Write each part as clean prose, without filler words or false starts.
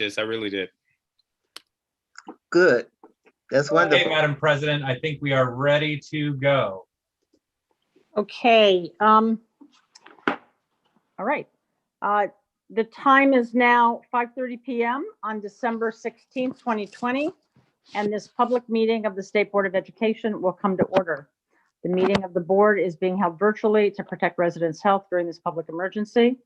I really did. Good. That's wonderful. Okay, Madam President, I think we are ready to go. Okay. All right. The time is now 5:30 p.m. on December 16th, 2020, and this public meeting of the State Board of Education will come to order. The meeting of the board is being held virtually to protect residents' health during this public emergency.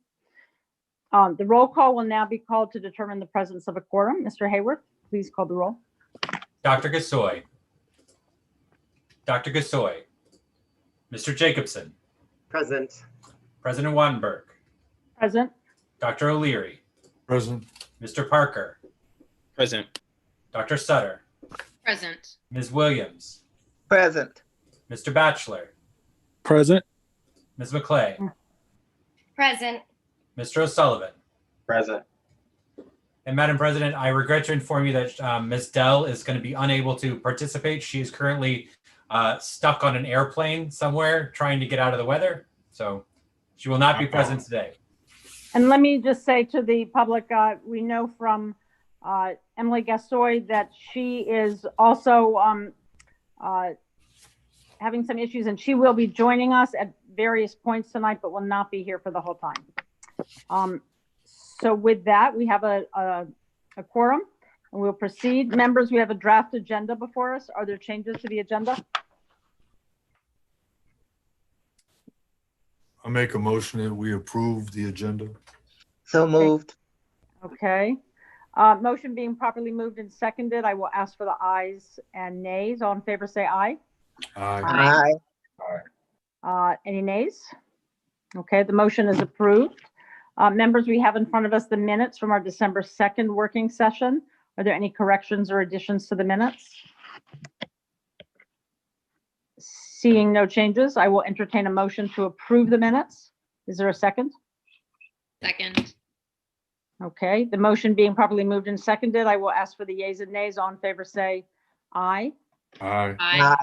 The roll call will now be called to determine the presence of a quorum. Mr. Hayward, please call the roll. Dr. Gasoi. Dr. Gasoi. Mr. Jacobson. Present. President Wattenberg. Present. Dr. O'Leary. Present. Mr. Parker. Present. Dr. Sutter. Present. Ms. Williams. Present. Mr. Batchelor. Present. Ms. McKay. Present. Mr. O'Sullivan. Present. And Madam President, I regret to inform you that Ms. Dell is going to be unable to participate. She is currently stuck on an airplane somewhere trying to get out of the weather. So she will not be present today. And let me just say to the public, we know from Emily Gasoi that she is also having some issues, and she will be joining us at various points tonight, but will not be here for the whole time. So with that, we have a quorum, and we'll proceed. Members, we have a draft agenda before us. Are there changes to the agenda? I make a motion that we approve the agenda. So moved. Okay. Motion being properly moved and seconded, I will ask for the ayes and nays. All in favor, say aye. Aye. Aye. Any nays? Okay, the motion is approved. Members, we have in front of us the minutes from our December 2nd working session. Are there any corrections or additions to the minutes? Seeing no changes, I will entertain a motion to approve the minutes. Is there a second? Second. Okay, the motion being properly moved and seconded, I will ask for the yeas and nays. All in favor, say aye. Aye. Aye.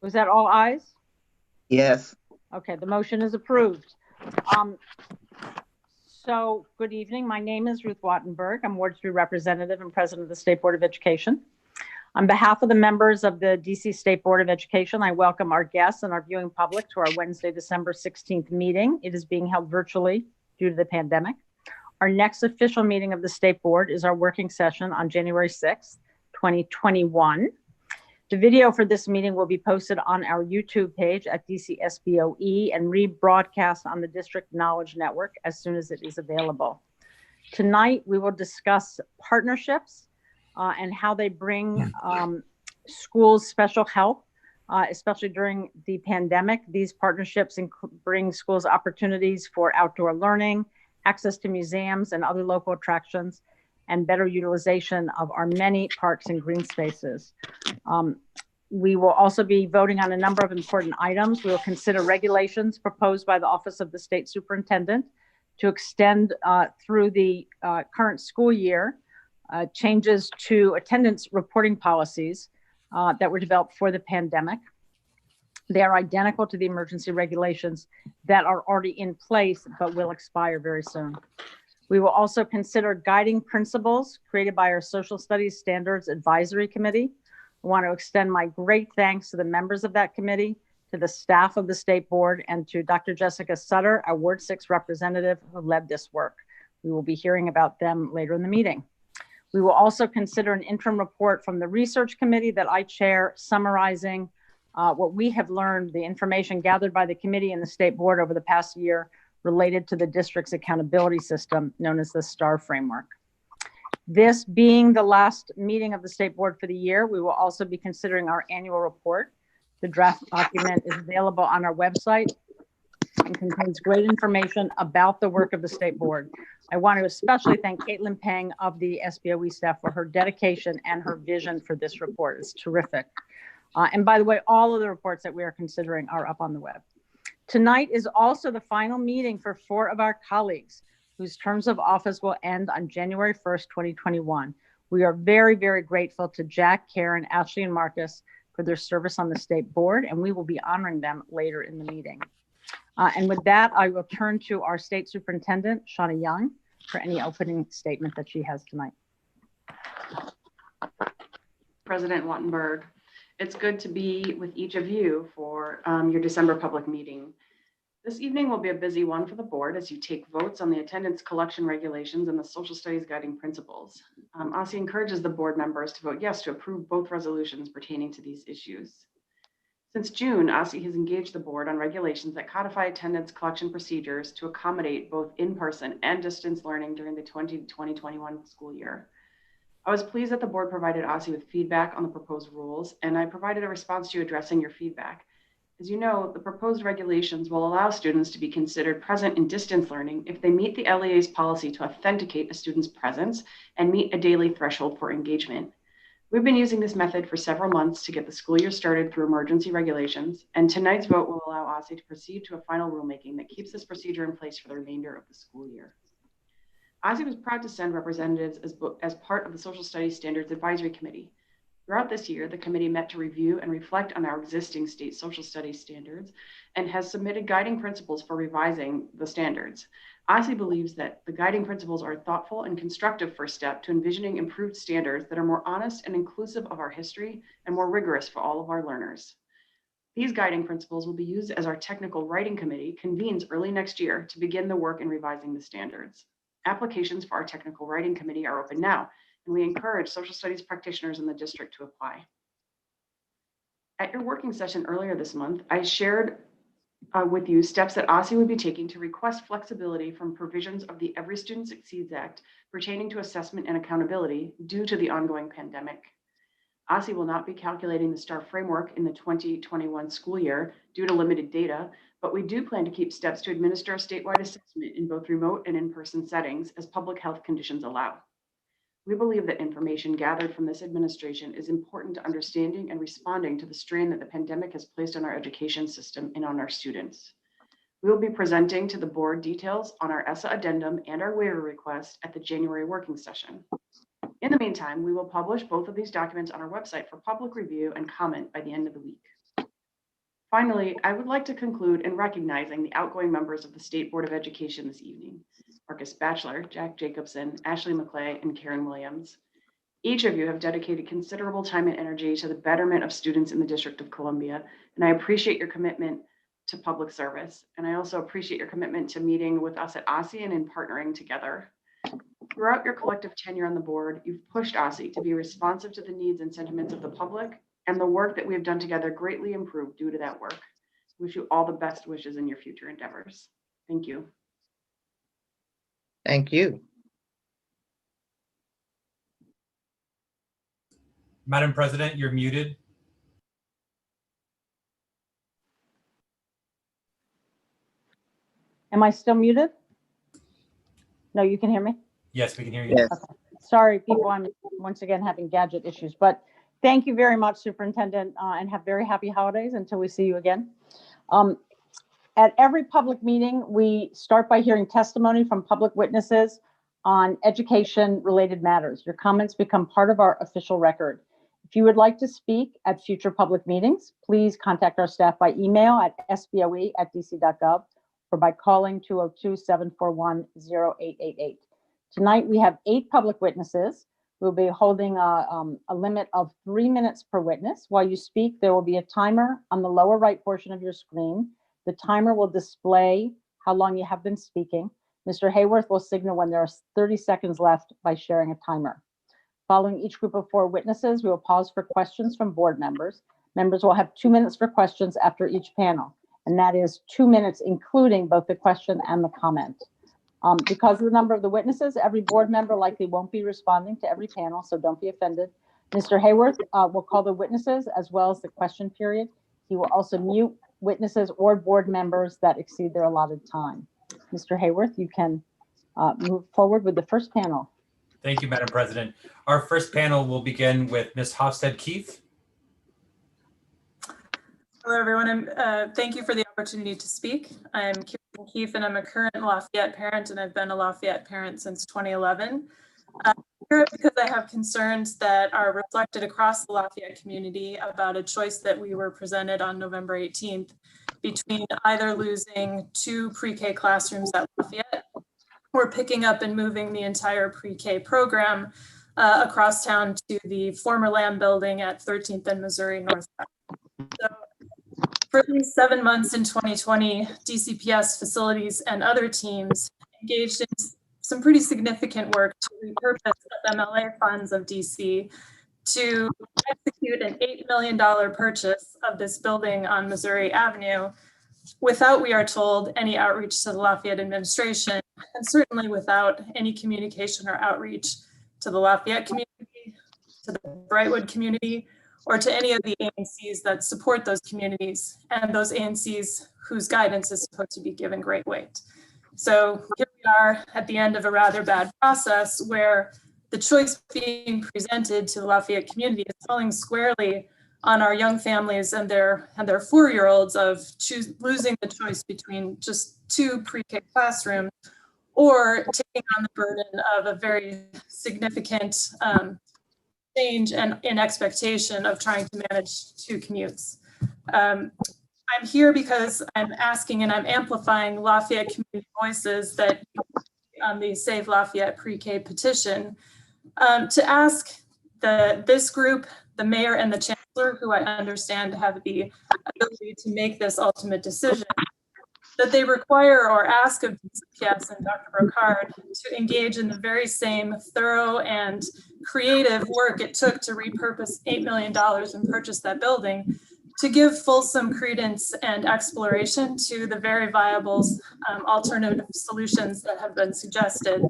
Was that all ayes? Yes. Okay, the motion is approved. So good evening. My name is Ruth Wattenberg. I'm Ward 3 representative and president of the State Board of Education. On behalf of the members of the DC State Board of Education, I welcome our guests and our viewing public to our Wednesday, December 16th meeting. It is being held virtually due to the pandemic. Our next official meeting of the State Board is our working session on January 6th, 2021. The video for this meeting will be posted on our YouTube page at DC SBOE and rebroadcast on the District Knowledge Network as soon as it is available. Tonight, we will discuss partnerships and how they bring schools special help, especially during the pandemic. These partnerships bring schools opportunities for outdoor learning, access to museums and other local attractions, and better utilization of our many parks and green spaces. We will also be voting on a number of important items. We will consider regulations proposed by the Office of the State Superintendent to extend through the current school year, changes to attendance reporting policies that were developed for the pandemic. They are identical to the emergency regulations that are already in place, but will expire very soon. We will also consider guiding principles created by our Social Studies Standards Advisory Committee. I want to extend my great thanks to the members of that committee, to the staff of the State Board, and to Dr. Jessica Sutter, our Ward 6 representative who led this work. We will be hearing about them later in the meeting. We will also consider an interim report from the research committee that I chair, summarizing what we have learned, the information gathered by the committee and the State Board over the past year related to the district's accountability system known as the STAR framework. This being the last meeting of the State Board for the year, we will also be considering our annual report. The draft document is available on our website and contains great information about the work of the State Board. I want to especially thank Caitlin Peng of the SBOE staff for her dedication and her vision for this report. It's terrific. And by the way, all of the reports that we are considering are up on the web. Tonight is also the final meeting for 4 of our colleagues whose terms of office will end on January 1st, 2021. We are very, very grateful to Jack, Karen, Ashley, and Marcus for their service on the State Board, and we will be honoring them later in the meeting. And with that, I will turn to our State Superintendent, Shauna Young, for any opening statement that she has tonight. President Wattenberg, it's good to be with each of you for your December public meeting. This evening will be a busy one for the board as you take votes on the attendance collection regulations and the social studies guiding principles. OSSE encourages the board members to vote yes to approve both resolutions pertaining to these issues. Since June, OSSE has engaged the board on regulations that codify attendance collection procedures to accommodate both in-person and distance learning during the 2020-21 school year. I was pleased that the board provided OSSE with feedback on the proposed rules, and I provided a response to you addressing your feedback. As you know, the proposed regulations will allow students to be considered present in distance learning if they meet the LEA's policy to authenticate a student's presence and meet a daily threshold for engagement. We've been using this method for several months to get the school year started through emergency regulations, and tonight's vote will allow OSSE to proceed to a final rulemaking that keeps this procedure in place for the remainder of the school year. OSSE was proud to send representatives as part of the Social Studies Standards Advisory Committee. Throughout this year, the committee met to review and reflect on our existing state social studies standards and has submitted guiding principles for revising the standards. OSSE believes that the guiding principles are a thoughtful and constructive first step to envisioning improved standards that are more honest and inclusive of our history and more rigorous for all of our learners. These guiding principles will be used as our technical writing committee convenes early next year to begin the work in revising the standards. Applications for our technical writing committee are open now, and we encourage social studies practitioners in the district to apply. At your working session earlier this month, I shared with you steps that OSSE would be taking to request flexibility from provisions of the Every Student Succeeds Act pertaining to assessment and accountability due to the ongoing pandemic. OSSE will not be calculating the STAR framework in the 2021 school year due to limited data, but we do plan to keep steps to administer a statewide assessment in both remote and in-person settings as public health conditions allow. We believe that information gathered from this administration is important to understanding and responding to the strain that the pandemic has placed on our education system and on our students. We will be presenting to the board details on our ESSA addendum and our waiver request at the January working session. In the meantime, we will publish both of these documents on our website for public review and comment by the end of the week. Finally, I would like to conclude in recognizing the outgoing members of the State Board of Education this evening: Marcus Batchelor, Jack Jacobson, Ashley McKay, and Karen Williams. Each of you have dedicated considerable time and energy to the betterment of students in the District of Columbia, and I appreciate your commitment to public service. And I also appreciate your commitment to meeting with us at OSSE and in partnering together. Throughout your collective tenure on the board, you've pushed OSSE to be responsive to the needs and sentiments of the public, and the work that we have done together greatly improved due to that work. I wish you all the best wishes in your future endeavors. Thank you. Thank you. Madam President, you're muted. Am I still muted? No, you can hear me? Yes, we can hear you. Yes. Sorry, people, I'm once again having gadget issues, but thank you very much, Superintendent, and have very happy holidays until we see you again. At every public meeting, we start by hearing testimony from public witnesses on education-related matters. Your comments become part of our official record. If you would like to speak at future public meetings, please contact our staff by email at sboe@dc.gov or by calling 202-741-0888. Tonight, we have 8 public witnesses. We'll be holding a limit of 3 minutes per witness. While you speak, there will be a timer on the lower right portion of your screen. The timer will display how long you have been speaking. Mr. Hayworth will signal when there are 30 seconds left by sharing a timer. Following each group of 4 witnesses, we will pause for questions from board members. Members will have 2 minutes for questions after each panel, and that is 2 minutes, including both the question and the comment. Because of the number of the witnesses, every board member likely won't be responding to every panel, so don't be offended. Mr. Hayworth will call the witnesses as well as the question period. He will also mute witnesses or board members that exceed their allotted time. Mr. Hayworth, you can move forward with the first panel. Thank you, Madam President. Our first panel will begin with Ms. Hoffstedt Keefe. Hello, everyone. Thank you for the opportunity to speak. I'm Kirsten Keefe, and I'm a current Lafayette parent, and I've been a Lafayette parent since 2011. I'm here because I have concerns that are reflected across the Lafayette community about a choice that we were presented on November 18th between either losing 2 pre-K classrooms at Lafayette we're picking up and moving the entire pre-K program across town to the former Lamb building at 13th and Missouri North. So for at least 7 months in 2020, DCPS facilities and other teams engaged in some pretty significant work to repurpose MLA funds of DC to execute an $8 million purchase of this building on Missouri Avenue without, we are told, any outreach to the Lafayette administration, and certainly without any communication or outreach to the Lafayette community, to the Brightwood community, or to any of the ANCs that support those communities and those ANCs whose guidance is supposed to be given great weight. So here we are at the end of a rather bad process where the choice being presented to the Lafayette community is falling squarely on our young families and their 4-year-olds of losing the choice between just 2 pre-K classrooms or taking on the burden of a very significant change and in expectation of trying to manage 2 commutes. I'm here because I'm asking and I'm amplifying Lafayette community voices that on the Save Lafayette Pre-K petition to ask this group, the mayor and the chancellor, who I understand have the ability to make this ultimate decision, that they require or ask of DCPS and Dr. Brocard to engage in the very same thorough and creative work it took to repurpose $8 million and purchase that building, to give fulsome credence and exploration to the very viable alternative solutions that have been suggested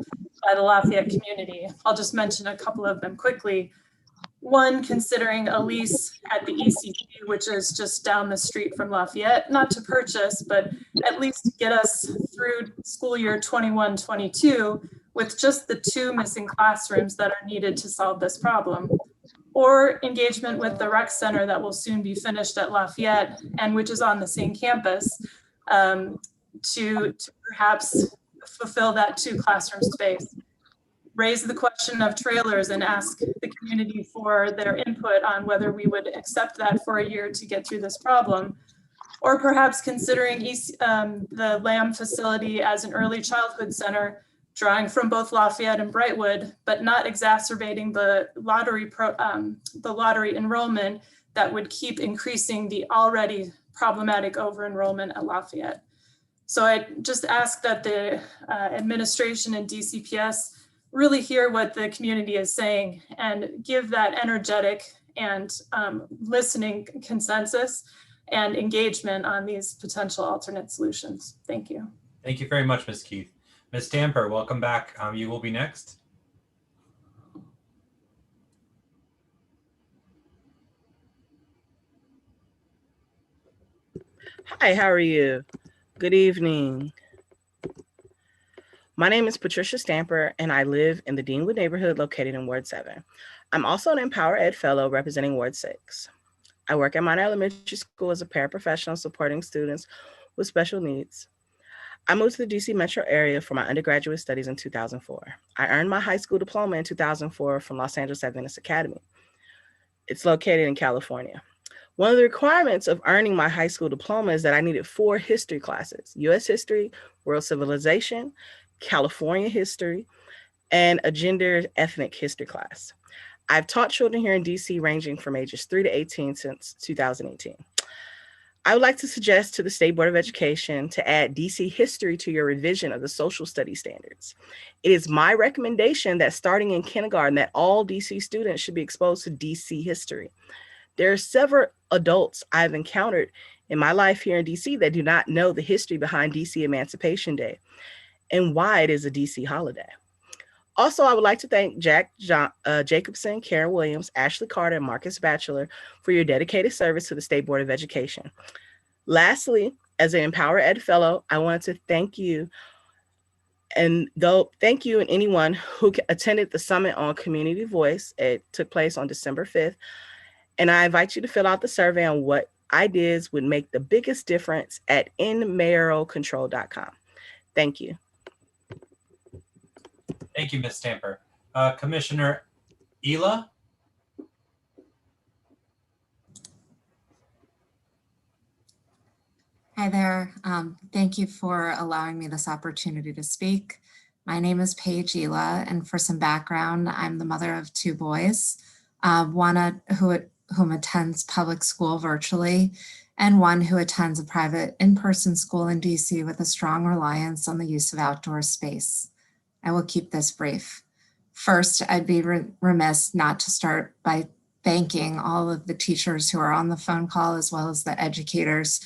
by the Lafayette community. I'll just mention a couple of them quickly. One, considering a lease at the ECP, which is just down the street from Lafayette, not to purchase, but at least to get us through school year 21-22 with just the 2 missing classrooms that are needed to solve this problem. Or engagement with the rec center that will soon be finished at Lafayette and which is on the same campus to perhaps fulfill that 2 classroom space. Raise the question of trailers and ask the community for their input on whether we would accept that for a year to get through this problem. Or perhaps considering the Lamb facility as an early childhood center, drawing from both Lafayette and Brightwood, but not exacerbating the lottery enrollment that would keep increasing the already problematic over-enrollment at Lafayette. So I just ask that the administration and DCPS really hear what the community is saying and give that energetic and listening consensus and engagement on these potential alternate solutions. Thank you. Thank you very much, Ms. Keefe. Ms. Stamper, welcome back. You will be next. Hi, how are you? Good evening. My name is Patricia Stamper, and I live in the Deanwood neighborhood located in Ward 7. I'm also an Empower Ed Fellow representing Ward 6. I work at Minor Elementary School as a paraprofessional supporting students with special needs. I moved to the DC metro area for my undergraduate studies in 2004. I earned my high school diploma in 2004 from Los Angeles Adventist Academy. It's located in California. One of the requirements of earning my high school diploma is that I needed 4 history classes: U.S. history, world civilization, California history, and a gender ethnic history class. I've taught children here in DC ranging from ages 3 to 18 since 2018. I would like to suggest to the State Board of Education to add DC history to your revision of the social studies standards. It is my recommendation that starting in kindergarten that all DC students should be exposed to DC history. There are several adults I've encountered in my life here in DC that do not know the history behind DC Emancipation Day and why it is a DC holiday. Also, I would like to thank Jack Jacobson, Karen Williams, Ashley Carter, and Marcus Batchelor for your dedicated service to the State Board of Education. Lastly, as an Empower Ed Fellow, I wanted to thank you and anyone who attended the Summit on Community Voice. It took place on December 5th. And I invite you to fill out the survey on what ideas would make the biggest difference at inmayoralcontrol.com. Thank you. Thank you, Ms. Stamper. Commissioner Ela? Hi there. Thank you for allowing me this opportunity to speak. My name is Paige Ela, and for some background, I'm the mother of 2 boys, one whom attends public school virtually, and one who attends a private in-person school in DC with a strong reliance on the use of outdoor space. I will keep this brief. First, I'd be remiss not to start by thanking all of the teachers who are on the phone call, as well as the educators,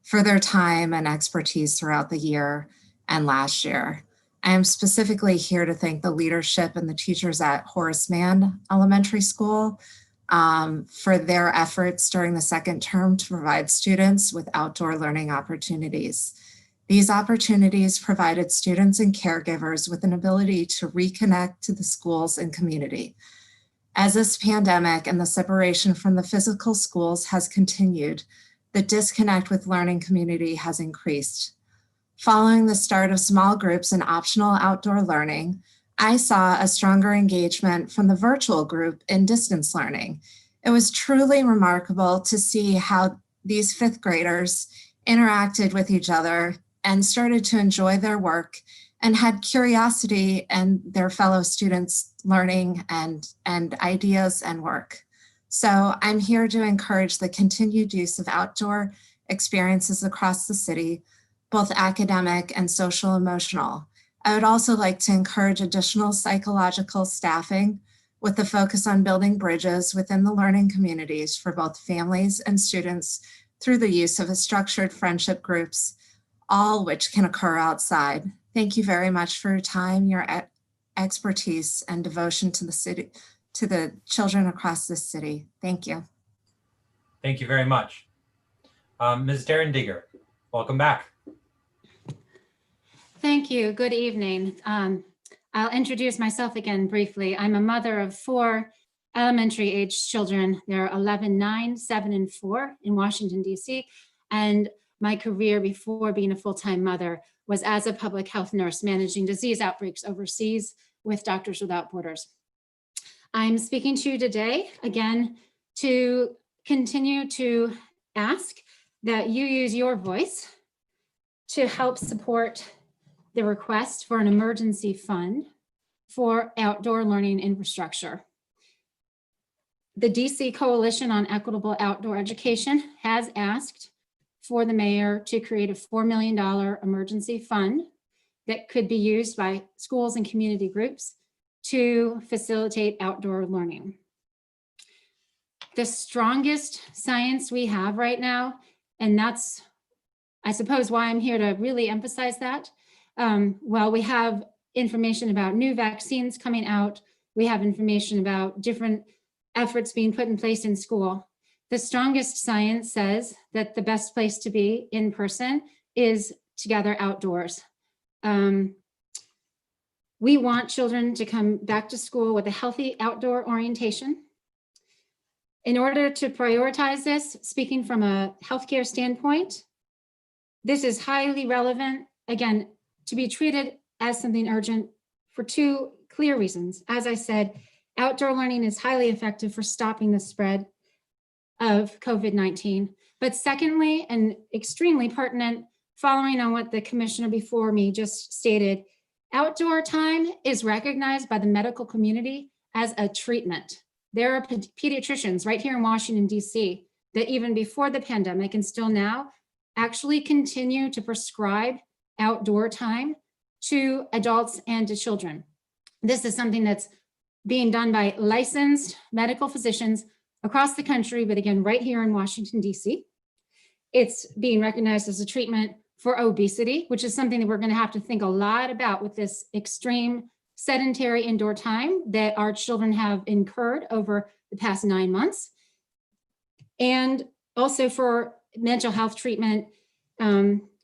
for their time and expertise throughout the year and last year. I am specifically here to thank the leadership and the teachers at Horace Mann Elementary School for their efforts during the second term to provide students with outdoor learning opportunities. These opportunities provided students and caregivers with an ability to reconnect to the schools and community. As this pandemic and the separation from the physical schools has continued, the disconnect with learning community has increased. Following the start of small groups and optional outdoor learning, I saw a stronger engagement from the virtual group in distance learning. It was truly remarkable to see how these 5th graders interacted with each other and started to enjoy their work and had curiosity and their fellow students learning and ideas and work. So I'm here to encourage the continued use of outdoor experiences across the city, both academic and social emotional. I would also like to encourage additional psychological staffing with the focus on building bridges within the learning communities for both families and students through the use of structured friendship groups, all which can occur outside. Thank you very much for your time, your expertise, and devotion to the city, to the children across this city. Thank you. Thank you very much. Ms. Derrendinger, welcome back. Thank you. Good evening. I'll introduce myself again briefly. I'm a mother of 4 elementary age children. They're 11, 9, 7, and 4 in Washington, DC. And my career before being a full-time mother was as a public health nurse managing disease outbreaks overseas with Doctors Without Borders. I'm speaking to you today, again, to continue to ask that you use your voice to help support the request for an emergency fund for outdoor learning infrastructure. The DC Coalition on Equitable Outdoor Education has asked for the mayor to create a $4 million emergency fund that could be used by schools and community groups to facilitate outdoor learning. The strongest science we have right now, and that's, I suppose, why I'm here to really emphasize that. While we have information about new vaccines coming out, we have information about different efforts being put in place in school. The strongest science says that the best place to be in person is together outdoors. We want children to come back to school with a healthy outdoor orientation. In order to prioritize this, speaking from a healthcare standpoint, this is highly relevant, again, to be treated as something urgent for 2 clear reasons. As I said, outdoor learning is highly effective for stopping the spread of COVID-19. But secondly, and extremely pertinent, following on what the commissioner before me just stated, outdoor time is recognized by the medical community as a treatment. There are pediatricians right here in Washington, DC, that even before the pandemic and still now actually continue to prescribe outdoor time to adults and to children. This is something that's being done by licensed medical physicians across the country, but again, right here in Washington, DC. It's being recognized as a treatment for obesity, which is something that we're going to have to think a lot about with this extreme sedentary indoor time that our children have incurred over the past 9 months. And also for mental health treatment,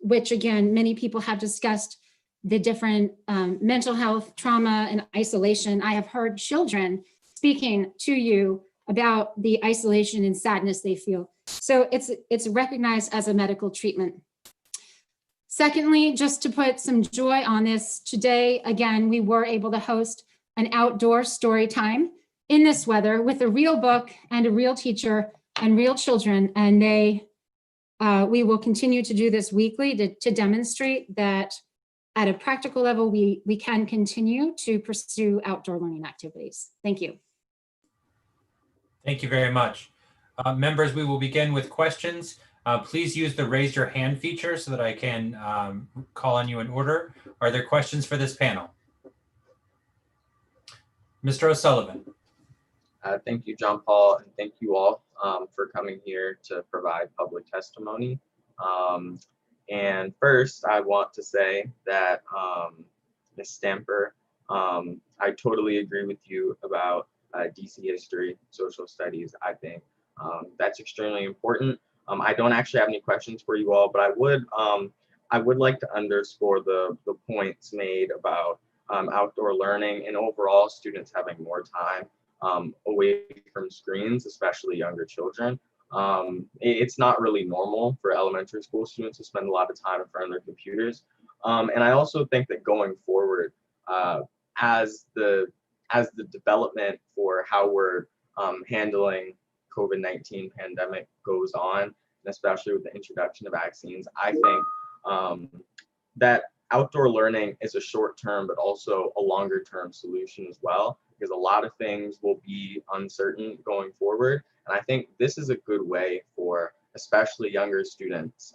which again, many people have discussed the different mental health, trauma, and isolation. I have heard children speaking to you about the isolation and sadness they feel. So it's recognized as a medical treatment. Secondly, just to put some joy on this, today, again, we were able to host an outdoor story time in this weather with a real book and a real teacher and real children. And we will continue to do this weekly to demonstrate that at a practical level, we can continue to pursue outdoor learning activities. Thank you. Thank you very much. Members, we will begin with questions. Please use the raise your hand feature so that I can call on you in order. Are there questions for this panel? Mr. O'Sullivan. Thank you, John Paul, and thank you all for coming here to provide public testimony. And first, I want to say that Ms. Stamper, I totally agree with you about DC history, social studies. I think that's extremely important. I don't actually have any questions for you all, but I would like to underscore the points made about outdoor learning and overall students having more time away from screens, especially younger children. It's not really normal for elementary school students to spend a lot of time in front of their computers. And I also think that going forward, as the development for how we're handling COVID-19 pandemic goes on, and especially with the introduction of vaccines, I think that outdoor learning is a short-term, but also a longer-term solution as well, because a lot of things will be uncertain going forward. And I think this is a good way for especially younger students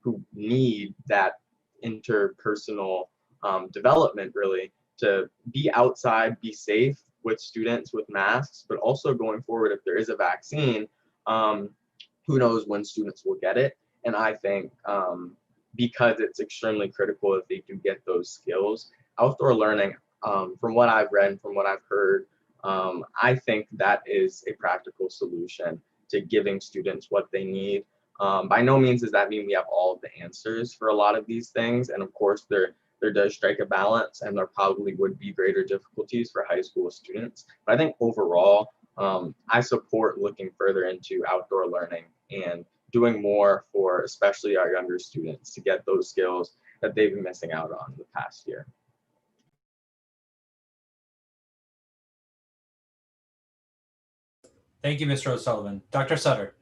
who need that interpersonal development, really, to be outside, be safe with students with masks, but also going forward, if there is a vaccine, who knows when students will get it. And I think because it's extremely critical if they do get those skills, outdoor learning, from what I've read, from what I've heard, I think that is a practical solution to giving students what they need. By no means does that mean we have all of the answers for a lot of these things. And of course, there does strike a balance, and there probably would be greater difficulties for high school students. But I think overall, I support looking further into outdoor learning and doing more for especially our younger students to get those skills that they've been missing out on the past year. Thank you, Mr. O'Sullivan. Dr. Sutter.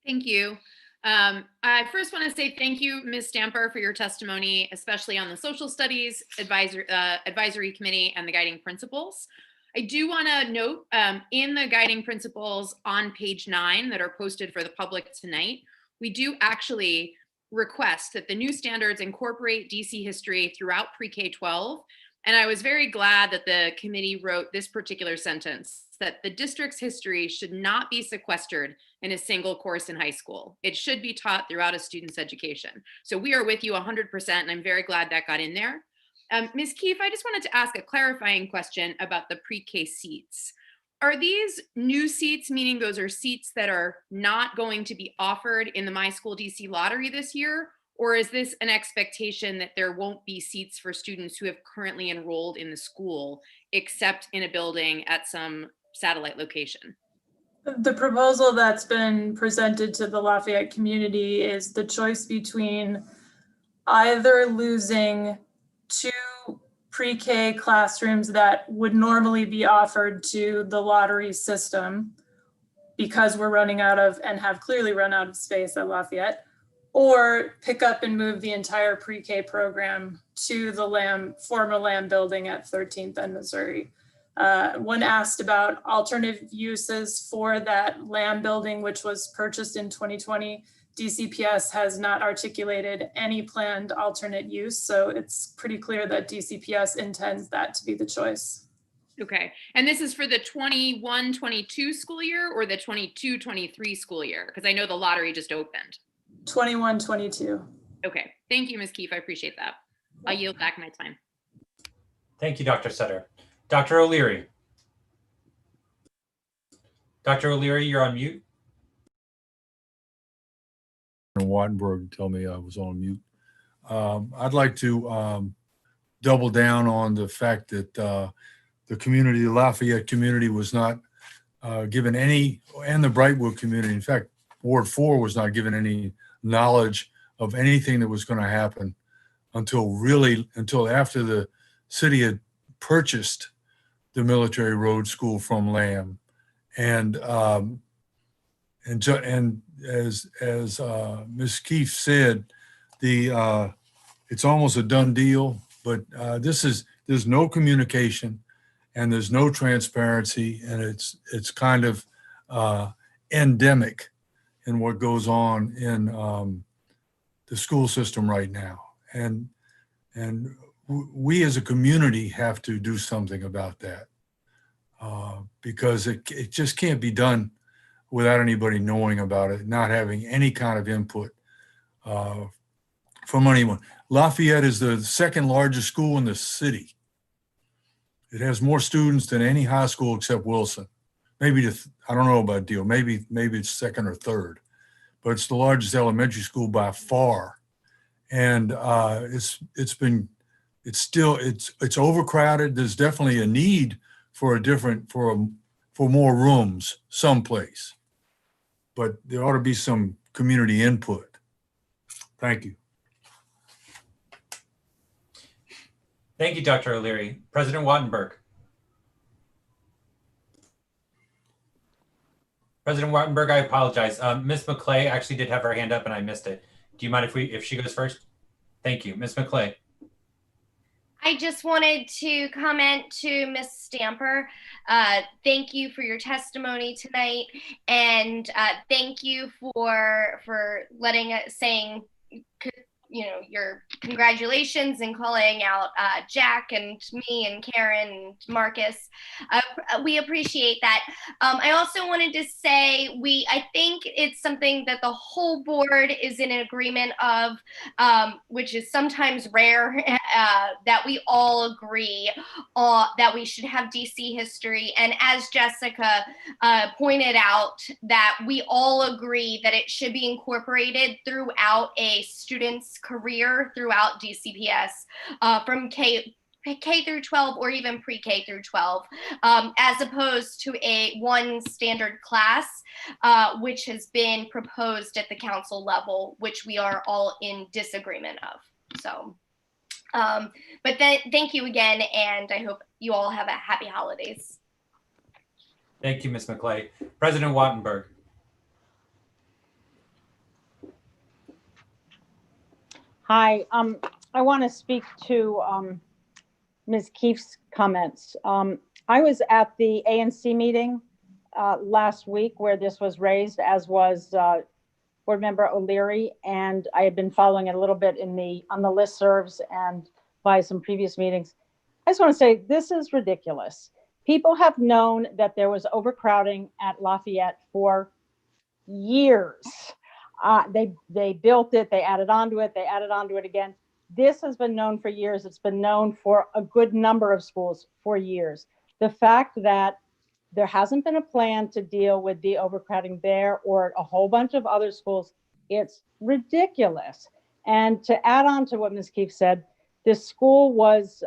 Thank you. I first want to say thank you, Ms. Stamper, for your testimony, especially on the social studies advisory committee and the guiding principles. I do want to note in the guiding principles on page 9 that are posted for the public tonight, we do actually request that the new standards incorporate DC history throughout pre-K-12. And I was very glad that the committee wrote this particular sentence, that the district's history should not be sequestered in a single course in high school. It should be taught throughout a student's education. So we are with you 100%, and I'm very glad that got in there. Ms. Keefe, I just wanted to ask a clarifying question about the pre-K seats. Are these new seats, meaning those are seats that are not going to be offered in the My School DC lottery this year? Or is this an expectation that there won't be seats for students who have currently enrolled in the school, except in a building at some satellite location? The proposal that's been presented to the Lafayette community is the choice between either losing 2 pre-K classrooms that would normally be offered to the lottery system because we're running out of and have clearly run out of space at Lafayette, or pick up and move the entire pre-K program to the former Lamb building at 13th and Missouri. When asked about alternative uses for that Lamb building, which was purchased in 2020, DCPS has not articulated any planned alternate use. So it's pretty clear that DCPS intends that to be the choice. Okay, and this is for the 21-22 school year or the 22-23 school year? Because I know the lottery just opened. 21-22. Okay, thank you, Ms. Keefe, I appreciate that. I'll yield back my time. Thank you, Dr. Sutter. Dr. O'Leary. Dr. O'Leary, you're on mute. Wattenberg tell me I was on mute. I'd like to double down on the fact that the community, the Lafayette community, was not given any, and the Brightwood community, in fact, Ward 4 was not given any knowledge of anything that was going to happen until after the city had purchased the military road school from Lamb. And as Ms. Keefe said, the it's almost a done deal, but there's no communication and there's no transparency, and it's kind of endemic in what goes on in the school system right now. And we as a community have to do something about that because it just can't be done without anybody knowing about it, not having any kind of input from anyone. Lafayette is the second largest school in the city. It has more students than any high school except Wilson. Maybe I don't know about Deal. Maybe it's second or third, but it's the largest elementary school by far. And it's overcrowded. There's definitely a need for more rooms someplace, but there ought to be some community input. Thank you. Thank you, Dr. O'Leary. President Wattenberg. President Wattenberg, I apologize. Ms. McKay actually did have her hand up and I missed it. Do you mind if she goes first? Thank you. Ms. McKay. I just wanted to comment to Ms. Stamper. Thank you for your testimony tonight, and thank you for saying your congratulations and calling out Jack and me and Karen and Marcus. We appreciate that. I also wanted to say I think it's something that the whole board is in agreement of, which is sometimes rare, that we all agree that we should have DC history. And as Jessica pointed out, that we all agree that it should be incorporated throughout a student's career throughout DCPS, from K through 12 or even pre-K through 12, as opposed to one standard class, which has been proposed at the council level, which we are all in disagreement of. So, but then thank you again, and I hope you all have a happy holidays. Thank you, Ms. McKay. President Wattenberg. Hi, I want to speak to Ms. Keefe's comments. I was at the ANC meeting last week where this was raised, as was Board Member O'Leary, and I had been following it a little bit on the listservs and by some previous meetings. I just want to say this is ridiculous. People have known that there was overcrowding at Lafayette for years. They built it, they added onto it, they added onto it again. This has been known for years. It's been known for a good number of schools for years. The fact that there hasn't been a plan to deal with the overcrowding there or a whole bunch of other schools, it's ridiculous. And to add on to what Ms. Keefe said, this school was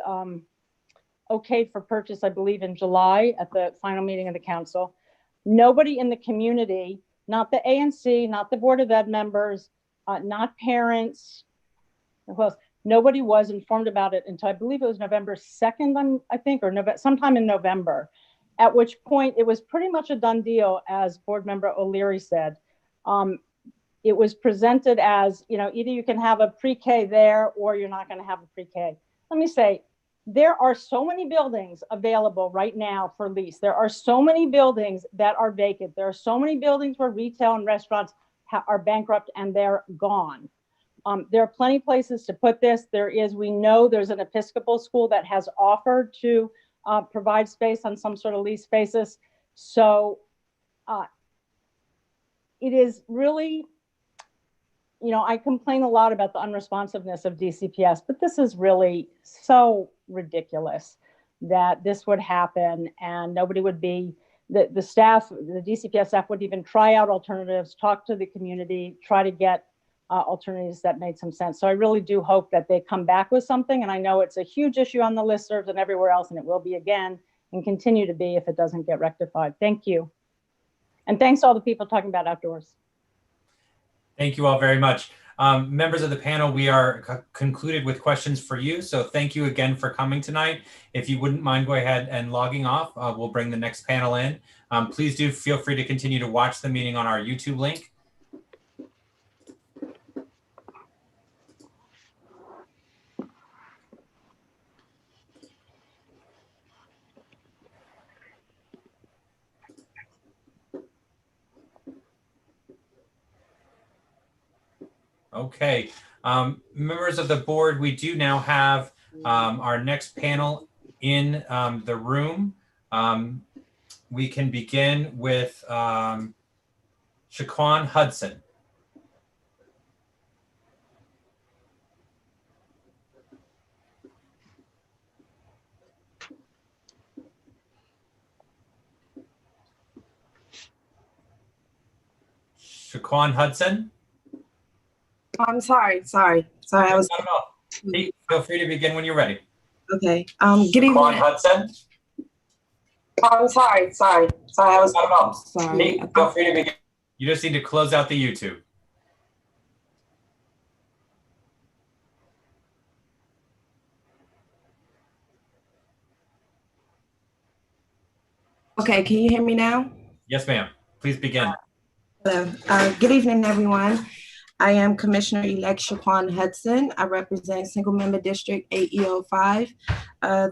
okayed for purchase, I believe, in July at the final meeting of the council. Nobody in the community, not the ANC, not the Board of Ed members, not parents, nobody was informed about it until I believe it was November 2nd, I think, or sometime in November, at which point it was pretty much a done deal, as Board Member O'Leary said. It was presented as, either you can have a pre-K there or you're not going to have a pre-K. Let me say, there are so many buildings available right now for lease. There are so many buildings that are vacant. There are so many buildings where retail and restaurants are bankrupt and they're gone. There are plenty of places to put this. We know there's an Episcopal school that has offered to provide space on some sort of lease basis. So it is really, I complain a lot about the unresponsiveness of DCPS, but this is really so ridiculous that this would happen and nobody would be, the staff, the DCPS staff would even try out alternatives, talk to the community, try to get alternatives that made some sense. So I really do hope that they come back with something. And I know it's a huge issue on the listservs and everywhere else, and it will be again and continue to be if it doesn't get rectified. Thank you. And thanks to all the people talking about outdoors. Thank you all very much. Members of the panel, we are concluded with questions for you. So thank you again for coming tonight. If you wouldn't mind, go ahead and logging off. We'll bring the next panel in. Please do feel free to continue to watch the meeting on our YouTube link. Okay. Members of the board, we do now have our next panel in the room. We can begin with Shaquan Hudson. Shaquan Hudson. I'm sorry. I was Hey, feel free to begin when you're ready. okay. Good evening. Shaquan Hudson. I'm sorry. I was sorry. Hey, feel free to begin. You just need to close out the YouTube. Okay, can you hear me now? Yes, ma'am. Please begin. Hello. Good evening, everyone. I am Commissioner-elect Shaquan Hudson. I represent Single Member District 8E05.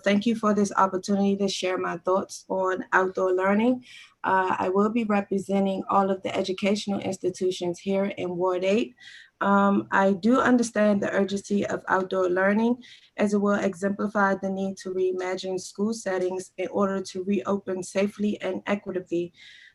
Thank you for this opportunity to share my thoughts on outdoor learning. I will be representing all of the educational institutions here in Ward 8. I do understand the urgency of outdoor learning, as it will exemplify the need to reimagine school settings in order to reopen safely and equitably.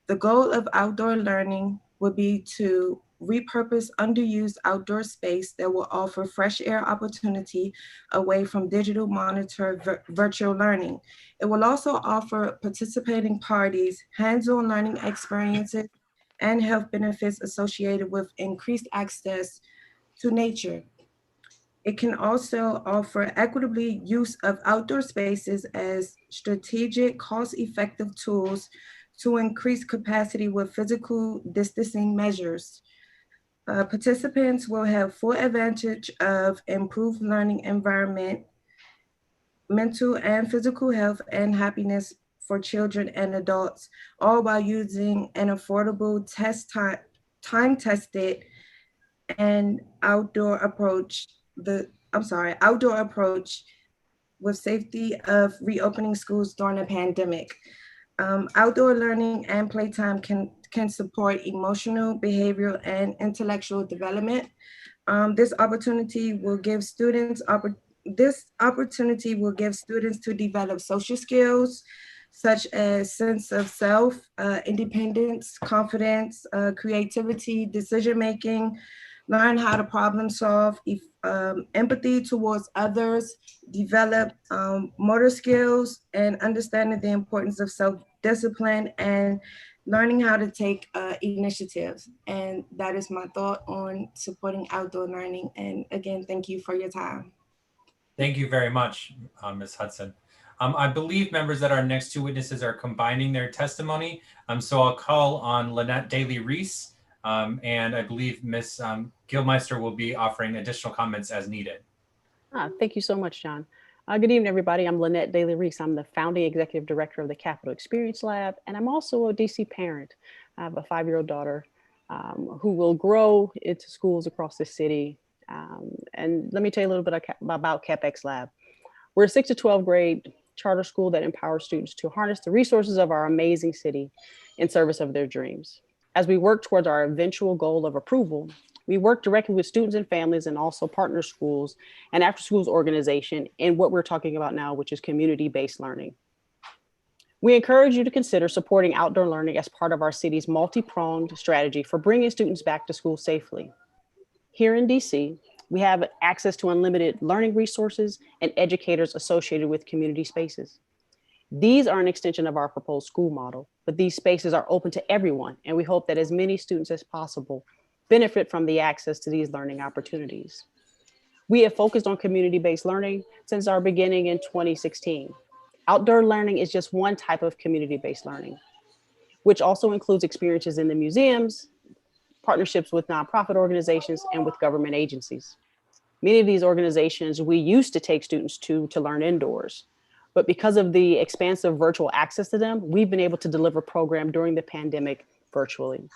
The goal of outdoor learning would be to repurpose underused outdoor space that will offer fresh air opportunity away from digital monitor virtual learning. It will also offer participating parties hands-on learning experiences and health benefits associated with increased access to nature. It can also offer equitably use of outdoor spaces as strategic, cost-effective tools to increase capacity with physical distancing measures. Participants will have full advantage of improved learning environment, mental and physical health and happiness for children and adults, all while using an affordable time-tested and outdoor approach with safety of reopening schools during a pandemic. Outdoor learning and playtime can support emotional, behavioral, and intellectual development. This opportunity will give students to develop social skills such as sense of self, independence, confidence, creativity, decision-making, learn how to problem solve, empathy towards others, develop motor skills, and understanding the importance of self-discipline and learning how to take initiatives. And that is my thought on supporting outdoor learning. And again, thank you for your time. Thank you very much, Ms. Hudson. I believe members that our next two witnesses are combining their testimony. So I'll call on Lannette Dailey-Reese, and I believe Ms. Gillmeister will be offering additional comments as needed. Thank you so much, John. Good evening, everybody. I'm Lannette Dailey-Reese. I'm the founding executive director of the Capital Experience Lab, and I'm also a DC parent. I have a 5-year-old daughter who will grow into schools across the city. And let me tell you a little bit about CapEx Lab. We're a 6 to 12 grade charter school that empowers students to harness the resources of our amazing city in service of their dreams. As we work towards our eventual goal of approval, we work directly with students and families and also partner schools and after schools organization in what we're talking about now, which is community-based learning. We encourage you to consider supporting outdoor learning as part of our city's multi-pronged strategy for bringing students back to school safely. Here in DC, we have access to unlimited learning resources and educators associated with community spaces. These are an extension of our proposed school model, but these spaces are open to everyone, and we hope that as many students as possible benefit from the access to these learning opportunities. We have focused on community-based learning since our beginning in 2016. Outdoor learning is just one type of community-based learning, which also includes experiences in the museums, partnerships with nonprofit organizations, and with government agencies. Many of these organizations we used to take students to learn indoors, but because of the expansive virtual access to them, we've been able to deliver program during the pandemic virtually.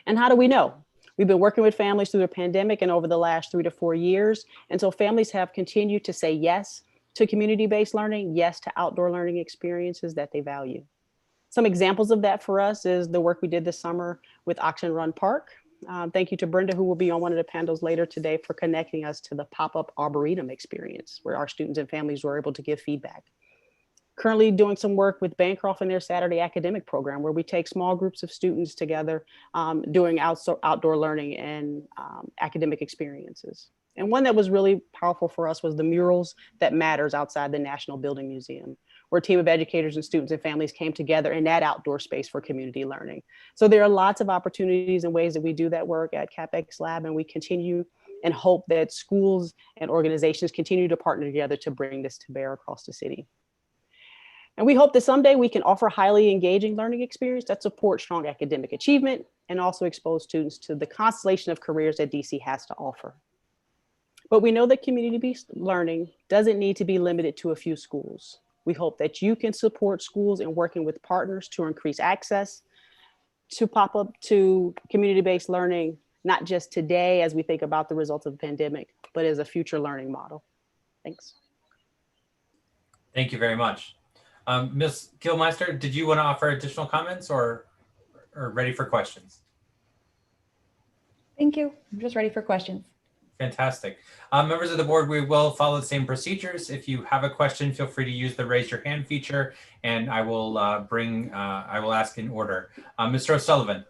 And how do we know? We've been working with families through the pandemic and over the last 3 to 4 years. And so families have continued to say yes to community-based learning, yes to outdoor learning experiences that they value. Some examples of that for us is the work we did this summer with Oxen Run Park, Thank you to Brenda, who will be on one of the panels later today, for connecting us to the pop-up Arboretum experience, where our students and families were able to give feedback. Currently doing some work with Bancroft in their Saturday academic program, where we take small groups of students together doing outdoor learning and academic experiences. And one that was really powerful for us was the Murals That Matters outside the National Building Museum, where a team of educators and students and families came together in that outdoor space for community learning. So there are lots of opportunities and ways that we do that work at CapEx Lab, and we continue and hope that schools and organizations continue to partner together to bring this to bear across the city. And we hope that someday we can offer highly engaging learning experience that support strong academic achievement and also expose students to the constellation of careers that DC has to offer. But we know that community-based learning doesn't need to be limited to a few schools. We hope that you can support schools in working with partners to increase access to pop-up to community-based learning, not just today as we think about the results of the pandemic, but as a future learning model. Thanks. Thank you very much. Ms. Gillmeister, did you want to offer additional comments or ready for questions? Thank you. I'm just ready for questions. Fantastic. Members of the board, we will follow the same procedures. If you have a question, feel free to use the raise your hand feature, and I will I will ask in order. Mr. O'Sullivan.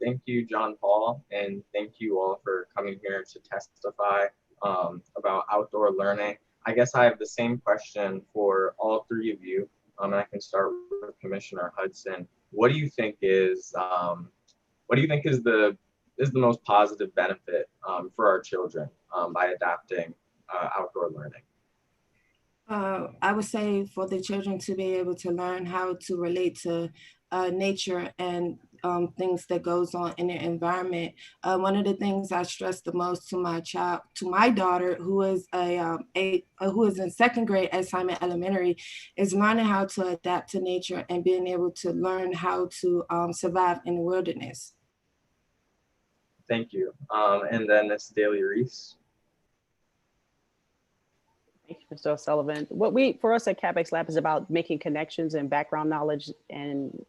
Thank you, John Paul, and thank you all for coming here to testify about outdoor learning. I guess I have the same question for all three of you. And I can start with Commissioner Hudson. What do you think is the most positive benefit for our children by adapting outdoor learning? I would say for the children to be able to learn how to relate to nature and things that goes on in their environment. One of the things I stress the most to my daughter, who is who is in second grade at Simon Elementary, is learning how to adapt to nature and being able to learn how to survive in the wilderness. Thank you. And then Ms. Dailey-Reese. Thank you, Mr. O'Sullivan. For us at CapEx Lab is about making connections and background knowledge and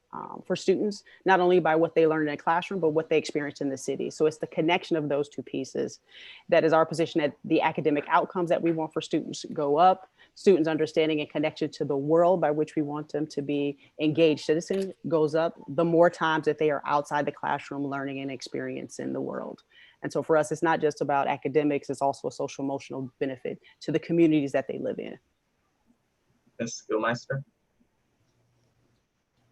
for students, not only by what they learn in a classroom, but what they experience in the city. So it's the connection of those two pieces that is our position, that the academic outcomes that we want for students go up, students' understanding and connection to the world by which we want them to be engaged citizens goes up, the more times that they are outside the classroom learning and experiencing the world. And so for us, it's not just about academics, it's also a social emotional benefit to the communities that they live in. Ms. Gillmeister.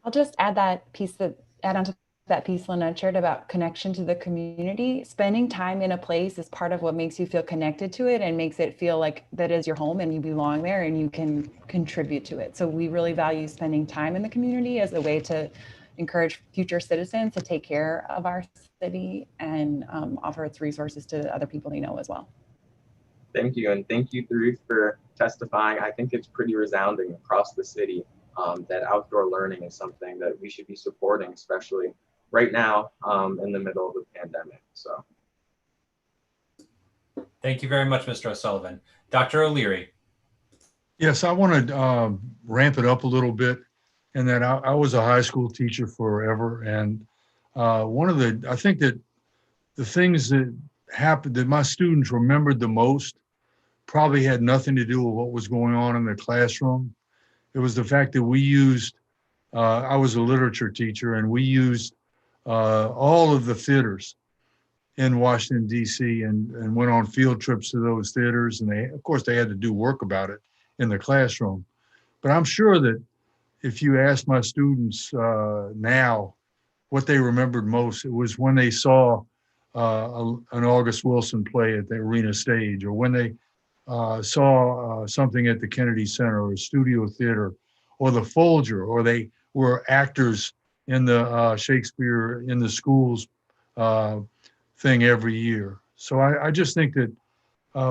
I'll just add on to that piece Lannette shared about connection to the community. Spending time in a place is part of what makes you feel connected to it and makes it feel like that is your home and you belong there and you can contribute to it. So we really value spending time in the community as a way to encourage future citizens to take care of our city and offer its resources to other people they know as well. Thank you, and thank you three for testifying. I think it's pretty resounding across the city that outdoor learning is something that we should be supporting, especially right now in the middle of the pandemic. So, thank you very much, Mr. O'Sullivan. Dr. O'Leary. Yes, I want to ramp it up a little bit. And that I was a high school teacher forever. And I think that the things that happened that my students remembered the most probably had nothing to do with what was going on in the classroom. It was the fact that we used, I was a literature teacher, and we used all of the theaters in Washington, D.C. and went on field trips to those theaters. And of course, they had to do work about it in the classroom. But I'm sure that if you ask my students now what they remembered most, it was when they saw an August Wilson play at the Arena Stage, or when they saw something at the Kennedy Center or Studio Theater or the Folger, or they were actors in the Shakespeare in the Schools thing every year. So I just think that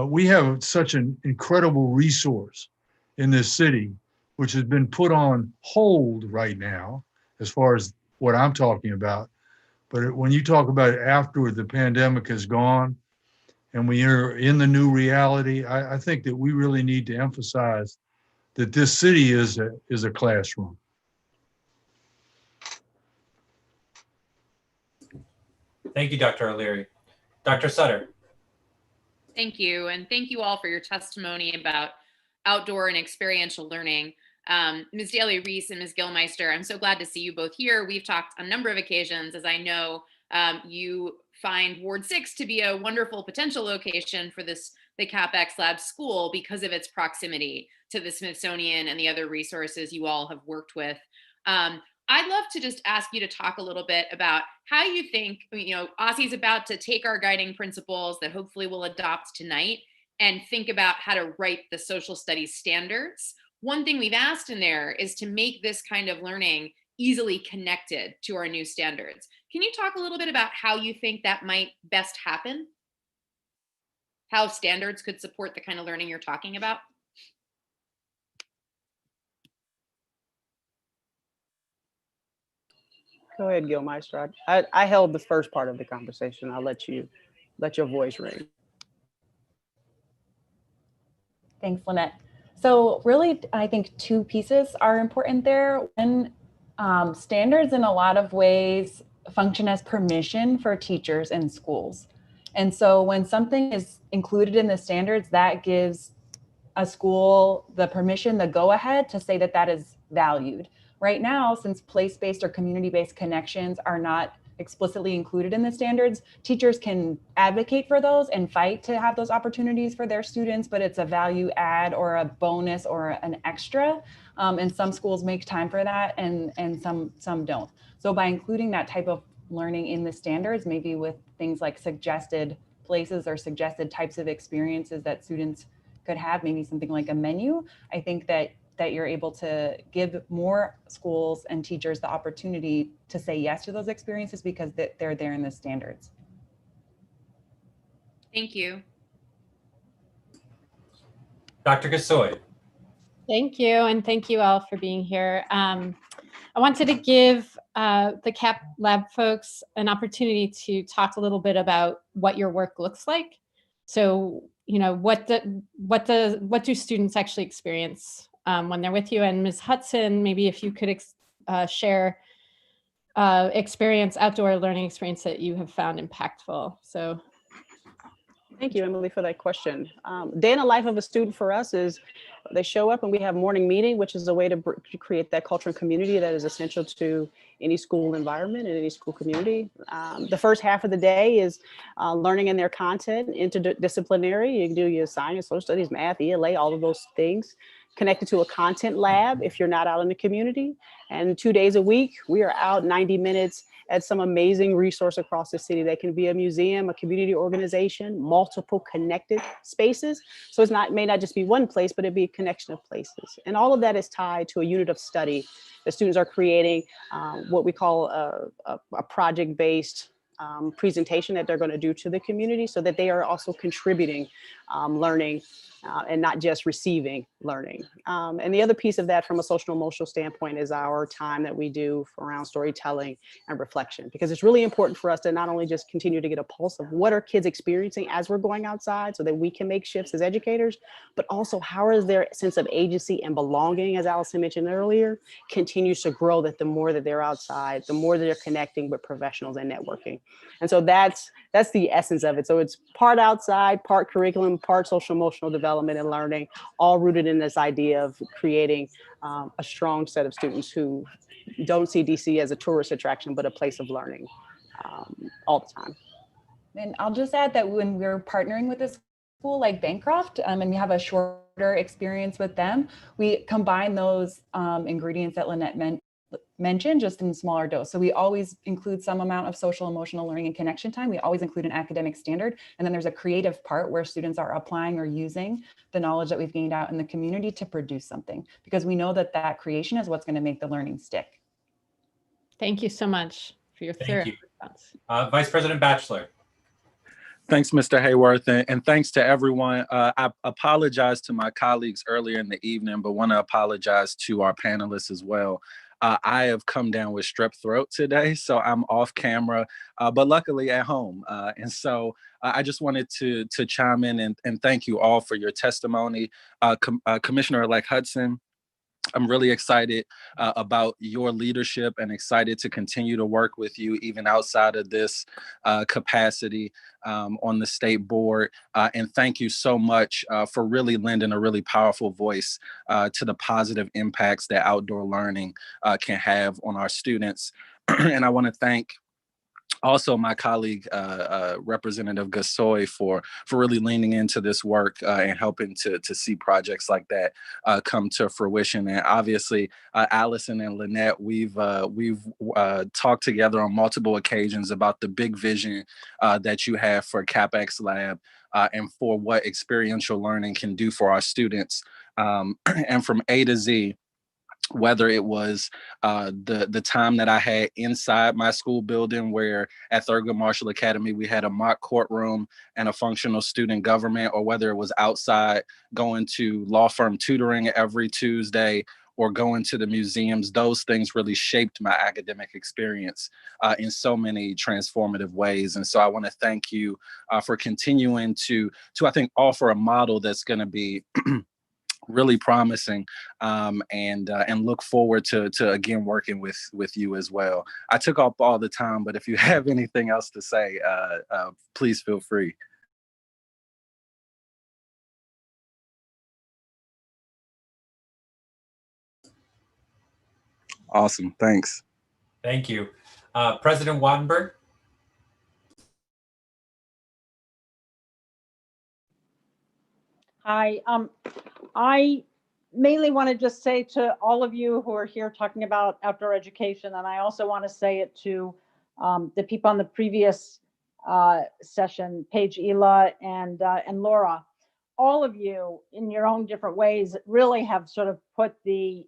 we have such an incredible resource in this city, which has been put on hold right now, as far as what I'm talking about. But when you talk about it after the pandemic is gone and we are in the new reality, I think that we really need to emphasize that this city is a classroom. Thank you, Dr. O'Leary. Dr. Sutter. Thank you. And thank you all for your testimony about outdoor and experiential learning. Ms. Dailey-Reese and Ms. Gillmeister, I'm so glad to see you both here. We've talked on a number of occasions, as I know you find Ward 6 to be a wonderful potential location for the CapEx Lab school because of its proximity to the Smithsonian and the other resources you all have worked with. I'd love to just ask you to talk a little bit about how you think, OSSE's about to take our guiding principles that hopefully we'll adopt tonight and think about how to write the social studies standards. One thing we've asked in there is to make this kind of learning easily connected to our new standards. Can you talk a little bit about how you think that might best happen? How standards could support the kind of learning you're talking about? Go ahead, Gillmeister. I held the first part of the conversation. I'll let your voice ring. Thanks, Lannette. So really, I think two pieces are important there. One, standards in a lot of ways function as permission for teachers and schools. And so when something is included in the standards, that gives a school the permission, the go-ahead to say that that is valued. Right now, since place-based or community-based connections are not explicitly included in the standards, teachers can advocate for those and fight to have those opportunities for their students, but it's a value add or a bonus or an extra. And some schools make time for that and some don't. So by including that type of learning in the standards, maybe with things like suggested places or suggested types of experiences that students could have, maybe something like a menu, I think that you're able to give more schools and teachers the opportunity to say yes to those experiences because they're there in the standards. Thank you. Dr. Gasoi. Thank you, and thank you all for being here. I wanted to give the CAP Lab folks an opportunity to talk a little bit about what your work looks like. So, what do students actually experience when they're with you? And Ms. Hudson, maybe if you could share outdoor learning experience that you have found impactful. So. Thank you, Emily, for that question. Day in the life of a student for us is they show up and we have morning meeting, which is a way to create that culture and community that is essential to any school environment and any school community. The first half of the day is learning in their content, interdisciplinary. You can do your science, social studies, math, ELA, all of those things. Connected to a content lab if you're not out in the community. And 2 days a week, we are out 90 minutes at some amazing resource across the city. That can be a museum, a community organization, multiple connected spaces. So may not just be one place, but it'd be a connection of places. And all of that is tied to a unit of study. The students are creating what we call a project-based presentation that they're going to do to the community so that they are also contributing learning and not just receiving learning. And the other piece of that from a social emotional standpoint is our time that we do around storytelling and reflection, because it's really important for us to not only just continue to get a pulse of what are kids experiencing as we're going outside so that we can make shifts as educators, but also how is their sense of agency and belonging, as Allison mentioned earlier, continues to grow, that the more that they're outside, the more that they're connecting with professionals and networking. And so that's the essence of it. So it's part outside, part curriculum, part social emotional development and learning, all rooted in this idea of creating a strong set of students who don't see DC as a tourist attraction, but a place of learning all the time. And I'll just add that when we're partnering with a school like Bancroft and we have a shorter experience with them, we combine those ingredients that Lannette mentioned just in smaller dose. So we always include some amount of social emotional learning and connection time. We always include an academic standard. And then there's a creative part where students are applying or using the knowledge that we've gained out in the community to produce something, because we know that that creation is what's going to make the learning stick. Thank you so much for your thorough response. Vice President Batchelor. Thanks, Mr. Hayworth, and thanks to everyone. I apologize to my colleagues earlier in the evening, but want to apologize to our panelists as well. I have come down with strep throat today, so I'm off camera, but luckily at home. And so I just wanted to chime in and thank you all for your testimony. Commissioner-elect Hudson, I'm really excited about your leadership and excited to continue to work with you even outside of this capacity on the state board. And thank you so much for really lending a really powerful voice to the positive impacts that outdoor learning can have on our students. And I want to thank also my colleague, Representative Gasoi, for really leaning into this work and helping to see projects like that come to fruition. And obviously, Allison and Lannette, we've talked together on multiple occasions about the big vision that you have for CapEx Lab and for what experiential learning can do for our students. And from A to Z, whether it was the time that I had inside my school building, where at Thurgood Marshall Academy, we had a mock courtroom and a functional student government, or whether it was outside going to law firm tutoring every Tuesday or going to the museums, those things really shaped my academic experience in so many transformative ways. And so I want to thank you for continuing to I think, offer a model that's going to be really promising, and look forward to again working with you as well. I took up all the time, but if you have anything else to say, please feel free. Awesome, thanks. Thank you. President Wattenberg. Hi, I mainly want to just say to all of you who are here talking about outdoor education, and I also want to say it to the people on the previous session, Paige Ela and Laura. All of you, in your own different ways, really have sort of put the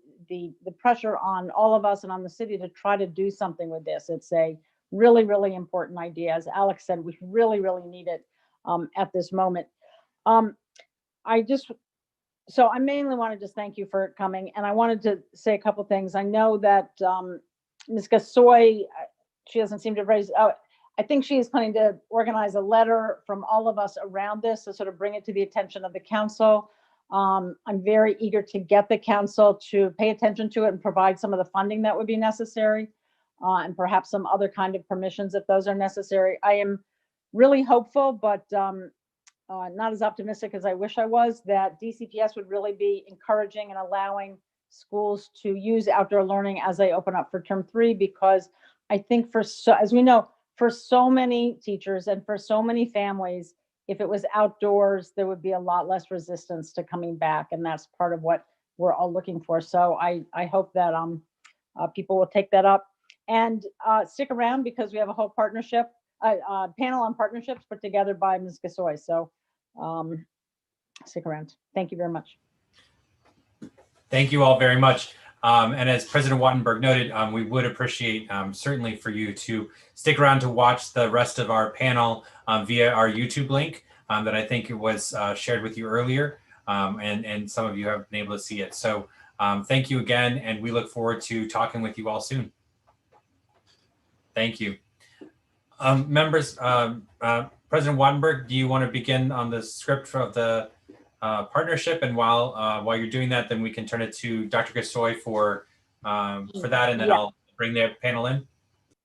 pressure on all of us and on the city to try to do something with this. It's a really, really important idea. As Alex said, we really, really need it at this moment. So I mainly want to just thank you for coming, and I wanted to say a couple things. I know that Ms. Gasoi, she doesn't seem to have raised, I think she is planning to organize a letter from all of us around this to sort of bring it to the attention of the council. I'm very eager to get the council to pay attention to it and provide some of the funding that would be necessary, and perhaps some other kind of permissions if those are necessary. I am really hopeful, but not as optimistic as I wish I was, that DCPS would really be encouraging and allowing schools to use outdoor learning as they open up for term 3, because I think as we know, for so many teachers and for so many families, if it was outdoors, there would be a lot less resistance to coming back. And that's part of what we're all looking for. So I hope that people will take that up and stick around, because we have a whole partnership panel on partnerships put together by Ms. Gasoi. So stick around. Thank you very much. Thank you all very much. And as President Wattenberg noted, we would appreciate certainly for you to stick around to watch the rest of our panel via our YouTube link that I think it was shared with you earlier, and some of you have been able to see it. So thank you again, and we look forward to talking with you all soon. Thank you. Members, President Wattenberg, do you want to begin on the script of the partnership? And while you're doing that, then we can turn it to Dr. Gasoi for that, and then Yeah. I'll bring the panel in.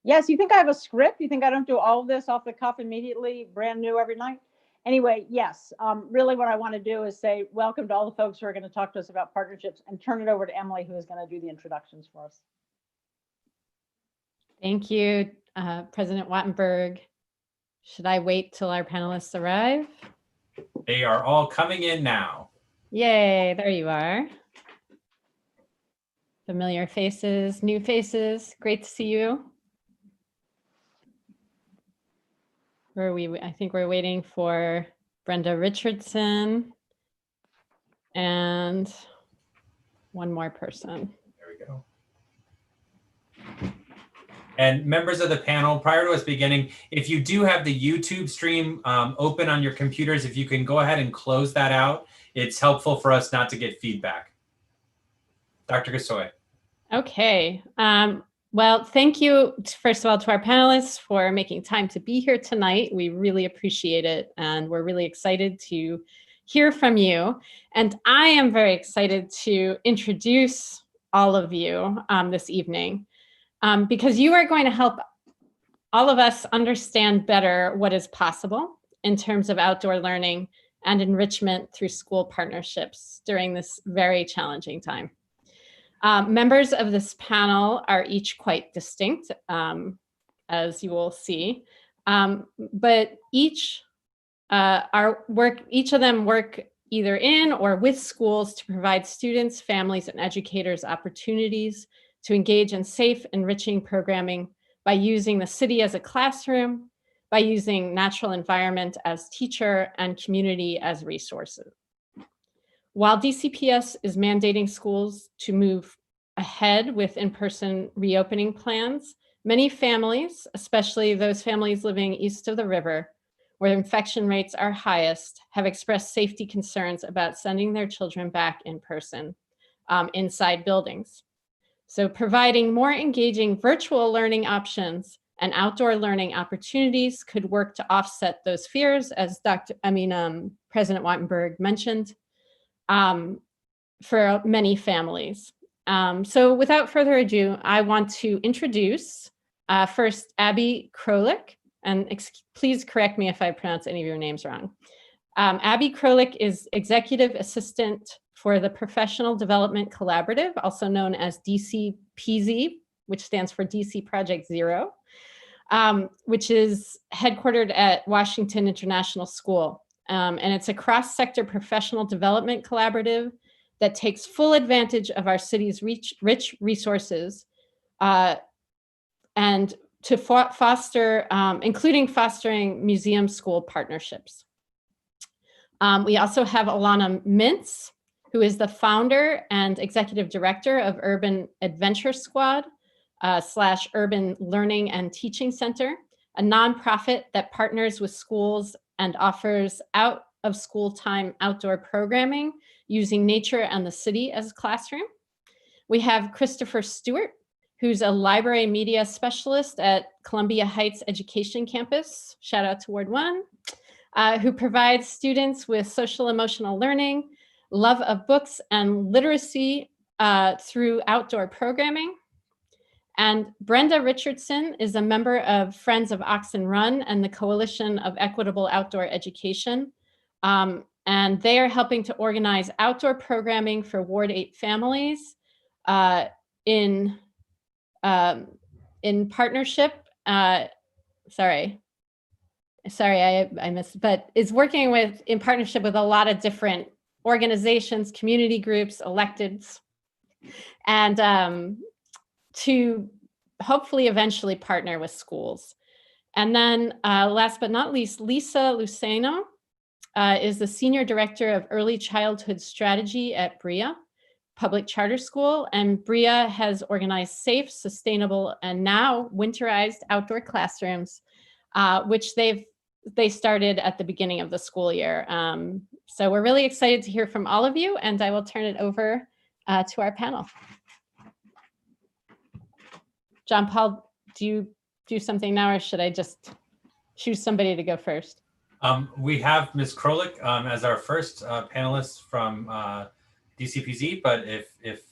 Yes, you think I have a script? You think I don't do all of this off the cuff immediately, brand new every night? Anyway, yes, really what I want to do is say welcome to all the folks who are going to talk to us about partnerships, and turn it over to Emily, who is going to do the introductions for us. Thank you, President Wattenberg. Should I wait till our panelists arrive? They are all coming in now. Yay, there you are. Familiar faces, new faces, great to see you. Where are we? I think we're waiting for Brenda Richardson and one more person. There we go. And members of the panel, prior to us beginning, if you do have the YouTube stream open on your computers, if you can go ahead and close that out, it's helpful for us not to get feedback. Dr. Gasoi. Okay. Well, thank you, first of all, to our panelists for making time to be here tonight. We really appreciate it, and we're really excited to hear from you. And I am very excited to introduce all of you this evening, because you are going to help all of us understand better what is possible in terms of outdoor learning and enrichment through school partnerships during this very challenging time. Members of this panel are each quite distinct, as you will see, but each of them work either in or with schools to provide students, families, and educators opportunities to engage in safe, enriching programming by using the city as a classroom, by using natural environment as teacher, and community as resources. While DCPS is mandating schools to move ahead with in-person reopening plans, many families, especially those families living east of the river, where infection rates are highest, have expressed safety concerns about sending their children back in person inside buildings. So providing more engaging virtual learning options and outdoor learning opportunities could work to offset those fears, as President Wattenberg mentioned, for many families. So without further ado, I want to introduce first Abby Krolik, and please correct me if I pronounce any of your names wrong. Abby Krolik is Executive Assistant for the Professional Development Collaborative, also known as DCPZ, which stands for DC Project Zero, which is headquartered at Washington International School. And it's a cross-sector professional development collaborative that takes full advantage of our city's rich resources and to foster, including fostering museum school partnerships. We also have Elana Mintz, who is the founder and executive director of Urban Adventure Squad / Urban Learning and Teaching Center, a nonprofit that partners with schools and offers out of school time outdoor programming using nature and the city as a classroom. We have Christopher Stewart, who's a library media specialist at Columbia Heights Education Campus, shout out to Ward 1, who provides students with social emotional learning, love of books, and literacy through outdoor programming. And Brenda Richardson is a member of Friends of Oxen Run and the Coalition of Equitable Outdoor Education. And they are helping to organize outdoor programming for Ward 8 families in partnership. Sorry, I missed, but is working in partnership with a lot of different organizations, community groups, electeds, and to hopefully eventually partner with schools. And then last but not least, Lisa Luceno is the Senior Director of Early Childhood Strategy at Briya Public Charter School. And Briya has organized safe, sustainable, and now winterized outdoor classrooms, which they started at the beginning of the school year. So we're really excited to hear from all of you, and I will turn it over to our panel. John Paul, do you do something now, or should I just choose somebody to go first? We have Ms. Krolik as our first panelist from DCPZ, but if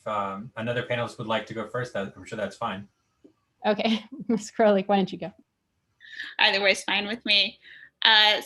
another panelist would like to go first, I'm sure that's fine. Okay, Ms. Krolik, why don't you go? Either way is fine with me.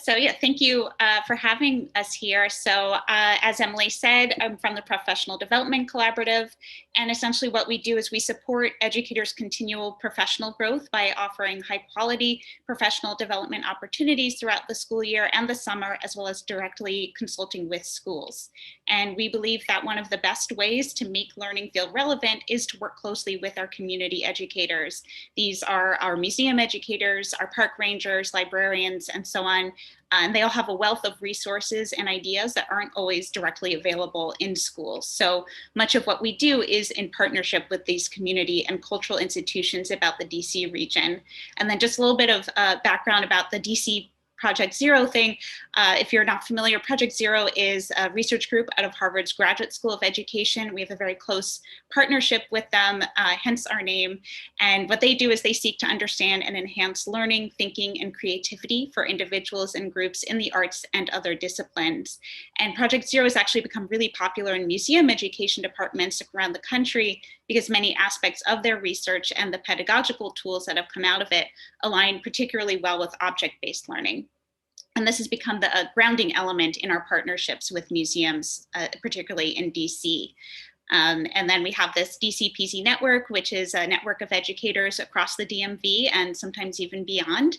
So yeah, thank you for having us here. So as Emily said, I'm from the Professional Development Collaborative, and essentially what we do is we support educators' continual professional growth by offering high quality professional development opportunities throughout the school year and the summer, as well as directly consulting with schools. And we believe that one of the best ways to make learning feel relevant is to work closely with our community educators. These are our museum educators, our park rangers, librarians, and so on. And they all have a wealth of resources and ideas that aren't always directly available in schools. So much of what we do is in partnership with these community and cultural institutions about the DC region. And then just a little bit of background about the DC Project Zero thing. If you're not familiar, Project Zero is a research group out of Harvard's Graduate School of Education. We have a very close partnership with them, hence our name. And what they do is they seek to understand and enhance learning, thinking, and creativity for individuals and groups in the arts and other disciplines. And Project Zero has actually become really popular in museum education departments around the country because many aspects of their research and the pedagogical tools that have come out of it align particularly well with object-based learning. And this has become the grounding element in our partnerships with museums, particularly in DC. And then we have this DCPZ network, which is a network of educators across the DMV and sometimes even beyond.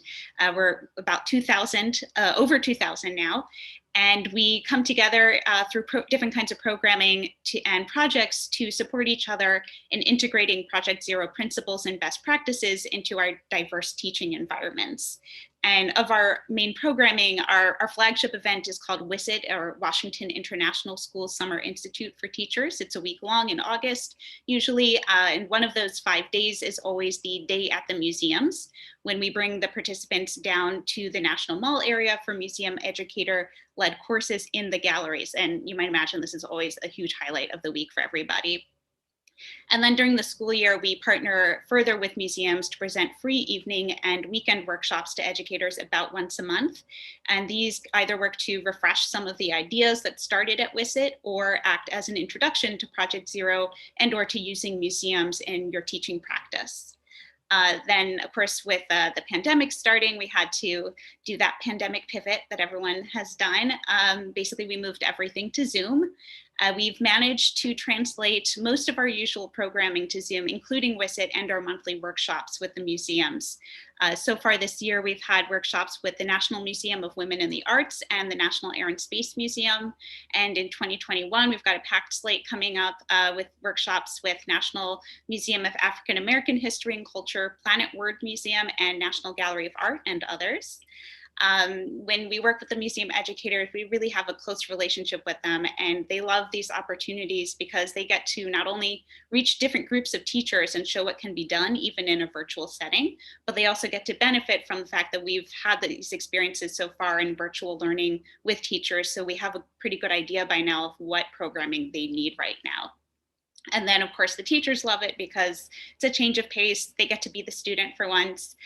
We're about 2,000, over 2,000 now. And we come together through different kinds of programming and projects to support each other in integrating Project Zero principles and best practices into our diverse teaching environments. And of our main programming, our flagship event is called WISIT, or Washington International School Summer Institute for Teachers. It's a week long in August, usually, and one of those 5 days is always the day at the museums, when we bring the participants down to the National Mall area for museum educator-led courses in the galleries. And you might imagine this is always a huge highlight of the week for everybody. And then during the school year, we partner further with museums to present free evening and weekend workshops to educators about once a month. And these either work to refresh some of the ideas that started at WISIT or act as an introduction to Project Zero and or to using museums in your teaching practice. Then, of course, with the pandemic starting, we had to do that pandemic pivot that everyone has done. Basically, we moved everything to Zoom. We've managed to translate most of our usual programming to Zoom, including WISIT and our monthly workshops with the museums. So far this year, we've had workshops with the National Museum of Women in the Arts and the National Air and Space Museum. And in 2021, we've got a packed slate coming up with workshops with National Museum of African American History and Culture, Planet Word Museum, and National Gallery of Art, and others. When we work with the museum educators, we really have a close relationship with them, and they love these opportunities because they get to not only reach different groups of teachers and show what can be done even in a virtual setting, but they also get to benefit from the fact that we've had these experiences so far in virtual learning with teachers. So we have a pretty good idea by now of what programming they need right now. And then, of course, the teachers love it because it's a change of pace. They get to be the student for once.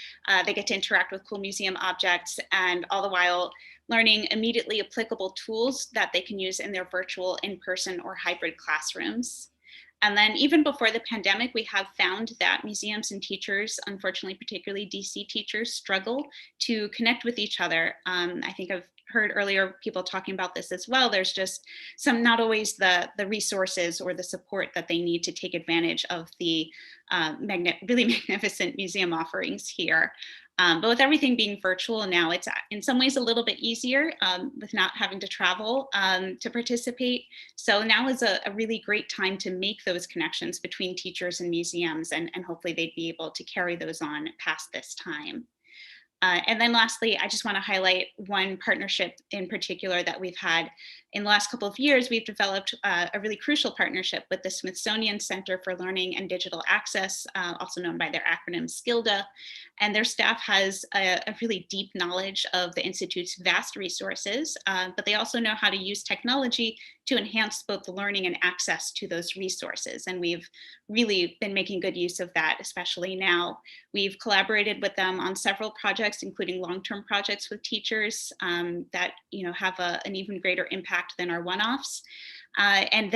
They get to interact with cool museum objects, and all the while learning immediately applicable tools that they can use in their virtual, in-person, or hybrid classrooms. And then even before the pandemic, we have found that museums and teachers, unfortunately, particularly DC teachers, struggle to connect with each other. I think I've heard earlier people talking about this as well. There's just not always the resources or the support that they need to take advantage of the really magnificent museum offerings here. But with everything being virtual now, it's in some ways a little bit easier with not having to travel to participate. So now is a really great time to make those connections between teachers and museums, and hopefully they'd be able to carry those on past this time. And then lastly, I just want to highlight one partnership in particular that we've had. In the last couple of years, we've developed a really crucial partnership with the Smithsonian Center for Learning and Digital Access, also known by their acronym SKILDA. And their staff has a really deep knowledge of the Institute's vast resources, but they also know how to use technology to enhance both the learning and access to those resources. And we've really been making good use of that, especially now. We've collaborated with them on several projects, including long-term projects with teachers that have an even greater impact than our one-offs. And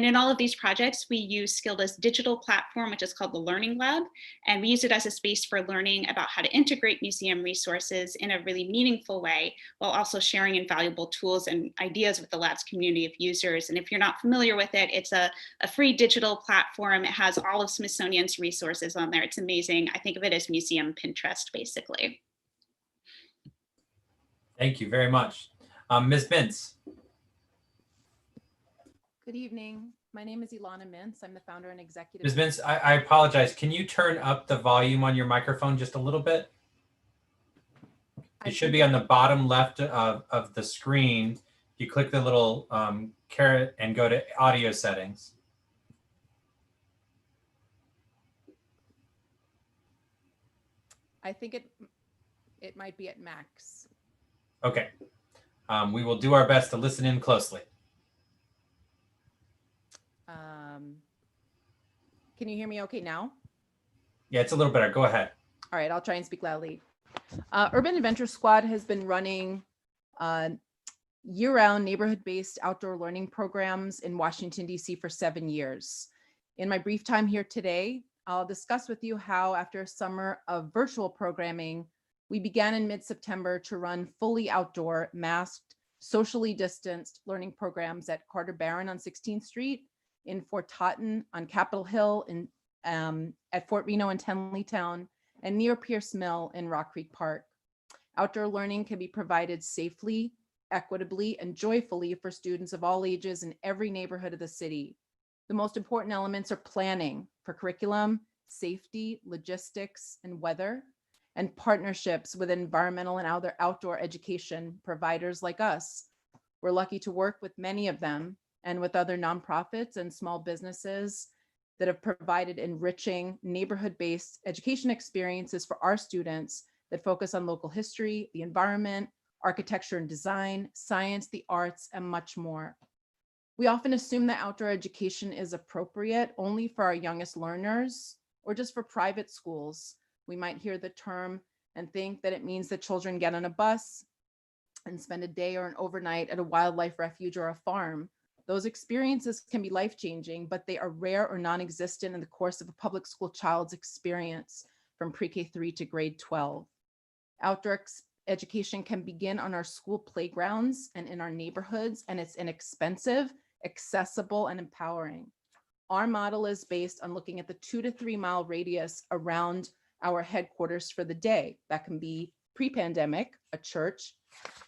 in all of these projects, we use Skilda's digital platform, which is called the Learning Lab. And we use it as a space for learning about how to integrate museum resources in a really meaningful way, while also sharing invaluable tools and ideas with the lab's community of users. And if you're not familiar with it, it's a free digital platform. It has all of Smithsonian's resources on there. It's amazing. I think of it as museum Pinterest, basically. Thank you very much. Ms. Mintz. Good evening. My name is Elana Mintz. I'm the founder and executive. Ms. Mintz, I apologize. Can you turn up the volume on your microphone just a little bit? It should be on the bottom left of the screen. You click the little caret and go to audio settings. I think it might be at max. Okay. We will do our best to listen in closely. Can you hear me okay now? Yeah, it's a little better. Go ahead. All right, I'll try and speak loudly. Urban Adventure Squad has been running year-round neighborhood-based outdoor learning programs in Washington, D.C. for 7 years. In my brief time here today, I'll discuss with you how, after a summer of virtual programming, we began in mid-September to run fully outdoor, masked, socially distanced learning programs at Carter Barron on 16th Street, in Fort Totten, on Capitol Hill, at Fort Reno and Tenleytown, and near Pierce Mill in Rock Creek Park. Outdoor learning can be provided safely, equitably, and joyfully for students of all ages in every neighborhood of the city. The most important elements are planning for curriculum, safety, logistics, and weather, and partnerships with environmental and other outdoor education providers like us. We're lucky to work with many of them and with other nonprofits and small businesses that have provided enriching neighborhood-based education experiences for our students that focus on local history, the environment, architecture and design, science, the arts, and much more. We often assume that outdoor education is appropriate only for our youngest learners or just for private schools. We might hear the term and think that it means that children get on a bus and spend a day or an overnight at a wildlife refuge or a farm. Those experiences can be life-changing, but they are rare or non-existent in the course of a public school child's experience from pre-K 3 to grade 12. Outdoor education can begin on our school playgrounds and in our neighborhoods, and it's inexpensive, accessible, and empowering. Our model is based on looking at the 2 to 3 mile radius around our headquarters for the day. That can be pre-pandemic, a church,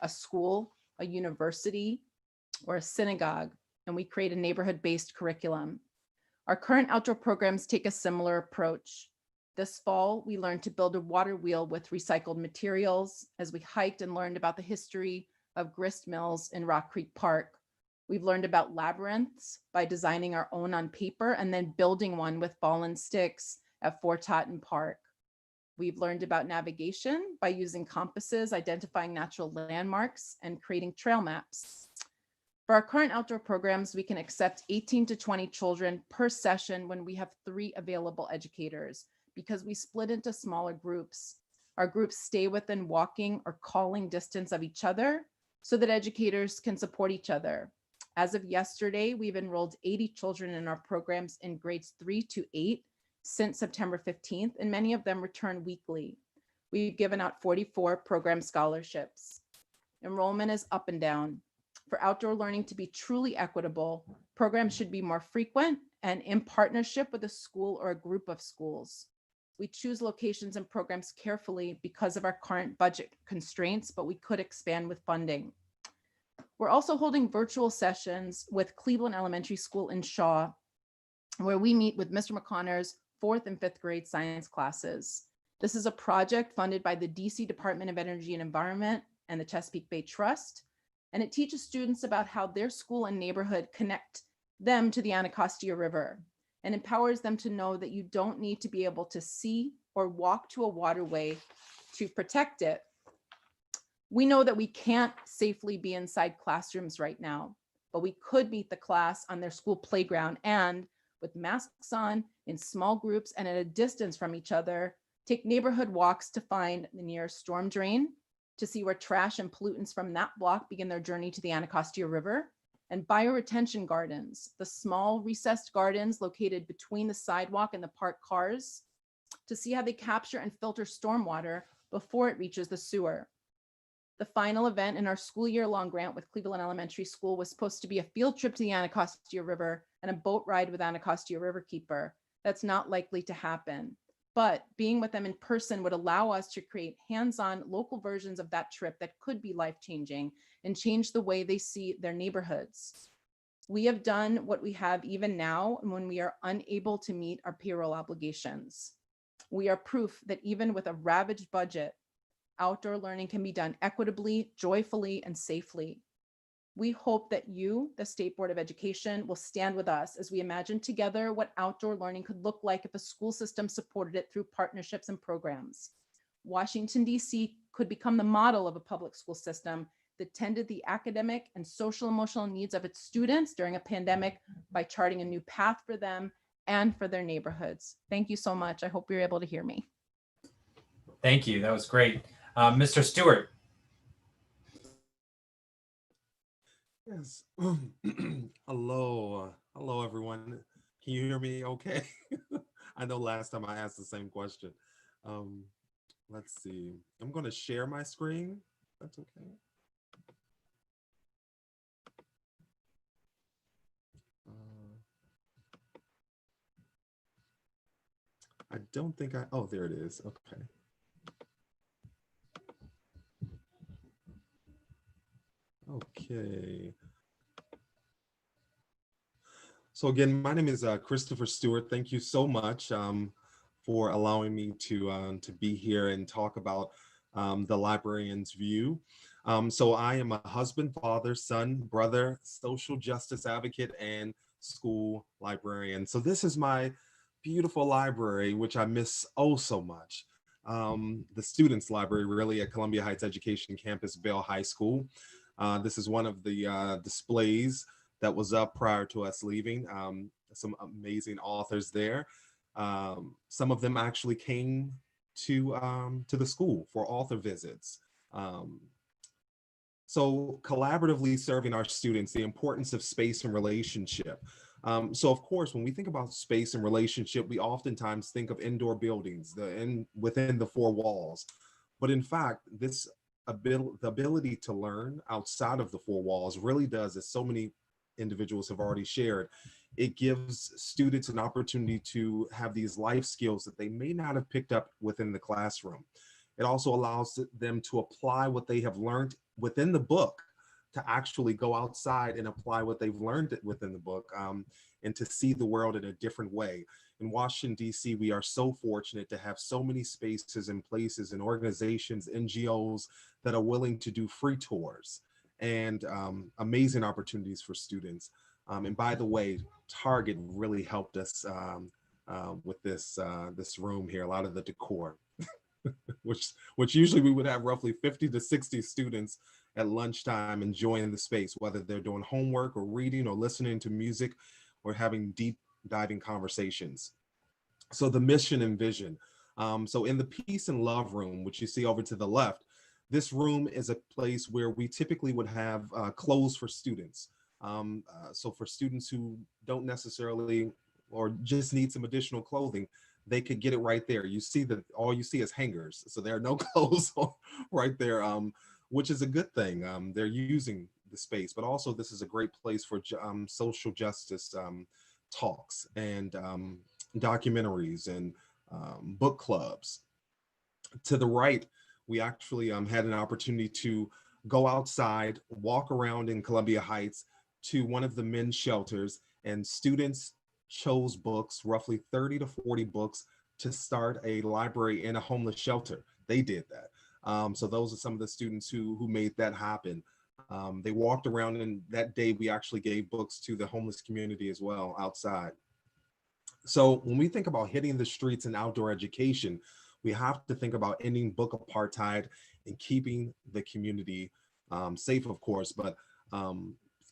a school, a university, or a synagogue, and we create a neighborhood-based curriculum. Our current outdoor programs take a similar approach. This fall, we learned to build a water wheel with recycled materials as we hiked and learned about the history of grist mills in Rock Creek Park. We've learned about labyrinths by designing our own on paper and then building one with fallen sticks at Fort Totten Park. We've learned about navigation by using compasses, identifying natural landmarks, and creating trail maps. For our current outdoor programs, we can accept 18 to 20 children per session when we have 3 available educators because we split into smaller groups. Our groups stay within walking or calling distance of each other so that educators can support each other. As of yesterday, we've enrolled 80 children in our programs in grades 3 to 8 since September 15th, and many of them return weekly. We've given out 44 program scholarships. Enrollment is up and down. For outdoor learning to be truly equitable, programs should be more frequent and in partnership with a school or a group of schools. We choose locations and programs carefully because of our current budget constraints, but we could expand with funding. We're also holding virtual sessions with Cleveland Elementary School in Shaw, where we meet with Mr. McConnor's 4th and 5th grade science classes. This is a project funded by the DC Department of Energy and Environment and the Chesapeake Bay Trust, and it teaches students about how their school and neighborhood connect them to the Anacostia River and empowers them to know that you don't need to be able to see or walk to a waterway to protect it. We know that we can't safely be inside classrooms right now, but we could meet the class on their school playground and, with masks on, in small groups and at a distance from each other, take neighborhood walks to find the nearest storm drain, to see where trash and pollutants from that block begin their journey to the Anacostia River, and bioretention gardens, the small recessed gardens located between the sidewalk and the parked cars, to see how they capture and filter stormwater before it reaches the sewer. The final event in our school year-long grant with Cleveland Elementary School was supposed to be a field trip to the Anacostia River and a boat ride with Anacostia Riverkeeper. That's not likely to happen. But being with them in person would allow us to create hands-on local versions of that trip that could be life-changing and change the way they see their neighborhoods. We have done what we have even now when we are unable to meet our payroll obligations. We are proof that even with a ravaged budget, outdoor learning can be done equitably, joyfully, and safely. We hope that you, the State Board of Education, will stand with us as we imagine together what outdoor learning could look like if a school system supported it through partnerships and programs. Washington, D.C. could become the model of a public school system that tended the academic and social emotional needs of its students during a pandemic by charting a new path for them and for their neighborhoods. Thank you so much. I hope you're able to hear me. Thank you. That was great. Mr. Stewart. Yes. Hello, hello everyone. Can Can you hear me okay? I know last time I asked the same question. Let's see. I'm going to share my screen. That's okay. I don't think oh, there it is. Okay. Okay. So again, my name is Christopher Stewart. Thank you so much for allowing me to be here and talk about the librarian's view. So I am a husband, father, son, brother, social justice advocate, and school librarian. So this is my beautiful library, which I miss oh so much. The students' library really at Columbia Heights Education Campus, Bell High School. This is one of the displays that was up prior to us leaving. Some amazing authors there. Some of them actually came to the school for author visits. So collaboratively serving our students, the importance of space and relationship. So of course, when we think about space and relationship, we oftentimes think of indoor buildings, within the four walls. But in fact, the ability to learn outside of the four walls really does, as so many individuals have already shared, it gives students an opportunity to have these life skills that they may not have picked up within the classroom. It also allows them to apply what they have learned within the book, to actually go outside and apply what they've learned within the book, and to see the world in a different way. In Washington, D.C., we are so fortunate to have so many spaces and places and organizations, NGOs that are willing to do free tours and amazing opportunities for students. And by the way, Target really helped us with this room here, a lot of the decor, which usually we would have roughly 50 to 60 students at lunchtime enjoying the space, whether they're doing homework or reading or listening to music or having deep diving conversations. So the mission and vision. So in the Peace and Love room, which you see over to the left, this room is a place where we typically would have clothes for students. So for students who don't necessarily or just need some additional clothing, they could get it right there. You see that all you see is hangers. So there are no clothes right there, which is a good thing. They're using the space, but also this is a great place for social justice talks and documentaries and book clubs. To the right, we actually had an opportunity to go outside, walk around in Columbia Heights to one of the men's shelters, and students chose books, roughly 30 to 40 books, to start a library in a homeless shelter. They did that. So those are some of the students who made that happen. They walked around, and that day we actually gave books to the homeless community as well outside. So when we think about hitting the streets and outdoor education, we have to think about ending book apartheid and keeping the community safe, of course, but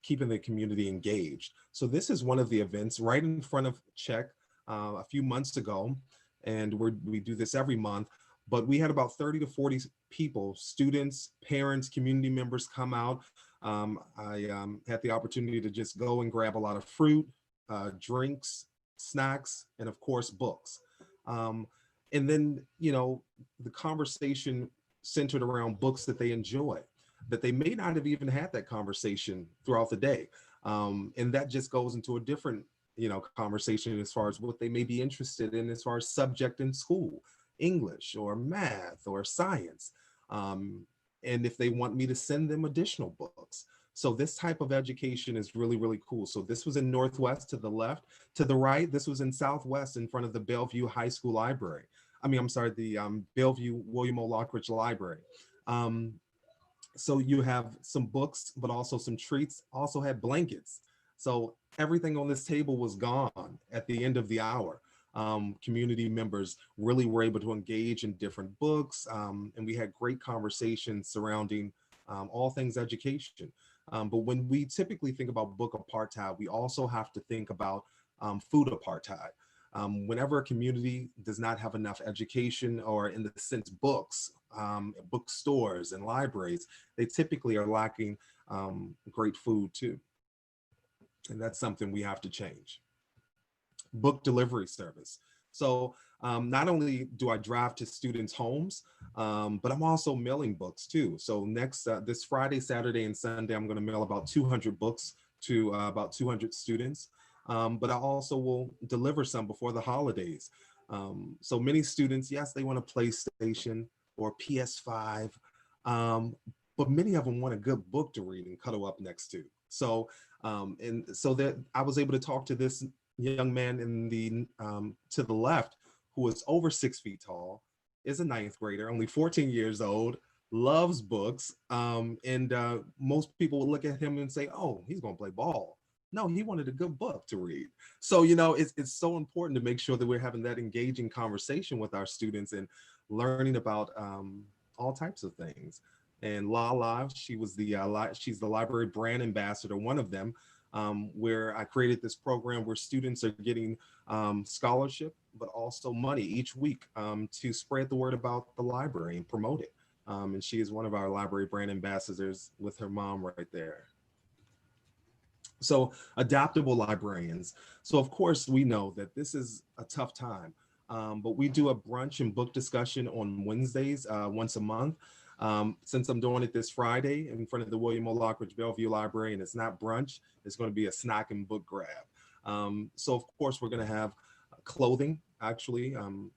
keeping the community engaged. So this is one of the events right in front of Czech a few months ago, and we do this every month, but we had about 30 to 40 people, students, parents, community members come out. I had the opportunity to just go and grab a lot of fruit, drinks, snacks, and of course, books. And then, you know, the conversation centered around books that they enjoy, that they may not have even had that conversation throughout the day. And that just goes into a different, you know, conversation as far as what they may be interested in as far as subject in school, English or math or science. And if they want me to send them additional books. So this type of education is really, really cool. So this was in Northwest to the left. To the right, this was in Southwest in front of the Bellevue High School Library. The Bellevue William O. Lockridge Library. So you have some books, but also some treats, also had blankets. So everything on this table was gone at the end of the hour. Community members really were able to engage in different books, and we had great conversations surrounding all things education. But when we typically think about book apartheid, we also have to think about food apartheid. Whenever a community does not have enough education, or in the sense books, bookstores and libraries, they typically are lacking great food too. And that's something we have to change. book delivery service. So not only do I drive to students' homes, but I'm also mailing books too. So this Friday, Saturday, and Sunday, I'm going to mail about 200 books to about 200 students. But I also will deliver some before the holidays. So many students, yes, they want a PlayStation or PS5, but many of them want a good book to read and cuddle up next to. So, and so that I was able to talk to this young man in the to the left, who is over 6 feet tall, is a 9th grader, only 14 years old, loves books, and most people would look at him and say, "Oh, he's going to play ball." No, he wanted a good book to read. So, you know, it's so important to make sure that we're having that engaging conversation with our students and learning about all types of things. And Lala, she's the library brand ambassador, one of them, where I created this program where students are getting scholarship, but also money each week to spread the word about the library and promote it. And she is one of our library brand ambassadors with her mom right there. So adaptable librarians. So of course we know that this is a tough time, but we do a brunch and book discussion on Wednesdays, once a month. Since I'm doing it this Friday in front of the William O. Lockridge Bellevue Library, and it's not brunch, it's going to be a snack and book grab. So of course we're going to have clothing actually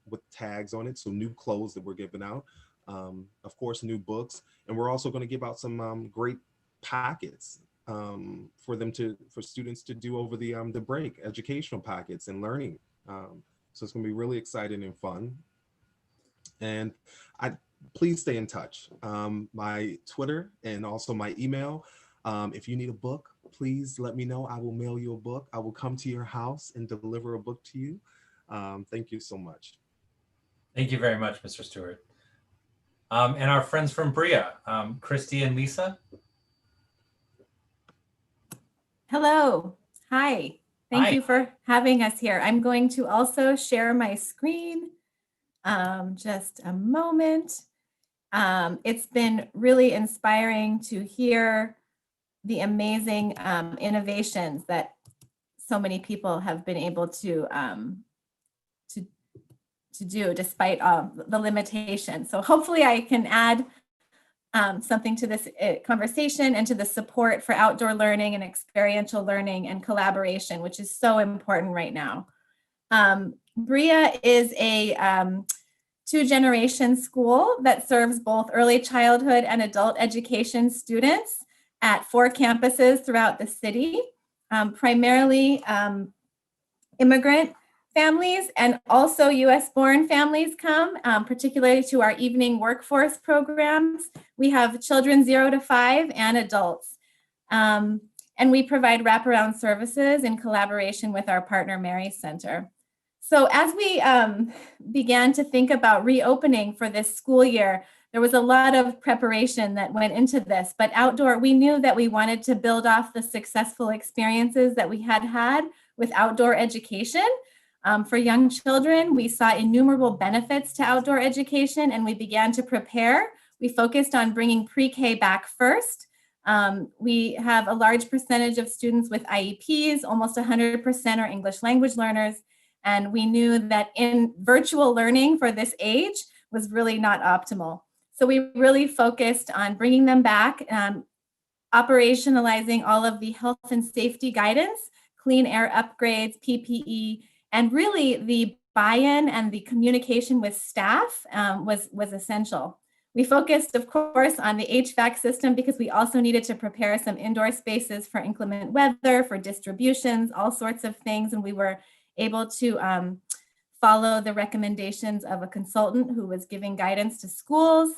with tags on it. So new clothes that we're giving out, of course, new books. And we're also going to give out some great packets for students to do over the break, educational packets and learning. So it's going to be really exciting and fun. And please stay in touch. My Twitter and also my email. If you need a book, please let me know. I will mail you a book. I will come to your house and deliver a book to you. Thank you so much. Thank you very much, Mr. Stewart. And our friends from Briya, Christie and Lisa. Hello. Hi. Thank you for having us here. I'm going to also share my screen. Just a moment. It's been really inspiring to hear the amazing innovations that so many people have been able to do despite the limitations. So hopefully I can add something to this conversation and to the support for outdoor learning and experiential learning and collaboration, which is so important right now. Briya is a 2-generation school that serves both early childhood and adult education students at 4 campuses throughout the city, primarily immigrant families and also US-born families come, particularly to our evening workforce programs. We have children 0 to 5 and adults. And we provide wraparound services in collaboration with our partner, Mary Center. So as we began to think about reopening for this school year, there was a lot of preparation that went into this, but we knew that we wanted to build off the successful experiences that we had had with outdoor education. For young children, we saw innumerable benefits to outdoor education and we began to prepare. We focused on bringing pre-K back first. We have a large percentage of students with IEPs, almost 100% are English language learners. And we knew that in virtual learning for this age was really not optimal. So we really focused on bringing them back, operationalizing all of the health and safety guidance, clean air upgrades, PPE, and really the buy-in and the communication with staff was essential. We focused, of course, on the HVAC system because we also needed to prepare some indoor spaces for inclement weather, for distributions, all sorts of things. And we were able to follow the recommendations of a consultant who was giving guidance to schools.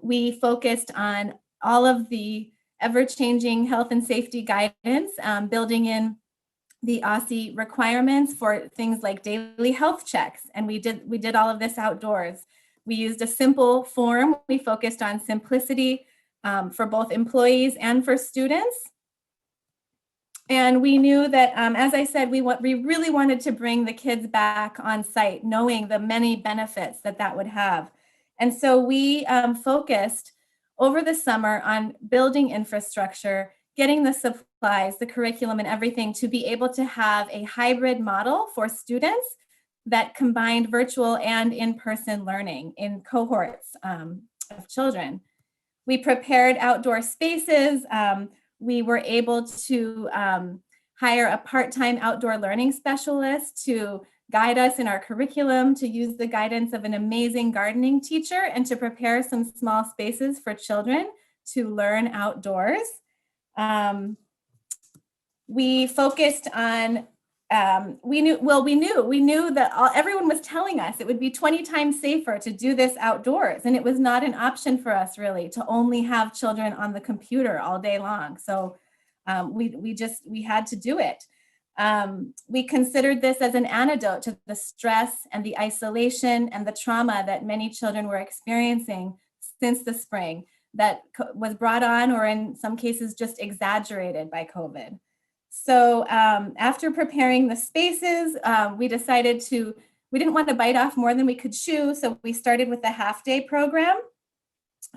We focused on all of the ever-changing health and safety guidance, building in the OSCE requirements for things like daily health checks. And we did all of this outdoors. We used a simple form. We focused on simplicity for both employees and for students. And we knew that, as I said, we really wanted to bring the kids back on site, knowing the many benefits that would have. And so we focused over the summer on building infrastructure, getting the supplies, the curriculum and everything to be able to have a hybrid model for students that combined virtual and in-person learning in cohorts of children. We prepared outdoor spaces. We were able to hire a part-time outdoor learning specialist to guide us in our curriculum, to use the guidance of an amazing gardening teacher, and to prepare some small spaces for children to learn outdoors. We focused on, we knew that everyone was telling us it would be 20 times safer to do this outdoors. And it was not an option for us really to only have children on the computer all day long. So we had to do it. We considered this as an antidote to the stress and the isolation and the trauma that many children were experiencing since the spring that was brought on, or in some cases just exaggerated by COVID. So after preparing the spaces, we decided we didn't want to bite off more than we could chew. So we started with the half-day program,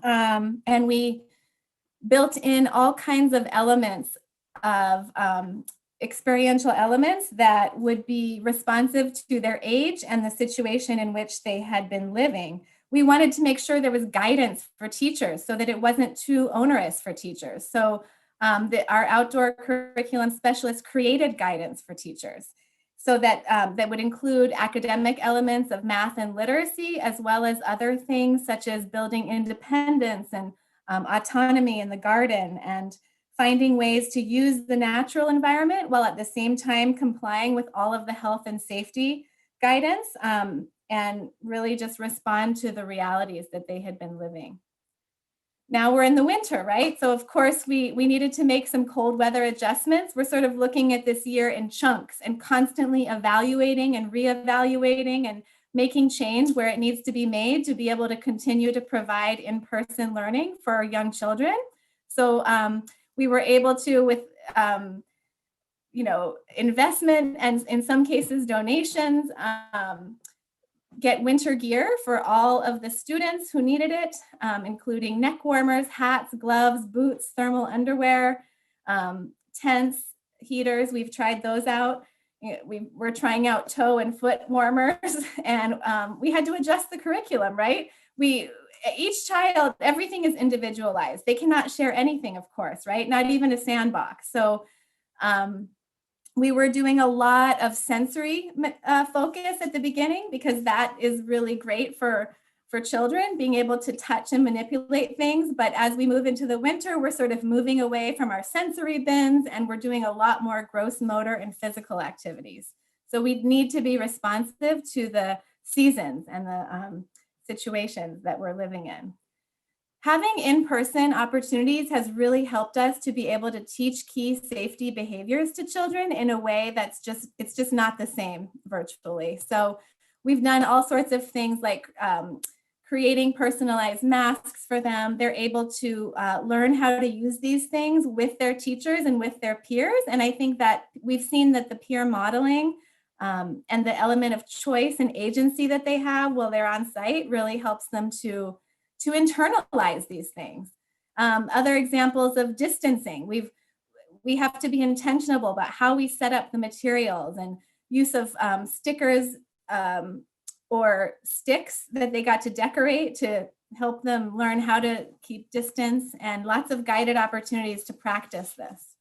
and we built in all kinds of elements of experiential elements that would be responsive to their age and the situation in which they had been living. We wanted to make sure there was guidance for teachers so that it wasn't too onerous for teachers. So our outdoor curriculum specialist created guidance for teachers so that that would include academic elements of math and literacy, as well as other things such as building independence and autonomy in the garden, and finding ways to use the natural environment while at the same time complying with all of the health and safety guidance, and really just respond to the realities that they had been living. Now we're in the winter, right? So of course we needed to make some cold weather adjustments. We're sort of looking at this year in chunks and constantly evaluating and reevaluating and making change where it needs to be made to be able to continue to provide in-person learning for our young children. So we were able to, with investment and in some cases donations, get winter gear for all of the students who needed it, including neck warmers, hats, gloves, boots, thermal underwear, tents, heaters. We've tried those out. We're trying out toe and foot warmers, and we had to adjust the curriculum, right? Each child, everything is individualized. They cannot share anything, of course, right? Not even a sandbox. So we were doing a lot of sensory focus at the beginning, because that is really great for children, being able to touch and manipulate things. But as we move into the winter, we're sort of moving away from our sensory bins, and we're doing a lot more gross motor and physical activities. So we need to be responsive to the seasons and the situations that we're living in. Having in-person opportunities has really helped us to be able to teach key safety behaviors to children in a way it's just not the same virtually. So we've done all sorts of things like creating personalized masks for them. They're able to learn how to use these things with their teachers and with their peers. And I think that we've seen that the peer modeling and the element of choice and agency that they have while they're on site really helps them to internalize these things. Other examples of distancing, we have to be intentional about how we set up the materials and use of stickers or sticks that they got to decorate to help them learn how to keep distance, and lots of guided opportunities to practice this.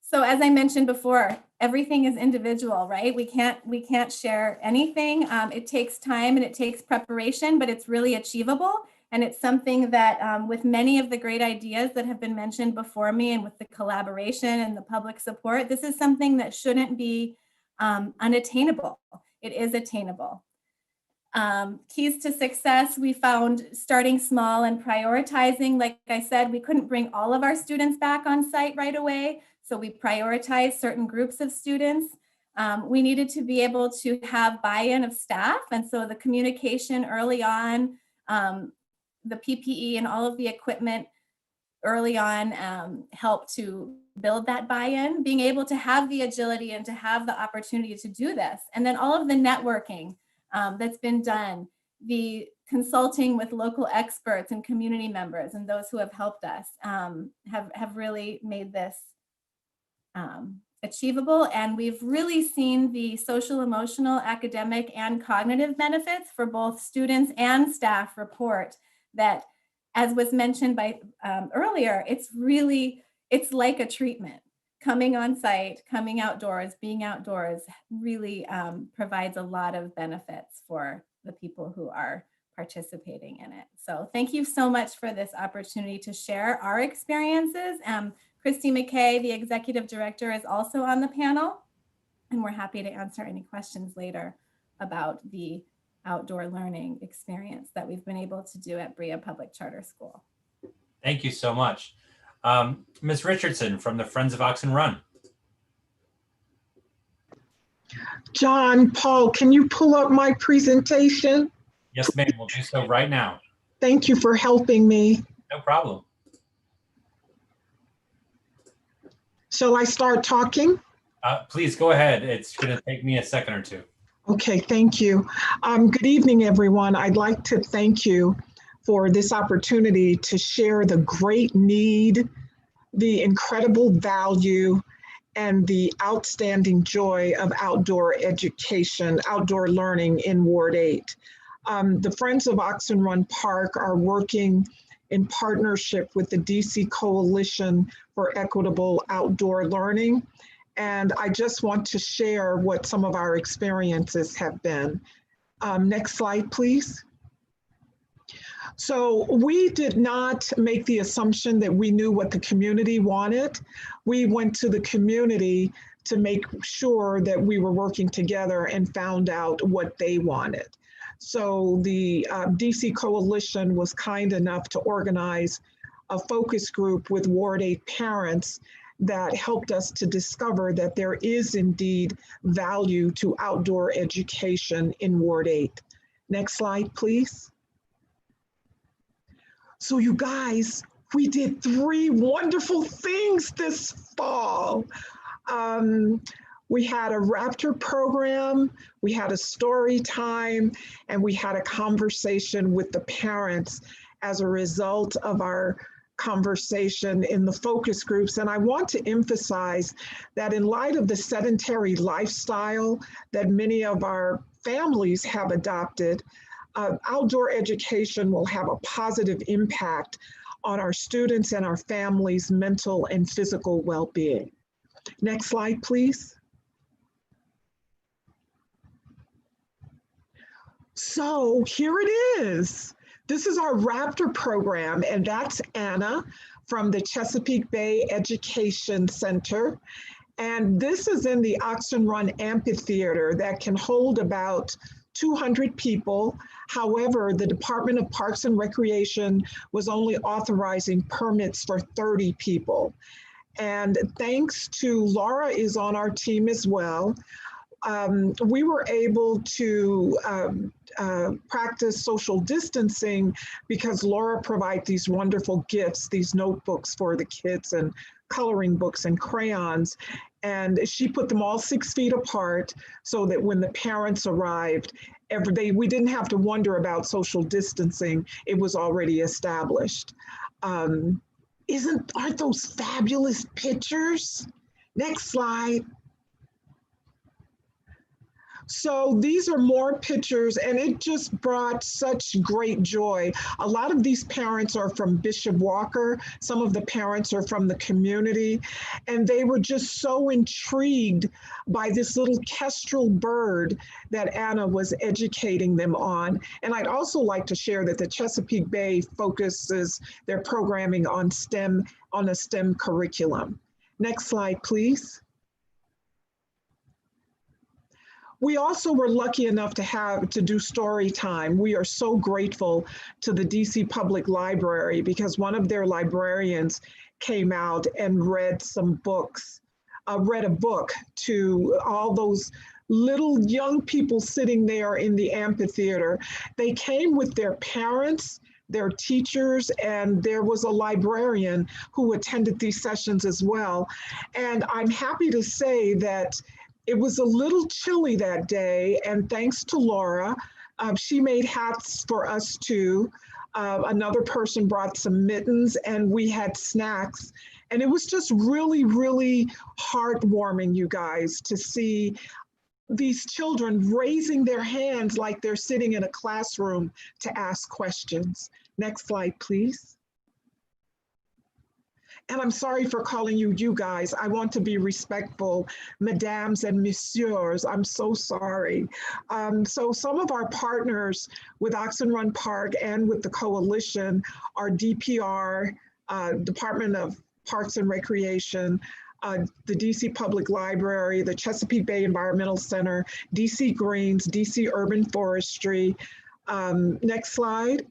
So as I mentioned before, everything is individual, right? We can't share anything. It takes time and it takes preparation, but it's really achievable. And it's something that with many of the great ideas that have been mentioned before me, and with the collaboration and the public support, this is something that shouldn't be unattainable. It is attainable. Keys to success, we found starting small and prioritizing. Like I said, we couldn't bring all of our students back on site right away. So we prioritized certain groups of students. We needed to be able to have buy-in of staff. And so the communication early on, the PPE and all of the equipment early on helped to build that buy-in, being able to have the agility and to have the opportunity to do this. And then all of the networking that's been done, the consulting with local experts and community members and those who have helped us have really made this achievable. And we've really seen the social, emotional, academic, and cognitive benefits for both students and staff report that, as was mentioned by earlier, it's like a treatment. Coming on site, coming outdoors, being outdoors really provides a lot of benefits for the people who are participating in it. So thank you so much for this opportunity to share our experiences. Christie McKay, the executive director, is also on the panel, and we're happy to answer any questions later about the outdoor learning experience that we've been able to do at Briya Public Charter School. Thank you so much. Ms. Richardson from the Friends of Oxen Run. John Paul, can you pull up my presentation? Yes, ma'am, we'll do so right now. Thank you for helping me. No problem. Shall I start talking? Please go ahead. It's going to take me a second or two. Okay, thank you. Good evening, everyone. I'd like to thank you for this opportunity to share the great need, the incredible value, and the outstanding joy of outdoor education, outdoor learning in Ward 8. The Friends of Oxen Run Park are working in partnership with the DC Coalition for Equitable Outdoor Learning. And I just want to share what some of our experiences have been. Next slide, please. So we did not make the assumption that we knew what the community wanted. We went to the community to make sure that we were working together and found out what they wanted. So the DC Coalition was kind enough to organize a focus group with Ward 8 parents that helped us to discover that there is indeed value to outdoor education in Ward 8. Next slide, please. So you guys, we did 3 wonderful things this fall. We had a Raptor program, we had a story time, and we had a conversation with the parents as a result of our conversation in the focus groups. And I want to emphasize that in light of the sedentary lifestyle that many of our families have adopted, outdoor education will have a positive impact on our students and our families' mental and physical well-being. Next slide, please. So here it is. This is our Raptor program, and that's Anna from the Chesapeake Bay Education Center. And this is in the Oxen Run Amphitheater that can hold about 200 people. However, the Department of Parks and Recreation was only authorizing permits for 30 people. And thanks to Laura is on our team as well, we were able to practice social distancing because Laura provides these wonderful gifts, these notebooks for the kids and coloring books and crayons. And she put them all 6 feet apart so that when the parents arrived, we didn't have to wonder about social distancing. It was already established. Aren't those fabulous pictures? Next slide. So these are more pictures, and it just brought such great joy. A lot of these parents are from Bishop Walker. Some of the parents are from the community, and they were just so intrigued by this little kestrel bird that Anna was educating them on. And I'd also like to share that the Chesapeake Bay focuses their programming on a STEM curriculum. Next slide, please. We also were lucky enough to do story time. We are so grateful to the DC Public Library because one of their librarians came out and read some books, read a book to all those little young people sitting there in the amphitheater. They came with their parents, their teachers, and there was a librarian who attended these sessions as well. And I'm happy to say that it was a little chilly that day, and thanks to Laura, She made hats for us too. Another person brought some mittens and we had snacks. And it was just really, really heartwarming, you guys, to see these children raising their hands like they're sitting in a classroom to ask questions. Next slide, please. And I'm sorry for calling you guys. I want to be respectful, mesdames and messieurs. I'm so sorry. So some of our partners with Oxen Run Park and with the coalition are DPR, Department of Parks and Recreation, the DC Public Library, the Chesapeake Bay Environmental Center, DC Greens, DC Urban Forestry. Next slide.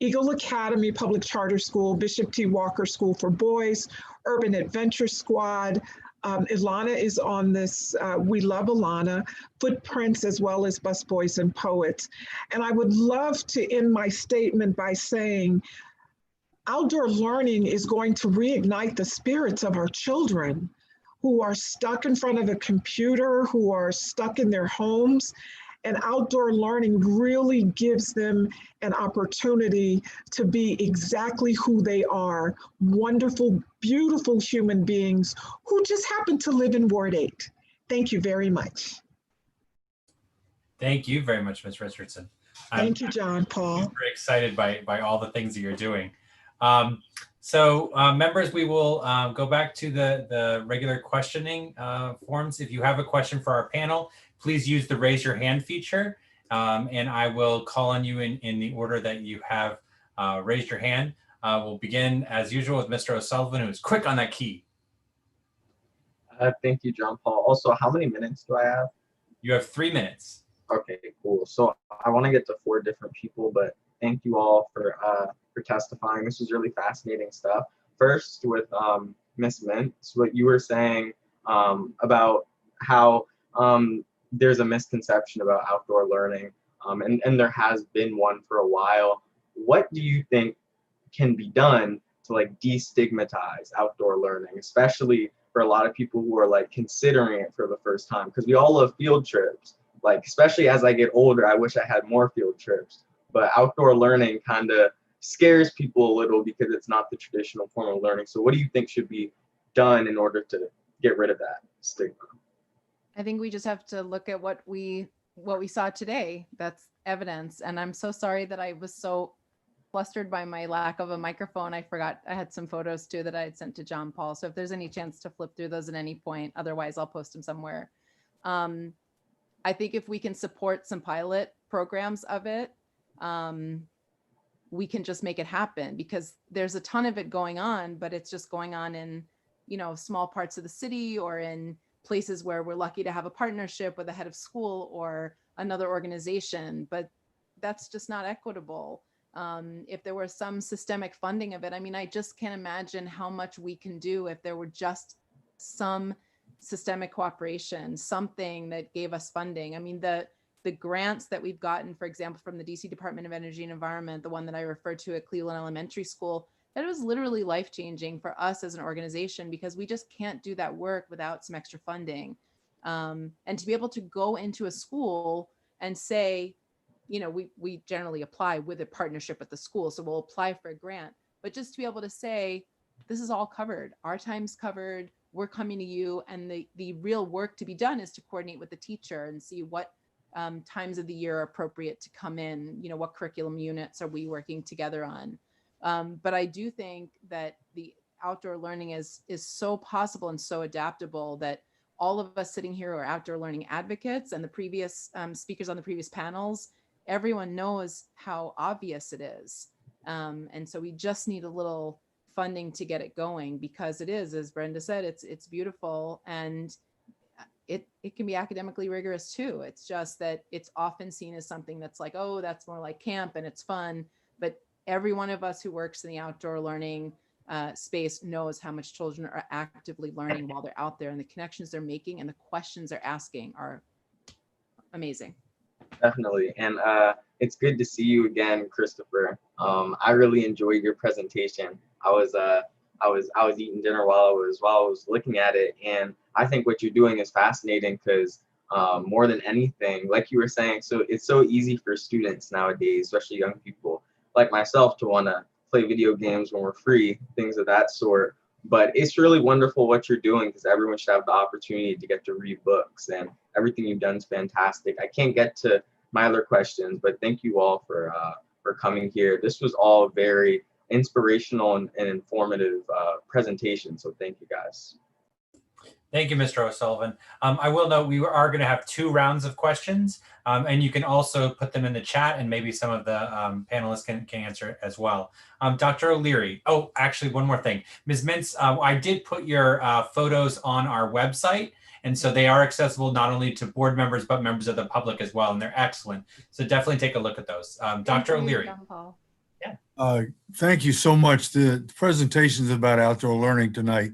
Eagle Academy Public Charter School, Bishop T. Walker School for Boys, Urban Adventure Squad. Elana is on this, we love Elana, Footprints, as well as Busboys and Poets. And I would love to end my statement by saying, outdoor learning is going to reignite the spirits of our children who are stuck in front of a computer, who are stuck in their homes. And outdoor learning really gives them an opportunity to be exactly who they are, wonderful, beautiful human beings who just happen to live in Ward 8. Thank you very much. Thank you very much, Ms. Richardson. Thank you, John Paul. I'm very excited by all the things that you're doing. Members, we will go back to the regular questioning forms. If you have a question for our panel, please use the raise your hand feature, and I will call on you in the order that you have raised your hand. We'll begin, as usual, with Mr. O'Sullivan, who is quick on that key. Thank you, John Paul. Also, how many minutes do I have? You have 3 minutes. Okay, cool. So I want to get to 4 different people, but thank you all for testifying. This was really fascinating stuff. First, with Ms. Mintz, what you were saying about how there's a misconception about outdoor learning, and there has been one for a while. What do you think can be done to like destigmatize outdoor learning, especially for a lot of people who are like considering it for the first time? Because we all love field trips. Like, especially as I get older, I wish I had more field trips. But outdoor learning kind of scares people a little because it's not the traditional form of learning. So what do you think should be done in order to get rid of that stigma? I think we just have to look at what we saw today. That's evidence. And I'm so sorry that I was so flustered by my lack of a microphone. I forgot I had some photos too that I had sent to John Paul. So if there's any chance to flip through those at any point, otherwise I'll post them somewhere. I think if we can support some pilot programs of it, we can just make it happen, because there's a ton of it going on, but it's just going on in, small parts of the city or in places where we're lucky to have a partnership with a head of school or another organization, but that's just not equitable. If there were some systemic funding of it, I just can't imagine how much we can do if there were just some systemic cooperation, something that gave us funding. The grants that we've gotten, for example, from the DC Department of Energy and Environment, the one that I referred to at Cleveland Elementary School, that was literally life-changing for us as an organization, because we just can't do that work without some extra funding. And to be able to go into a school and say, we generally apply with a partnership with the school, so we'll apply for a grant, but just to be able to say, this is all covered, our time's covered, we're coming to you, and the real work to be done is to coordinate with the teacher and see what times of the year are appropriate to come in, what curriculum units are we working together on. But I do think that the outdoor learning is so possible and so adaptable that all of us sitting here are outdoor learning advocates, and the previous speakers on the previous panels, everyone knows how obvious it is. And so we just need a little funding to get it going, because it is, as Brenda said, it's beautiful, and it can be academically rigorous too. It's just that it's often seen as something that's like, oh, that's more like camp and it's fun. But every one of us who works in the outdoor learning space knows how much children are actively learning while they're out there, and the connections they're making and the questions they're asking are amazing. Definitely. And it's good to see you again, Christopher. I really enjoyed your presentation. I was eating dinner while I was looking at it, and I think what you're doing is fascinating, because more than anything, like you were saying, so it's so easy for students nowadays, especially young people like myself, to want to play video games when we're free, things of that sort. But it's really wonderful what you're doing, because everyone should have the opportunity to get to read books, and everything you've done is fantastic. I can't get to my other questions, but thank you all for coming here. This was all very inspirational and informative presentation, so thank you guys. Thank you, Mr. O'Sullivan. I will note we are going to have 2 rounds of questions, and you can also put them in the chat, and maybe some of the panelists can answer as well. Dr. O'Leary, oh, actually, one more thing. Ms. Mintz, I did put your photos on our website, and so they are accessible not only to board members, but members of the public as well, and they're excellent. So definitely take a look at those. Dr. O'Leary. Thank you so much. The presentations about outdoor learning tonight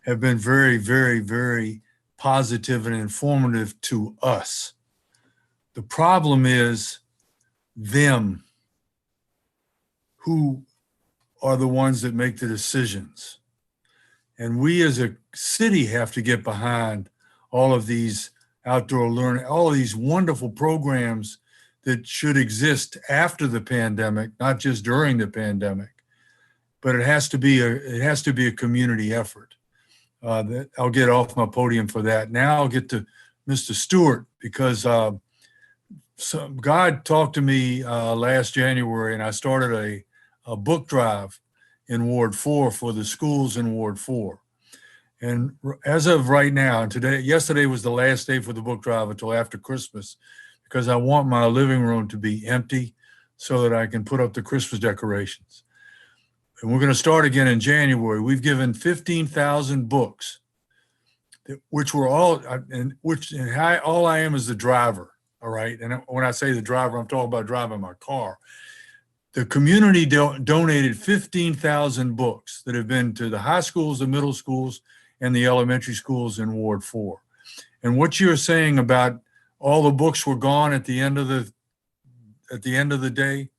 have been very, very, very positive and informative to us. The problem is them, who are the ones that make the decisions. And we as a city have to get behind all of these outdoor learning, all of these wonderful programs that should exist after the pandemic, not just during the pandemic. But it has to be a community effort. I'll get off my podium for that. Now I'll get to Mr. Stewart, because God talked to me last January, and I started a book drive in Ward 4 for the schools in Ward 4. And as of right now, and yesterday was the last day for the book drive until after Christmas, because I want my living room to be empty so that I can put up the Christmas decorations. And we're going to start again in January. We've given 15,000 books, which were all, all I am is the driver, all right? And when I say the driver, I'm talking about driving my car. The community donated 15,000 books that have been to the high schools, the middle schools, and the elementary schools in Ward 4. And what you're saying about all the books were gone at the end of the day,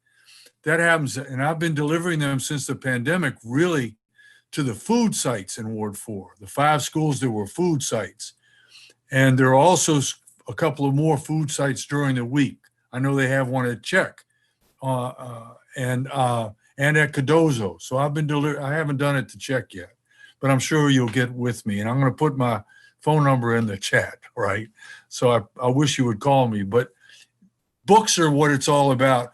that happens, and I've been delivering them since the pandemic, really, to the food sites in Ward 4, the 5 schools that were food sites. And there are also a couple of more food sites during the week. I know they have one at Czech and at Cardozo. So I haven't done it to Czech yet, but I'm sure you'll get with me. And I'm going to put my phone number in the chat, right? So I wish you would call me, but books are what it's all about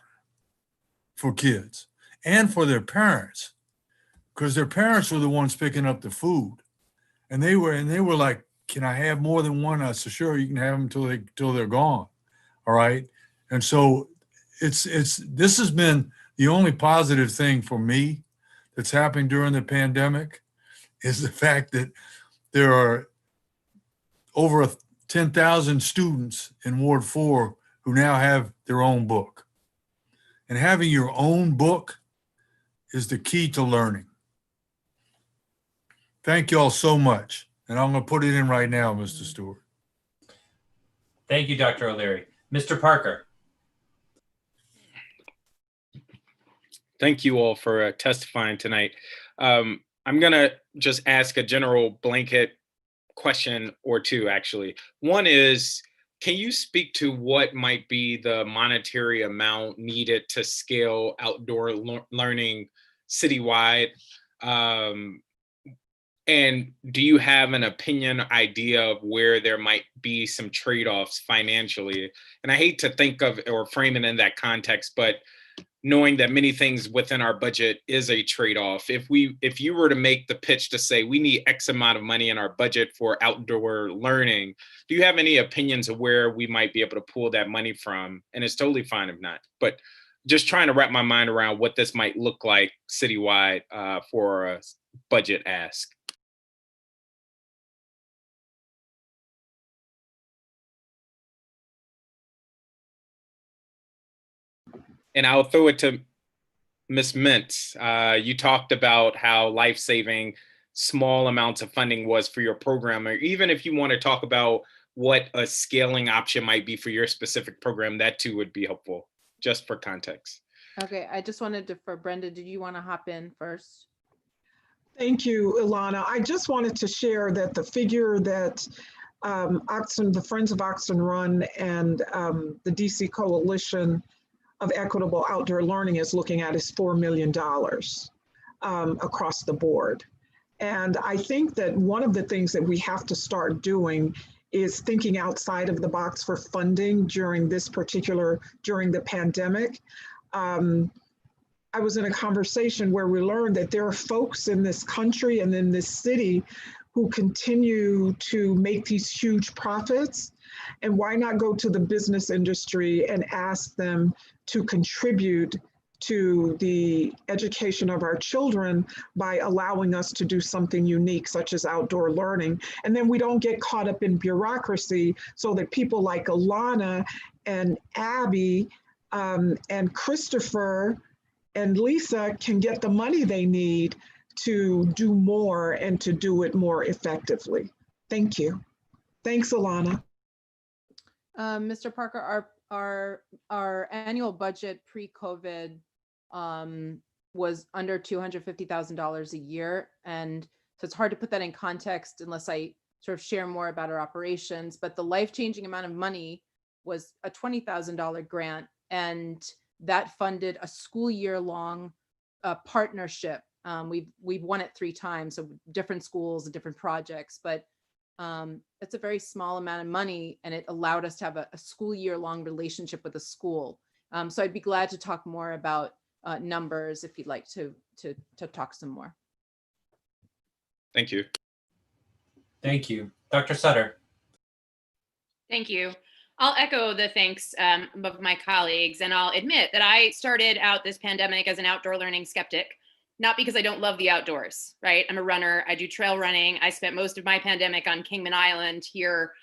for kids and for their parents, because their parents were the ones picking up the food, and they were like, "Can I have more than one?" I said, "Sure, you can have them till they're gone." All right, and so this has been the only positive thing for me that's happened during the pandemic, is the fact that there are over 10,000 students in Ward 4 who now have their own book. And having your own book is the key to learning. Thank you all so much. And I'm going to put it in right now, Mr. Stewart. Thank you, Dr. O'Leary. Mr. Parker. Thank you all for testifying tonight. I'm going to just ask a general blanket question or two, actually. One is, can you speak to what might be the monetary amount needed to scale outdoor learning citywide? And do you have an opinion, idea of where there might be some trade-offs financially? And I hate to think of or frame it in that context, but knowing that many things within our budget is a trade-off. If you were to make the pitch to say we need X amount of money in our budget for outdoor learning, do you have any opinions of where we might be able to pull that money from? And it's totally fine if not, but just trying to wrap my mind around what this might look like citywide for a budget ask. And I'll throw it to Ms. Mintz. You talked about how life-saving small amounts of funding was for your program, or even if you want to talk about what a scaling option might be for your specific program, that too would be helpful, just for context. Okay, I just wanted to, for Brenda, did you want to hop in first? Thank you, Elana. I just wanted to share that the figure that Oxen, the Friends of Oxen Run, and the DC Coalition of Equitable Outdoor Learning is looking at is $4 million across the board. And I think that one of the things that we have to start doing is thinking outside of the box for funding during the pandemic. I was in a conversation where we learned that there are folks in this country and in this city who continue to make these huge profits. And why not go to the business industry and ask them to contribute to the education of our children by allowing us to do something unique, such as outdoor learning. And then we don't get caught up in bureaucracy so that people like Elana and Abby and Christopher and Lisa can get the money they need to do more and to do it more effectively. Thank you. Thanks, Elana. Mr. Parker, our annual budget pre-COVID was under $250,000 a year. And so it's hard to put that in context unless I sort of share more about our operations, but the life-changing amount of money was a $20,000 grant, and that funded a school year long partnership. We've won it 3 times, so different schools and different projects, but it's a very small amount of money, and it allowed us to have a school year long relationship with a school. So I'd be glad to talk more about numbers if you'd like to talk some more. Thank you. Thank you. Dr. Sutter. Thank you. I'll echo the thanks of my colleagues, and I'll admit that I started out this pandemic as an outdoor learning skeptic, not because I don't love the outdoors, right? I'm a runner, I do trail running. I spent most of my pandemic on Kingman Island here,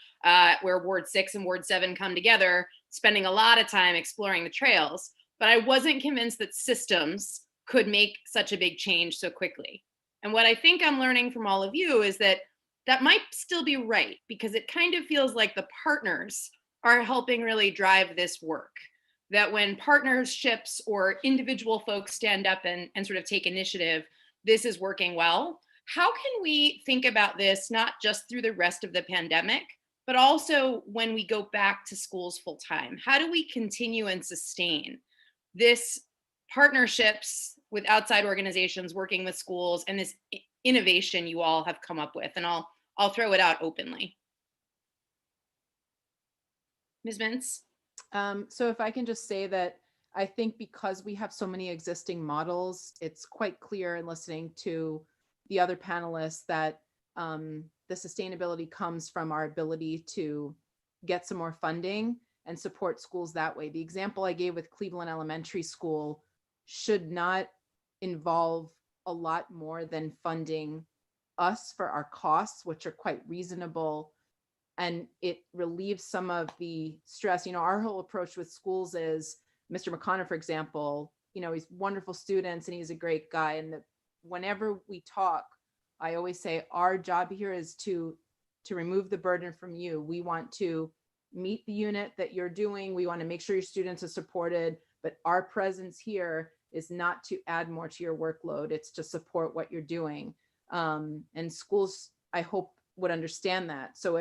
where Ward 6 and Ward 7 come together, spending a lot of time exploring the trails, but I wasn't convinced that systems could make such a big change so quickly. And what I think I'm learning from all of you is that that might still be right, because it kind of feels like the partners are helping really drive this work. That when partnerships or individual folks stand up and sort of take initiative, this is working well. How can we think about this not just through the rest of the pandemic, but also when we go back to schools full time? How do we continue and sustain this partnerships with outside organizations, working with schools, and this innovation you all have come up with? And I'll throw it out openly. Ms. Mintz? So if I can just say that I think because we have so many existing models, it's quite clear in listening to the other panelists that the sustainability comes from our ability to get some more funding and support schools that way. The example I gave with Cleveland Elementary School should not involve a lot more than funding us for our costs, which are quite reasonable. And it relieves some of the stress. You know, our whole approach with schools is, Mr. McConnell, for example, you know, he's wonderful students and he's a great guy. And whenever we talk, I always say our job here is to remove the burden from you. We want to meet the unit that you're doing. We want to make sure your students are supported, but our presence here is not to add more to your workload. It's to support what you're doing. And schools, I hope, would understand that. So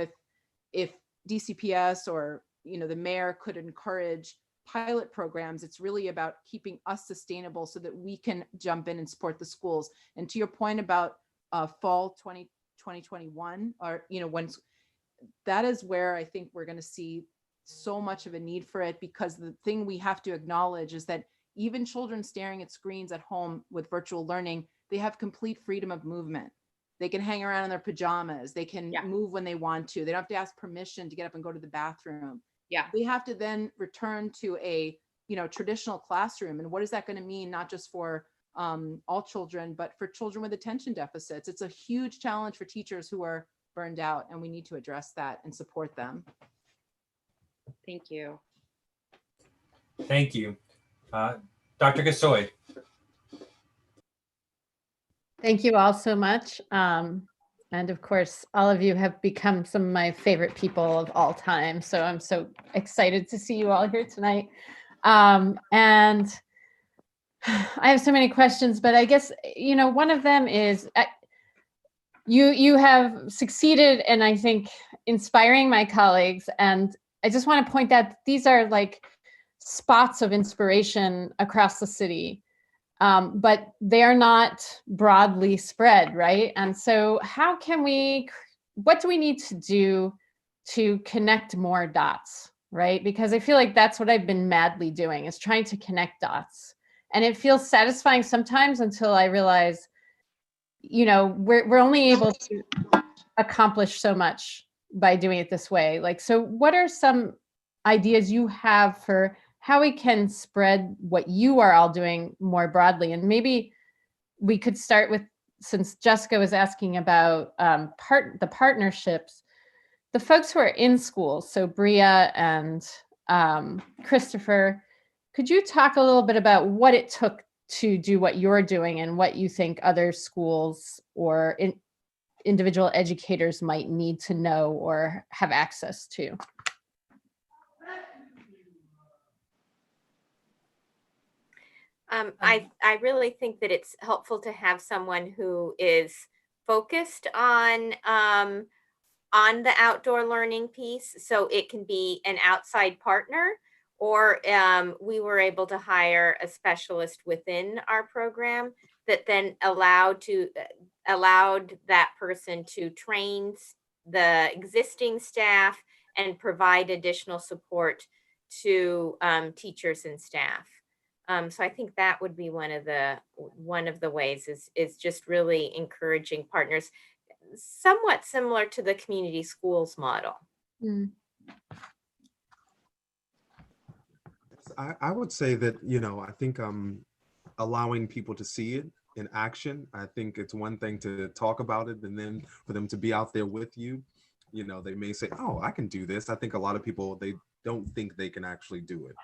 if DCPS or, you know, the mayor could encourage pilot programs, it's really about keeping us sustainable so that we can jump in and support the schools. And to your point about fall 2021, or, you know, when that is where I think we're going to see so much of a need for it, because the thing we have to acknowledge is that even children staring at screens at home with virtual learning, they have complete freedom of movement. They can hang around in their pajamas. They can move when they want to. They don't have to ask permission to get up and go to the bathroom. Yeah. They have to then return to a, you know, traditional classroom. And what is that going to mean, not just for all children, but for children with attention deficits? It's a huge challenge for teachers who are burned out, and we need to address that and support them. Thank you. Thank you. Dr. Gasoi. Thank you all so much. And of course, all of you have become some of my favorite people of all time. So I'm so excited to see you all here tonight. And I have so many questions, but I guess, you know, one of them is, you have succeeded in, I think, inspiring my colleagues. And I just want to point out that these are like spots of inspiration across the city, but they are not broadly spread, right? And so what do we need to do to connect more dots, right? Because I feel like that's what I've been madly doing, is trying to connect dots. And it feels satisfying sometimes until I realize, we're only able to accomplish so much by doing it this way. Like, so what are some ideas you have for how we can spread what you are all doing more broadly? And maybe we could start with, since Jessica was asking about the partnerships, the folks who are in schools, so Briya and Christopher, could you talk a little bit about what it took to do what you're doing and what you think other schools or individual educators might need to know or have access to? I really think that it's helpful to have someone who is focused on the outdoor learning piece. So it can be an outside partner, or we were able to hire a specialist within our program that then allowed that person to train the existing staff and provide additional support to teachers and staff. So I think that would be one of the ways is just really encouraging partners, somewhat similar to the community schools model. Mm. I would say that, I think allowing people to see it in action, I think it's one thing to talk about it, and then for them to be out there with you, they may say, oh, I can do this. I think a lot of people, they don't think they can actually do it.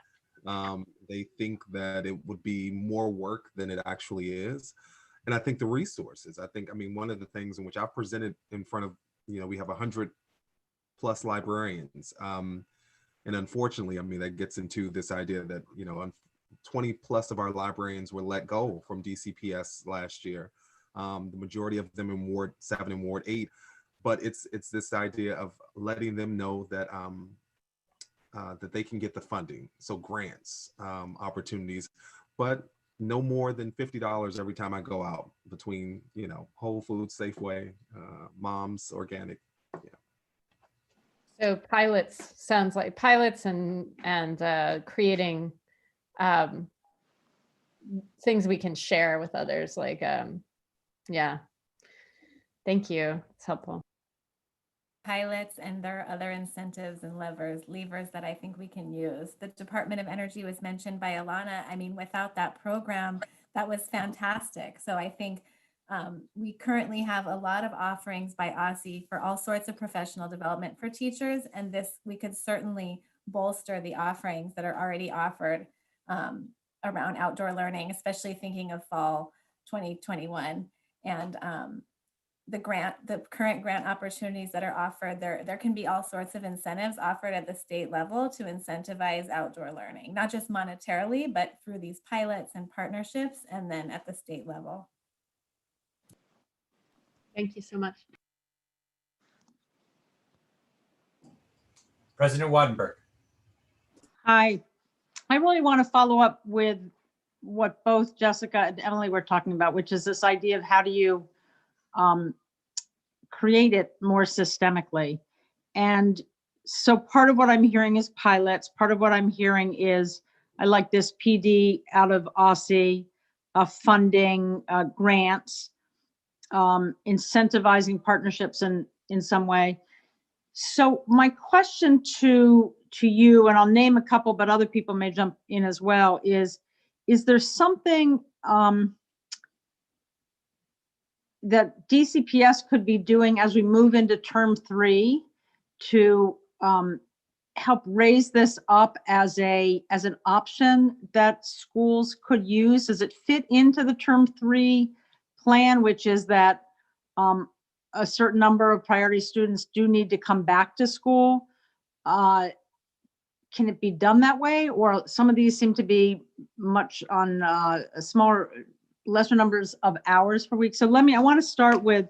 They think that it would be more work than it actually is. And I think the resources, one of the things in which I've presented in front of, we have 100+ librarians. And unfortunately, that gets into this idea that, 20+ of our librarians were let go from DCPS last year. The majority of them in Ward 7 and Ward 8. But it's this idea of letting them know that that they can get the funding, so grants, opportunities, but no more than $50 every time I go out between, Whole Foods, Safeway, Mom's Organic. Yeah. So pilots, sounds like pilots and creating things we can share with others. Like, yeah. Thank you. It's helpful. Pilots, and there are other incentives and levers that I think we can use. The Department of Energy was mentioned by Elana. Without that program, that was fantastic. So I think we currently have a lot of offerings by OSSI for all sorts of professional development for teachers, and we could certainly bolster the offerings that are already offered around outdoor learning, especially thinking of fall 2021. And the current grant opportunities that are offered, there can be all sorts of incentives offered at the state level to incentivize outdoor learning, not just monetarily, but through these pilots and partnerships, and then at the state level. Thank you so much. President Wattenberg. Hi, I really want to follow up with what both Jessica and Emily were talking about, which is this idea of how do you create it more systemically. And so part of what I'm hearing is pilots. Part of what I'm hearing is, I like this PD out of OSSI, funding, grants, incentivizing partnerships in some way. So my question to you, and I'll name a couple, but other people may jump in as well, is there something that DCPS could be doing as we move into term 3 to help raise this up as an option that schools could use? Does it fit into the term 3 plan, which is that a certain number of priority students do need to come back to school? Can it be done that way? Or some of these seem to be much on a lesser numbers of hours per week. So I want to start with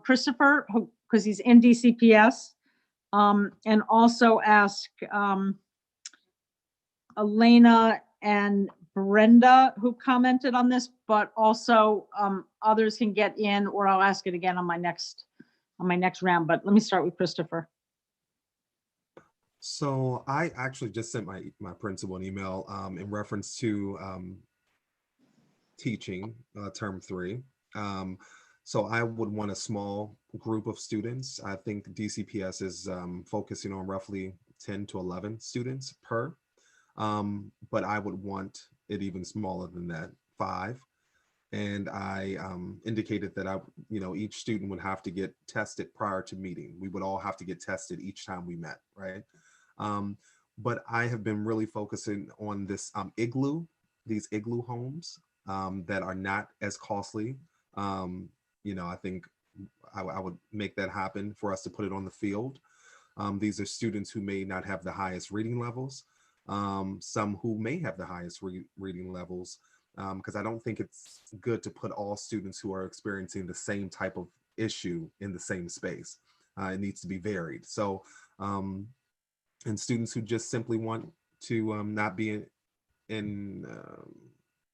Christopher, because he's in DCPS, and also ask Elana and Brenda, who commented on this, but also others can get in, or I'll ask it again on my next round. But let me start with Christopher. So I actually just sent my principal an email in reference to teaching term 3. So I would want a small group of students. I think DCPS is focusing on roughly 10 to 11 students per, but I would want it even smaller than that, 5. And I indicated that each student would have to get tested prior to meeting. We would all have to get tested each time we met, right? But I have been really focusing on this these igloo homes that are not as costly. I think I would make that happen for us to put it on the field. These are students who may not have the highest reading levels, some who may have the highest reading levels, because I don't think it's good to put all students who are experiencing the same type of issue in the same space. It needs to be varied. So, and students who just simply want to not be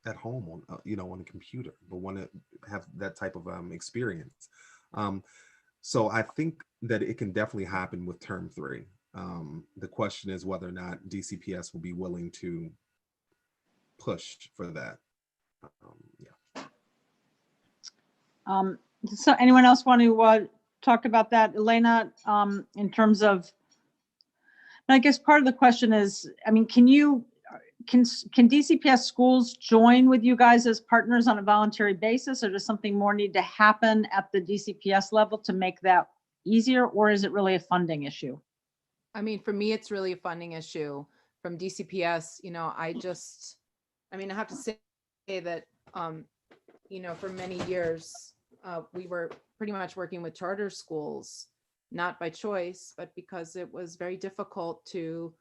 at home on a computer, but want to have that type of experience. So I think that it can definitely happen with term 3. The question is whether or not DCPS will be willing to push for that. So anyone else want to talk about that, Elana, in terms of, I guess part of the question is, I mean, can DCPS schools join with you guys as partners on a voluntary basis, or does something more need to happen at the DCPS level to make that easier, or is it really a funding issue? I mean, for me, it's really a funding issue. From DCPS, I have to say that, for many years, we were pretty much working with charter schools, not by choice, but because it was very difficult to,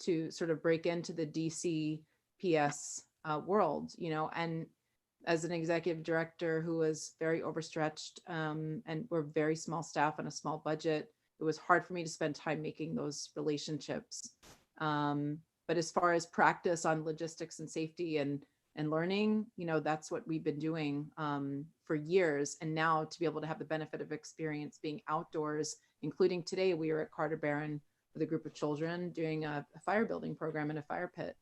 to sort of break into the DCPS world, and as an executive director who was very overstretched, and we're very small staff on a small budget, it was hard for me to spend time making those relationships. But as far as practice on logistics and safety and learning, that's what we've been doing for years. And now to be able to have the benefit of experience being outdoors, including today, we were at Carter Barron with a group of children doing a fire building program in a fire pit.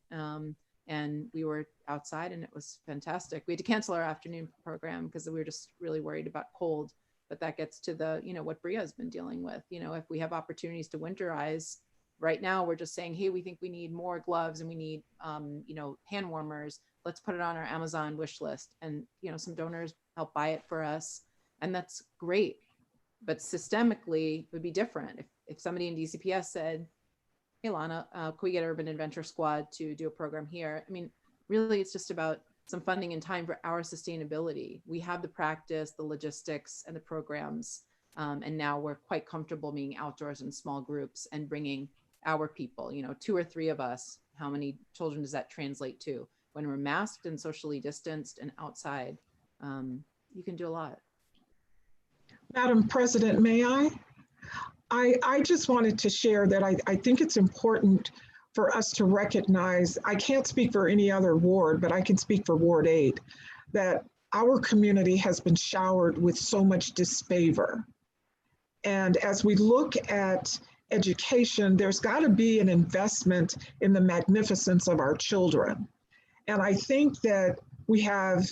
And we were outside and it was fantastic. We had to cancel our afternoon program because we were just really worried about cold, but that gets to the, what Briya has been dealing with. If we have opportunities to winterize, right now we're just saying, hey, we think we need more gloves and we need, hand warmers. Let's put it on our Amazon wish list. And, some donors help buy it for us. And that's great. But systemically it would be different. If somebody in DCPS said, hey, Lana, could we get Urban Adventure Squad to do a program here? I mean, really, it's just about some funding and time for our sustainability. We have the practice, the logistics, and the programs. And now we're quite comfortable being outdoors in small groups and bringing our people, 2 or 3 of us. How many children does that translate to? When we're masked and socially distanced and outside, you can do a lot. Madam President, may I? I just wanted to share that I think it's important for us to recognize, I can't speak for any other ward, but I can speak for Ward 8, that our community has been showered with so much disfavor. And as we look at education, there's got to be an investment in the magnificence of our children. And I think that we have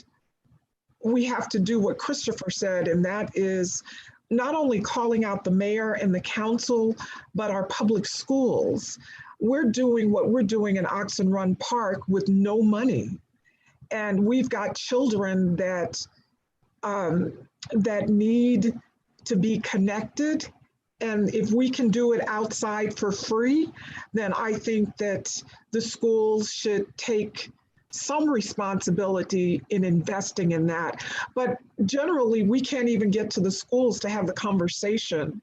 to do what Christopher said, and that is not only calling out the mayor and the council, but our public schools. We're doing what we're doing in Oxen Run Park with no money. And we've got children that need to be connected. And if we can do it outside for free, then I think that the schools should take some responsibility in investing in that. But generally, we can't even get to the schools to have the conversation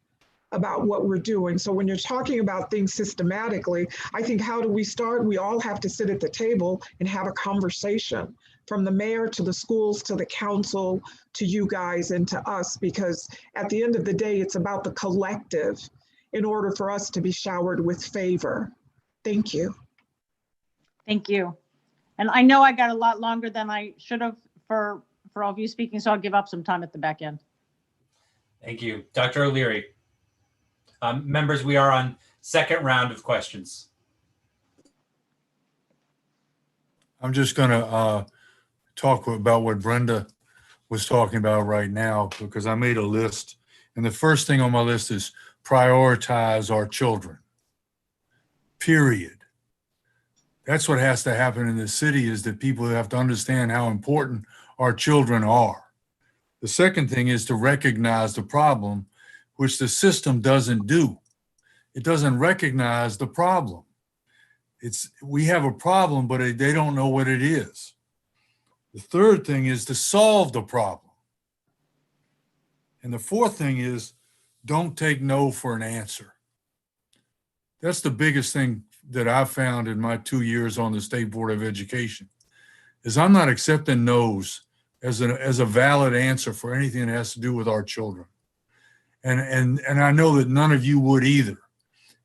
about what we're doing. So when you're talking about things systematically, I think how do we start? We all have to sit at the table and have a conversation from the mayor to the schools to the council to you guys and to us, because at the end of the day, it's about the collective in order for us to be showered with favor. Thank you. Thank you. And I know I got a lot longer than I should have for all of you speaking, so I'll give up some time at the back end. Thank you. Dr. O'Leary. Members, we are on second round of questions. I'm just going to talk about what Brenda was talking about right now, because I made a list. And the first thing on my list is prioritize our children, period. That's what has to happen in the city, is that people have to understand how important our children are. The second thing is to recognize the problem, which the system doesn't do. It doesn't recognize the problem. We have a problem, but they don't know what it is. The third thing is to solve the problem. And the fourth thing is don't take no for an answer. That's the biggest thing that I've found in my 2 years on the State Board of Education, is I'm not accepting no's as a valid answer for anything that has to do with our children. And I know that none of you would either.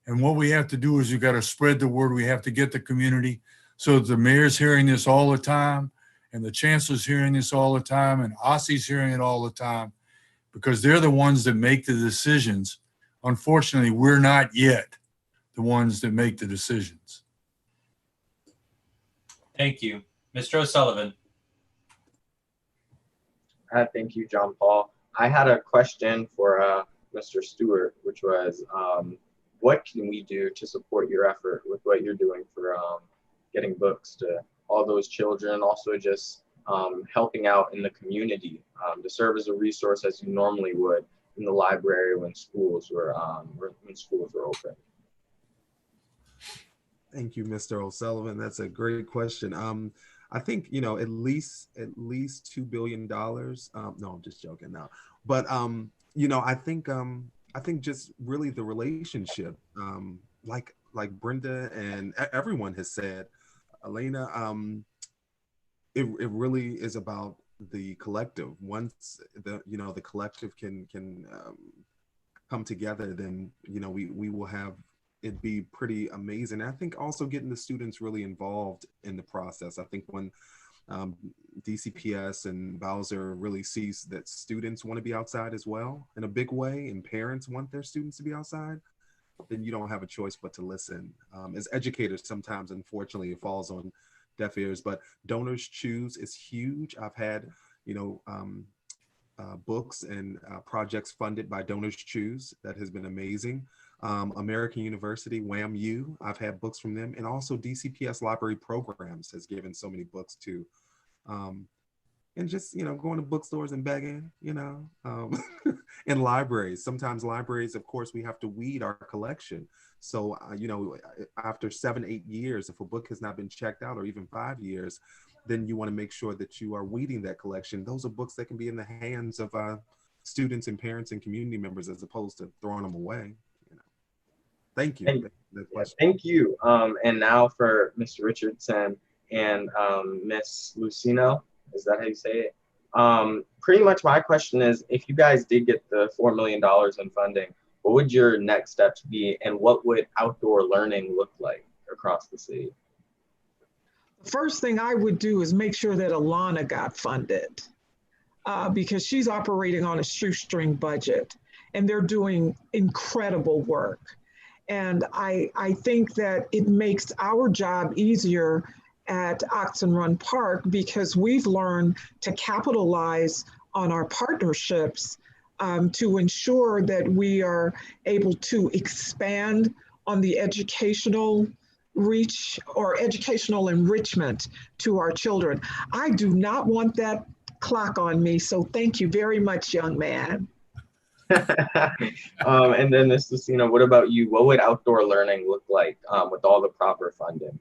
And what we have to do is we got to spread the word. We have to get the community, so that the mayor's hearing this all the time, and the chancellor's hearing this all the time, and OSSI's hearing it all the time, because they're the ones that make the decisions. Unfortunately, we're not yet the ones that make the decisions. Thank you. Mr. O'Sullivan. Thank you, John Paul. I had a question for Mr. Stewart, which was, what can we do to support your effort with what you're doing for getting books to all those children, also just helping out in the community to serve as a resource as you normally would in the library when schools were open? Thank you, Mr. O'Sullivan. That's a great question. I think, you know, at least $2 billion. No, I'm just joking now. But you know, I think just really the relationship, like Brenda and everyone has said, Elana, it really is about the collective. Once the collective can come together, then we will have it be pretty amazing. I think also getting the students really involved in the process. I think when DCPS and Bowser really sees that students want to be outside as well in a big way, and parents want their students to be outside, then you don't have a choice but to listen. As educators, sometimes, unfortunately, it falls on deaf ears, but Donors Choose is huge. I've had, books and projects funded by Donors Choose. That has been amazing. American University, WAMU, I've had books from them, and also DCPS Library Programs has given so many books too. And just, going to bookstores and begging, and libraries. Sometimes libraries, of course, we have to weed our collection. So, after 7-8 years, if a book has not been checked out, or even 5 years, then you want to make sure that you are weeding that collection. Those are books that can be in the hands of students and parents and community members, as opposed to throwing them away. Thank you. Thank you. And now for Mr. Richardson and Miss Luceno, is that how you say it? Pretty much my question is, if you guys did get the $4 million in funding, what would your next steps be, and what would outdoor learning look like across the city? The first thing I would do is make sure that Elana got funded, because she's operating on a shoestring budget, and they're doing incredible work. And I think that it makes our job easier at Oxen Run Park, because we've learned to capitalize on our partnerships to ensure that we are able to expand on the educational reach or educational enrichment to our children. I do not want that clock on me, so thank you very much, young man. And then Ms. Luceno, what about you? What would outdoor learning look like with all the proper funding?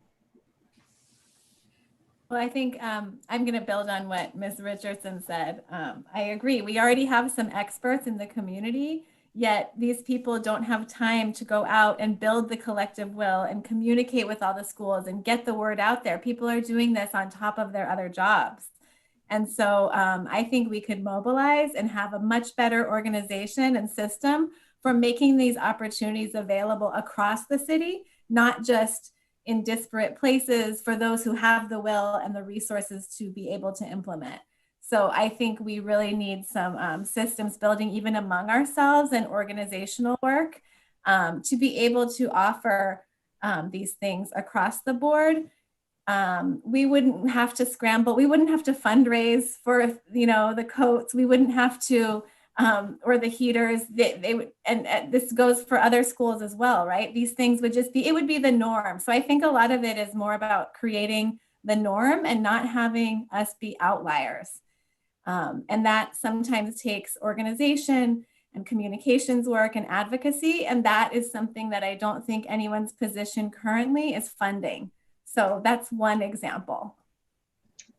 Well, I think I'm going to build on what Ms. Richardson said. I agree. We already have some experts in the community Yet these people don't have time to go out and build the collective will and communicate with all the schools and get the word out there. People are doing this on top of their other jobs. And so I think we could mobilize and have a much better organization and system for making these opportunities available across the city, not just in disparate places for those who have the will and the resources to be able to implement. So I think we really need some systems building even among ourselves and organizational work to be able to offer these things across the board. We wouldn't have to scramble. We wouldn't have to fundraise for, you know, the coats. We wouldn't have to, or the heaters. They would, and this goes for other schools as well, right? These things would just be, it would be the norm. So I think a lot of it is more about creating the norm and not having us be outliers. And that sometimes takes organization and communications work and advocacy. And that is something that I don't think anyone's position currently is funding. So that's one example.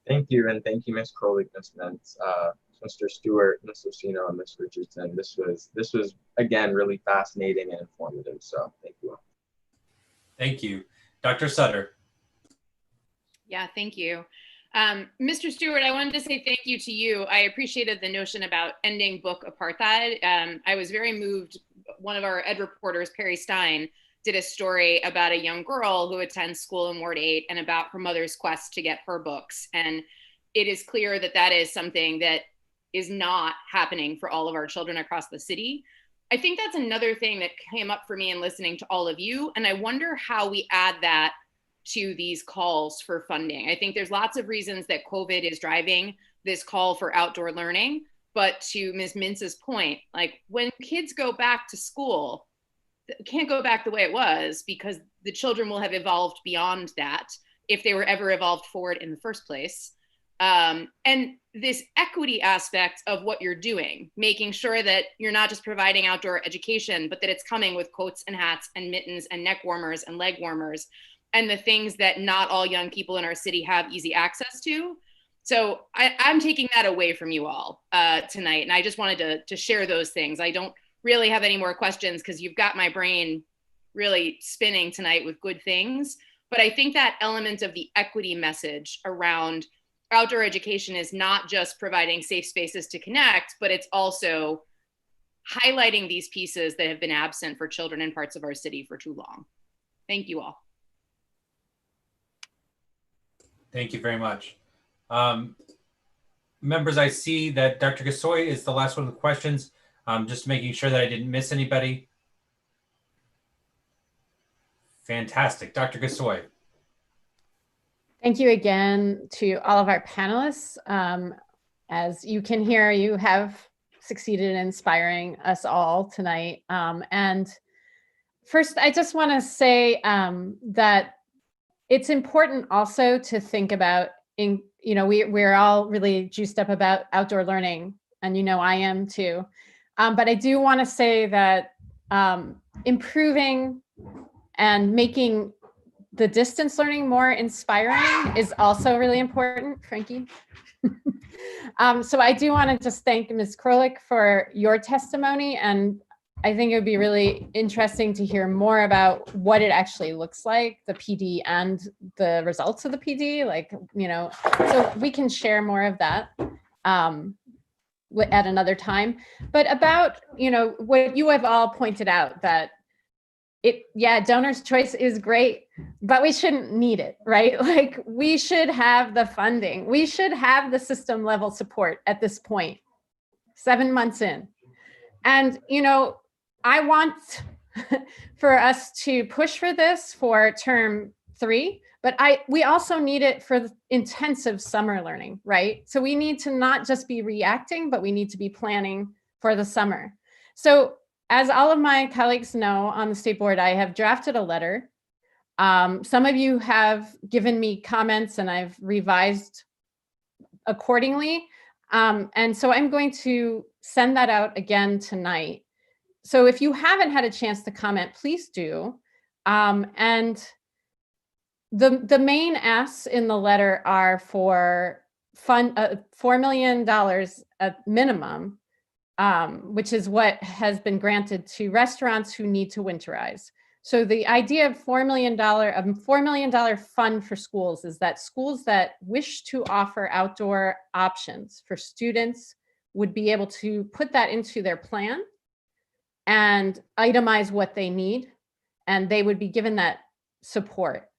Thank you, and thank you, Ms. Krolik, Ms. Mintz, Mr. Stewart, Ms. Luceno, and Ms. Richardson. This was again really fascinating and informative. So thank you. Thank you, Dr. Sutter. Yeah, thank you. Mr. Stewart, I wanted to say thank you to you. I appreciated the notion about ending book apartheid. I was very moved. One of our ed reporters, Perry Stein, did a story about a young girl who attends school in Ward 8 and about her mother's quest to get her books. And it is clear that that is something that is not happening for all of our children across the city. I think that's another thing that came up for me in listening to all of you. And I wonder how we add that to these calls for funding. I think there's lots of reasons that COVID is driving this call for outdoor learning. But to Ms. Mintz's point, like when kids go back to school, it can't go back the way it was because the children will have evolved beyond that if they were ever evolved forward in the first place. And this equity aspect of what you're doing, making sure that you're not just providing outdoor education, but that it's coming with coats and hats and mittens and neck warmers and leg warmers and the things that not all young people in our city have easy access to. So I'm taking that away from you all tonight. And I just wanted to share those things. I don't really have any more questions because you've got my brain really spinning tonight with good things. But I think that element of the equity message around outdoor education is not just providing safe spaces to connect, but it's also highlighting these pieces that have been absent for children in parts of our city for too long. Thank you all. Thank you very much. Members, I see that Dr. Gasoi is the last one with questions. Just making sure that I didn't miss anybody. Fantastic. Dr. Gasoi. Thank you again to all of our panelists. As you can hear, you have succeeded in inspiring us all tonight. And first, I just want to say that it's important also to think about, we're all really juiced up about outdoor learning, and I am too. But I do want to say that improving and making the distance learning more inspiring is also really important, Frankie. So I do want to just thank Ms. Krolik for your testimony. And I think it would be really interesting to hear more about what it actually looks like, the PD and the results of the PD, so we can share more of that at another time. But about, what you have all pointed out, that donor's choice is great, but we shouldn't need it, right? Like we should have the funding. We should have the system level support at this point, 7 months in. And, I want for us to push for this for term 3, but we also need it for intensive summer learning, right? So we need to not just be reacting, but we need to be planning for the summer. So as all of my colleagues know on the state board, I have drafted a letter. Some of you have given me comments and I've revised accordingly. And so I'm going to send that out again tonight. So if you haven't had a chance to comment, please do. And the main asks in the letter are for $4 million at minimum which is what has been granted to restaurants who need to winterize. So the idea of $4 million fund for schools is that schools that wish to offer outdoor options for students would be able to put that into their plan and itemize what they need, and they would be given that support.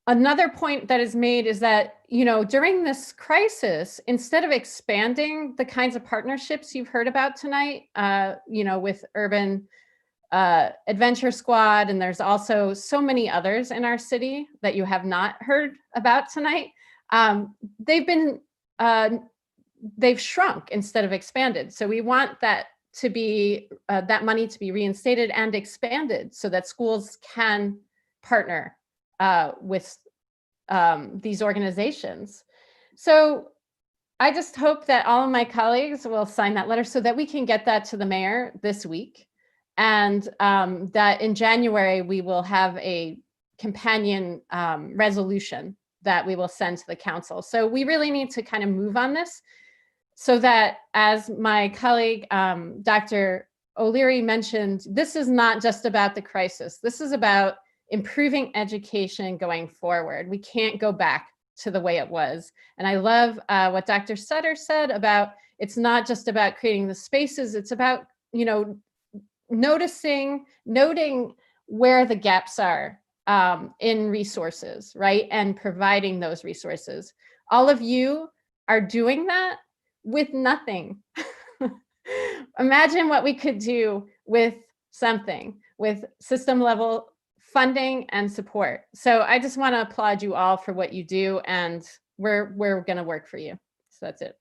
Another point that is made is that, during this crisis, instead of expanding the kinds of partnerships you've heard about tonight, with Urban Adventure Squad, and there's also so many others in our city that you have not heard about tonight, they've shrunk instead of expanded. So we want that to be that money to be reinstated and expanded so that schools can partner with these organizations. So I just hope that all of my colleagues will sign that letter so that we can get that to the mayor this week, and that in January we will have a companion resolution that we will send to the council. So we really need to kind of move on this so that, as my colleague, Dr. O'Leary mentioned, this is not just about the crisis. This is about improving education going forward. We can't go back to the way it was. And I love what Dr. Sutter said about, it's not just about creating the spaces, it's about, noting where the gaps are in resources, right? And providing those resources. All of you are doing that with nothing. Imagine what we could do with something, with system level funding and support. So I just want to applaud you all for what you do, and we're going to work for you. So that's it.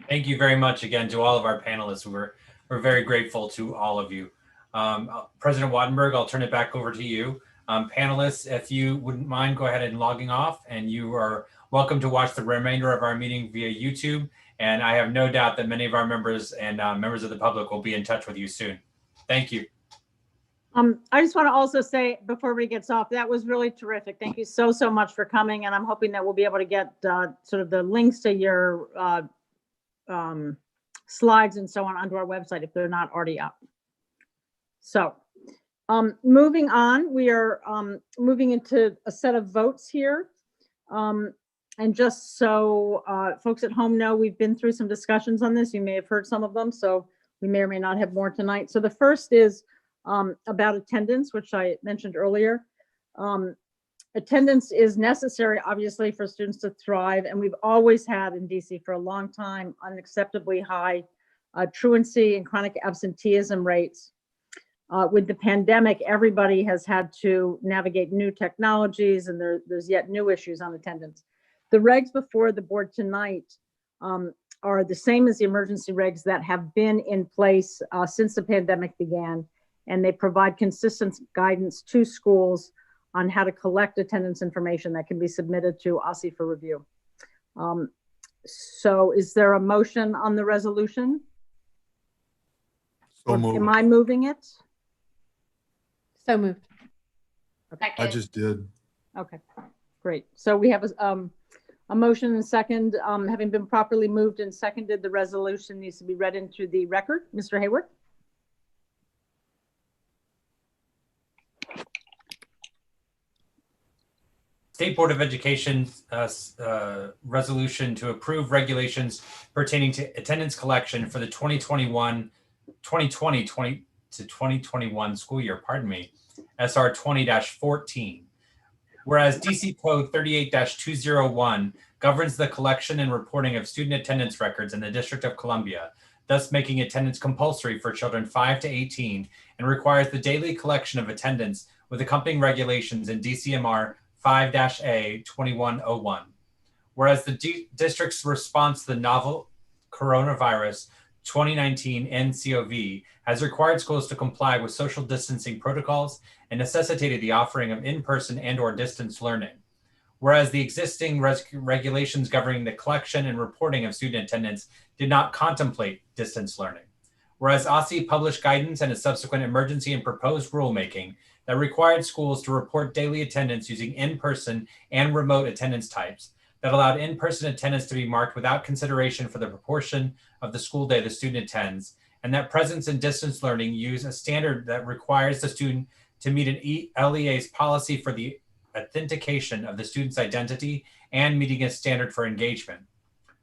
Thank you very much again to all of our panelists. We're very grateful to all of you. President Wattenberg, I'll turn it back over to you. Panelists, if you wouldn't mind, go ahead and logging off, and you are welcome to watch the remainder of our meeting via YouTube. And I have no doubt that many of our members and members of the public will be in touch with you soon. Thank you. I just want to also say before everybody gets off, that was really terrific. Thank you so much for coming. And I'm hoping that we'll be able to get sort of the links to your slides and so on onto our website if they're not already up. So moving on, we are moving into a set of votes here. And just so folks at home know, we've been through some discussions on this. You may have heard some of them, so we may or may not have more tonight. So the first is about attendance, which I mentioned earlier. Attendance is necessary, obviously, for students to thrive, and we've always had in DC for a long time unacceptably high truancy and chronic absenteeism rates. With the pandemic, everybody has had to navigate new technologies, and there's yet new issues on attendance. The regs before the board tonight are the same as the emergency regs that have been in place since the pandemic began, and they provide consistent guidance to schools on how to collect attendance information that can be submitted to OSSE for review. So is there a motion on the resolution? So moved. Am I moving it? So moved. Okay. I just did. Okay, great. So we have a motion and second. Having been properly moved and seconded, the resolution needs to be read into the record. Mr. Hayward? State Board of Education resolution to approve regulations pertaining to attendance collection for the 2020 to 2021 school year, SR 20-14. Whereas DC Code 38-201 governs the collection and reporting of student attendance records in the District of Columbia, thus making attendance compulsory for children 5 to 18, and requires the daily collection of attendance with accompanying regulations in DCMR 5-A-2101. Whereas the district's response to the novel coronavirus 2019 nCoV has required schools to comply with social distancing protocols and necessitated the offering of in-person and/or distance learning. Whereas the existing regulations governing the collection and reporting of student attendance did not contemplate distance learning. Whereas OSSE published guidance and a subsequent emergency and proposed rulemaking that required schools to report daily attendance using in-person and remote attendance types, that allowed in-person attendance to be marked without consideration for the proportion of the school day the student attends, and that presence and distance learning use a standard that requires the student to meet an LEA's policy for the authentication of the student's identity and meeting a standard for engagement.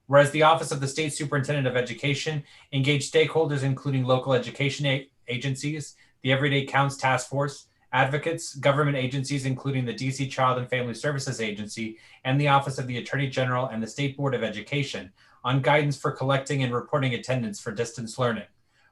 Whereas the Office of the State Superintendent of Education engaged stakeholders including local education agencies, the Everyday Counts Task Force, advocates, government agencies including the DC Child and Family Services Agency, and the Office of the Attorney General and the State Board of Education on guidance for collecting and reporting attendance for distance learning.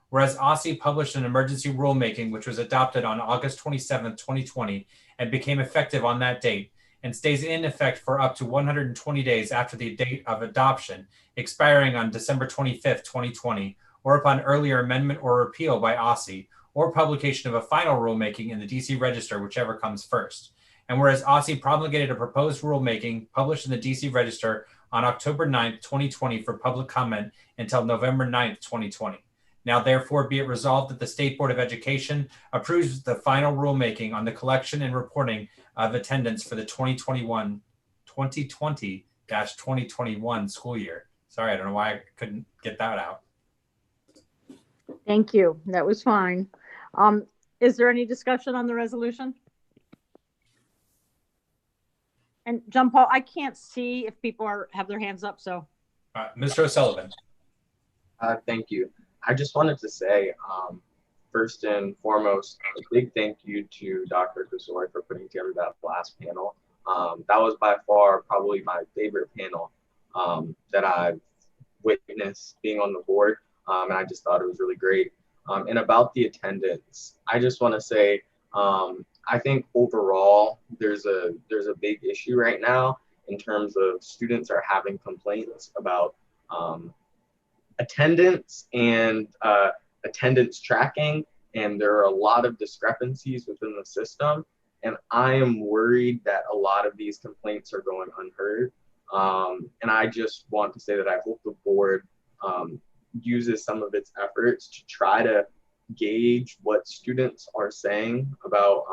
Whereas OSSE published an emergency rulemaking which was adopted on August 27, 2020 and became effective on that date and stays in effect for up to 120 days after the date of adoption, expiring on December 25, 2020, or upon earlier amendment or repeal by OSSE, or publication of a final rulemaking in the DC Register, whichever comes first. And whereas OSSE promulgated a proposed rulemaking published in the DC Register on October 9, 2020 for public comment until November 9, 2020. Now therefore be it resolved that the State Board of Education approves the final rulemaking on the collection and reporting of attendance for the 2020-2021 school year. Sorry, I don't know why I couldn't get that out. Thank you. That was fine. Is there any discussion on the resolution? And John Paul, I can't see if people have their hands up, so. Mr. O'Sullivan. Thank you. I just wanted to say, first and foremost, a big thank you to Dr. Gasoi for putting together that last panel. That was by far probably my favorite panel that I've witnessed being on the board, and I just thought it was really great. And about the attendance, I just want to say, I think overall there's a big issue right now in terms of students are having complaints about attendance and attendance tracking, and there are a lot of discrepancies within the system, and I am worried that a lot of these complaints are going unheard. And I just want to say that I hope the board uses some of its efforts to try to gauge what students are saying about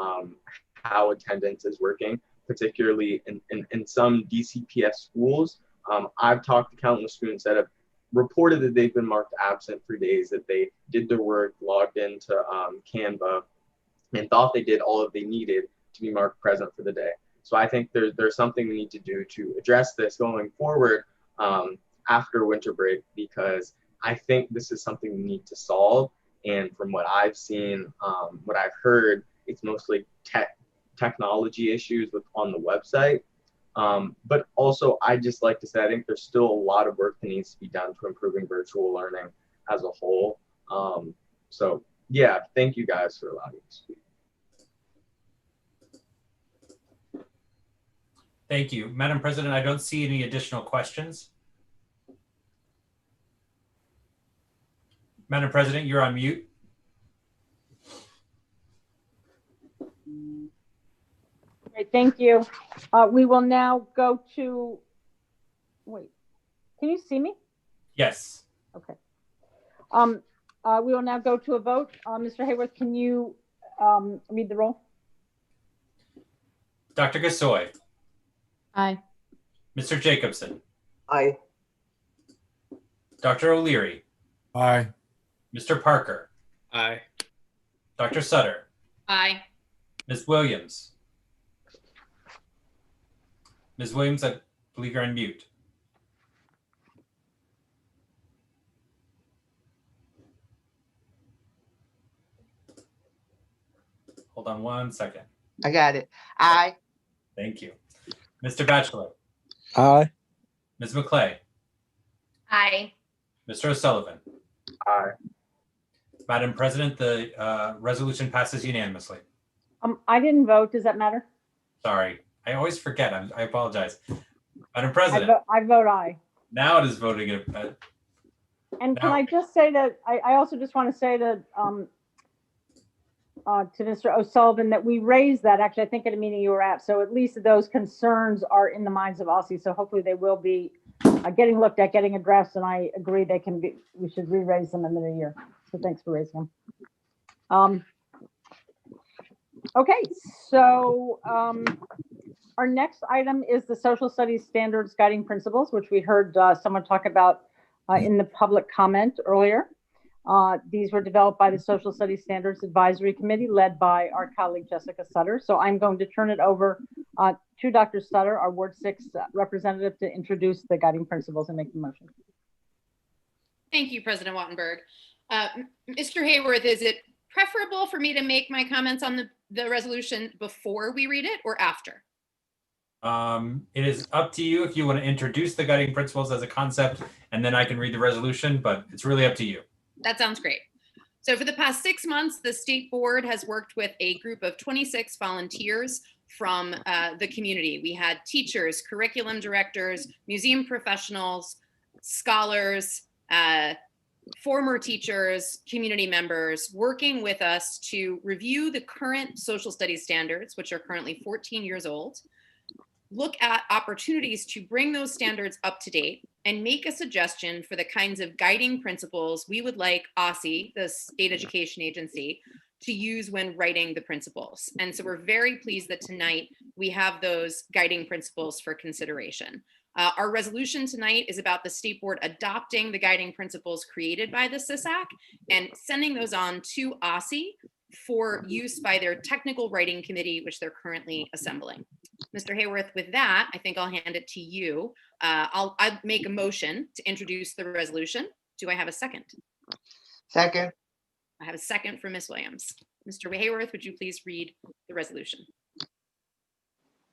how attendance is working, particularly in some DCPS schools. I've talked to countless students that have reported that they've been marked absent for days, that they did their work, logged into Canva, and thought they did all that they needed to be marked present for the day. So I think there's something we need to do to address this going forward after winter break, because I think this is something we need to solve. And from what I've seen, what I've heard, it's mostly technology issues on the website. But also, I just like to say, I think there's still a lot of work that needs to be done to improving virtual learning as a whole. So yeah, thank you guys for allowing me to speak. Thank you. Madam President, I don't see any additional questions. Madam President, you're on mute. Great, thank you. We will now go to, wait, can you see me? Yes. Okay. We will now go to a vote. Mr. Hayworth, can you read the roll? Dr. Gasoi. Aye. Mr. Jacobson. Aye. Dr. O'Leary. Aye. Mr. Parker. Aye. Dr. Sutter. Aye. Ms. Williams. Ms. Williams, I believe you're on mute. Hold on one second. I got it. Aye. Thank you. Mr. Batchelor. Aye. Ms. McKay. Aye. Mr. O'Sullivan. Aye. Madam President, the resolution passes unanimously. I didn't vote. Does that matter? Sorry, I always forget. I apologize. Madam President. I vote aye. Now it is voting. And can I just say that I also just want to say that to Mr. O'Sullivan that we raised that actually, I think at a meeting you were at. So at least those concerns are in the minds of OSSE. So hopefully they will be getting looked at, getting addressed. And I agree they can be, we should re-raise them in the new year. So thanks for raising them. Okay, so Our next item is the Social Studies Standards Guiding Principles, which we heard someone talk about in the public comment earlier. These were developed by the Social Studies Standards Advisory Committee led by our colleague Jessica Sutter. So I'm going to turn it over to Dr. Sutter, our Ward 6 representative, to introduce the guiding principles and make the motion. Thank you, President Wattenberg. Mr. Hayworth, is it preferable for me to make my comments on the resolution before we read it or after? It is up to you if you want to introduce the guiding principles as a concept, and then I can read the resolution, but it's really up to you. That sounds great. So for the past 6 months, the state board has worked with a group of 26 volunteers from the community. We had teachers, curriculum directors, museum professionals, scholars, former teachers, community members working with us to review the current social studies standards, which are currently 14 years old, look at opportunities to bring those standards up to date, and make a suggestion for the kinds of guiding principles we would like OSSE, the state education agency, to use when writing the principles. And so we're very pleased that tonight we have those guiding principles for consideration. Our resolution tonight is about the state board adopting the guiding principles created by the SISAC and sending those on to OSSE for use by their technical writing committee, which they're currently assembling. Mr. Hayworth, with that, I think I'll hand it to you. I'll make a motion to introduce the resolution. Do I have a second? Second. I have a second from Ms. Williams. Mr. Hayworth, would you please read the resolution?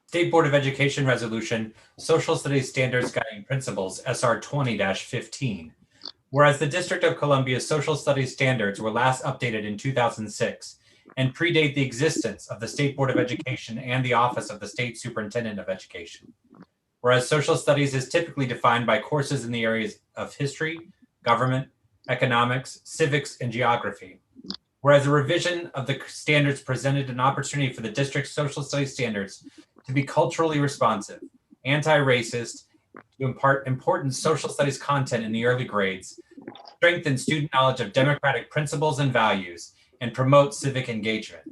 State Board of Education Resolution, Social Studies Standards Guiding Principles, SR 20-15. Whereas the District of Columbia's social studies standards were last updated in 2006 and predate the existence of the State Board of Education and the Office of the State Superintendent of Education. Whereas social studies is typically defined by courses in the areas of history, government, economics, civics, and geography. Whereas a revision of the standards presented an opportunity for the district's social studies standards to be culturally responsive, anti-racist, to impart important social studies content in the early grades, strengthen student knowledge of democratic principles and values, and promote civic engagement.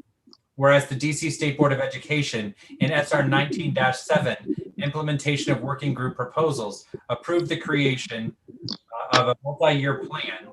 Whereas the DC State Board of Education in SR 19-7, implementation of working group proposals, approved the creation of a multi-year plan.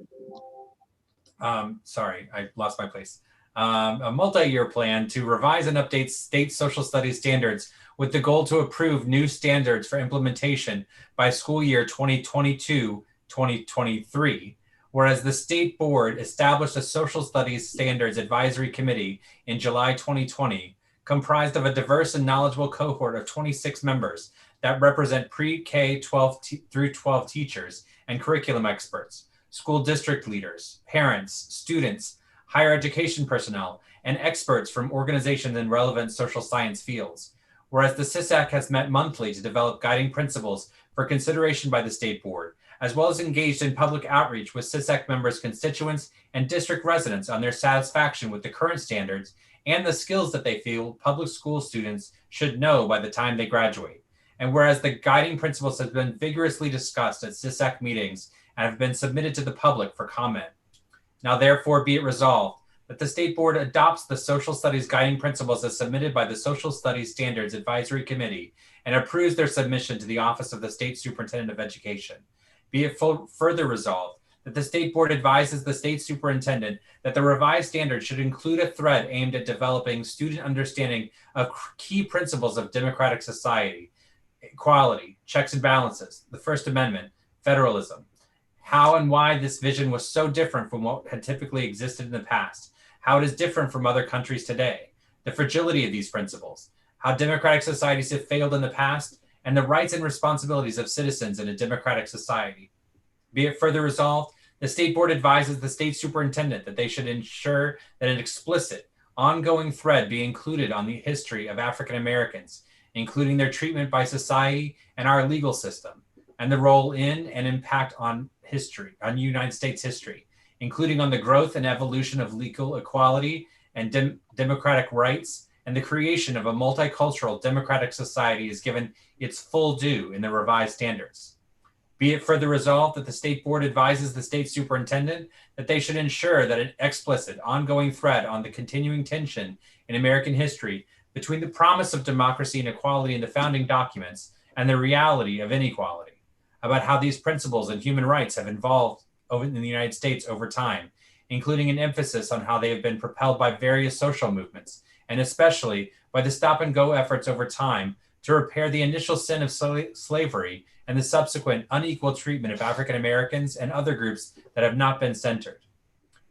Sorry, I lost my place. A multi-year plan to revise and update state social studies standards with the goal to approve new standards for implementation by school year 2022-2023. Whereas the state board established a social studies standards advisory committee in July 2020, comprised of a diverse and knowledgeable cohort of 26 members that represent pre-K through 12 teachers and curriculum experts, school district leaders, parents, students, higher education personnel, and experts from organizations in relevant social science fields. Whereas the SISAC has met monthly to develop guiding principles for consideration by the state board, as well as engaged in public outreach with SISAC members, constituents, and district residents on their satisfaction with the current standards and the skills that they feel public school students should know by the time they graduate. And whereas the guiding principles have been vigorously discussed at SISAC meetings and have been submitted to the public for comment. Now therefore be it resolved that the state board adopts the social studies guiding principles as submitted by the Social Studies Standards Advisory Committee and approves their submission to the Office of the State Superintendent of Education. Be it further resolved that the state board advises the state superintendent that the revised standards should include a thread aimed at developing student understanding of key principles of democratic society, equality, checks and balances, the First Amendment, federalism, how and why this vision was so different from what had typically existed in the past, how it is different from other countries today, the fragility of these principles, how democratic societies have failed in the past, and the rights and responsibilities of citizens in a democratic society. Be it further resolved, the state board advises the state superintendent that they should ensure that an explicit, ongoing thread be included on the history of African Americans, including their treatment by society and our legal system, and the role in and impact on history, on United States history, including on the growth and evolution of legal equality and democratic rights, and the creation of a multicultural democratic society is given its full due in the revised standards. Be it further resolved that the state board advises the state superintendent that they should ensure that an explicit ongoing thread on the continuing tension in American history between the promise of democracy and equality in the founding documents and the reality of inequality, about how these principles and human rights have evolved in the United States over time, including an emphasis on how they have been propelled by various social movements, and especially by the stop-and-go efforts over time to repair the initial sin of slavery and the subsequent unequal treatment of African Americans and other groups that have not been centered,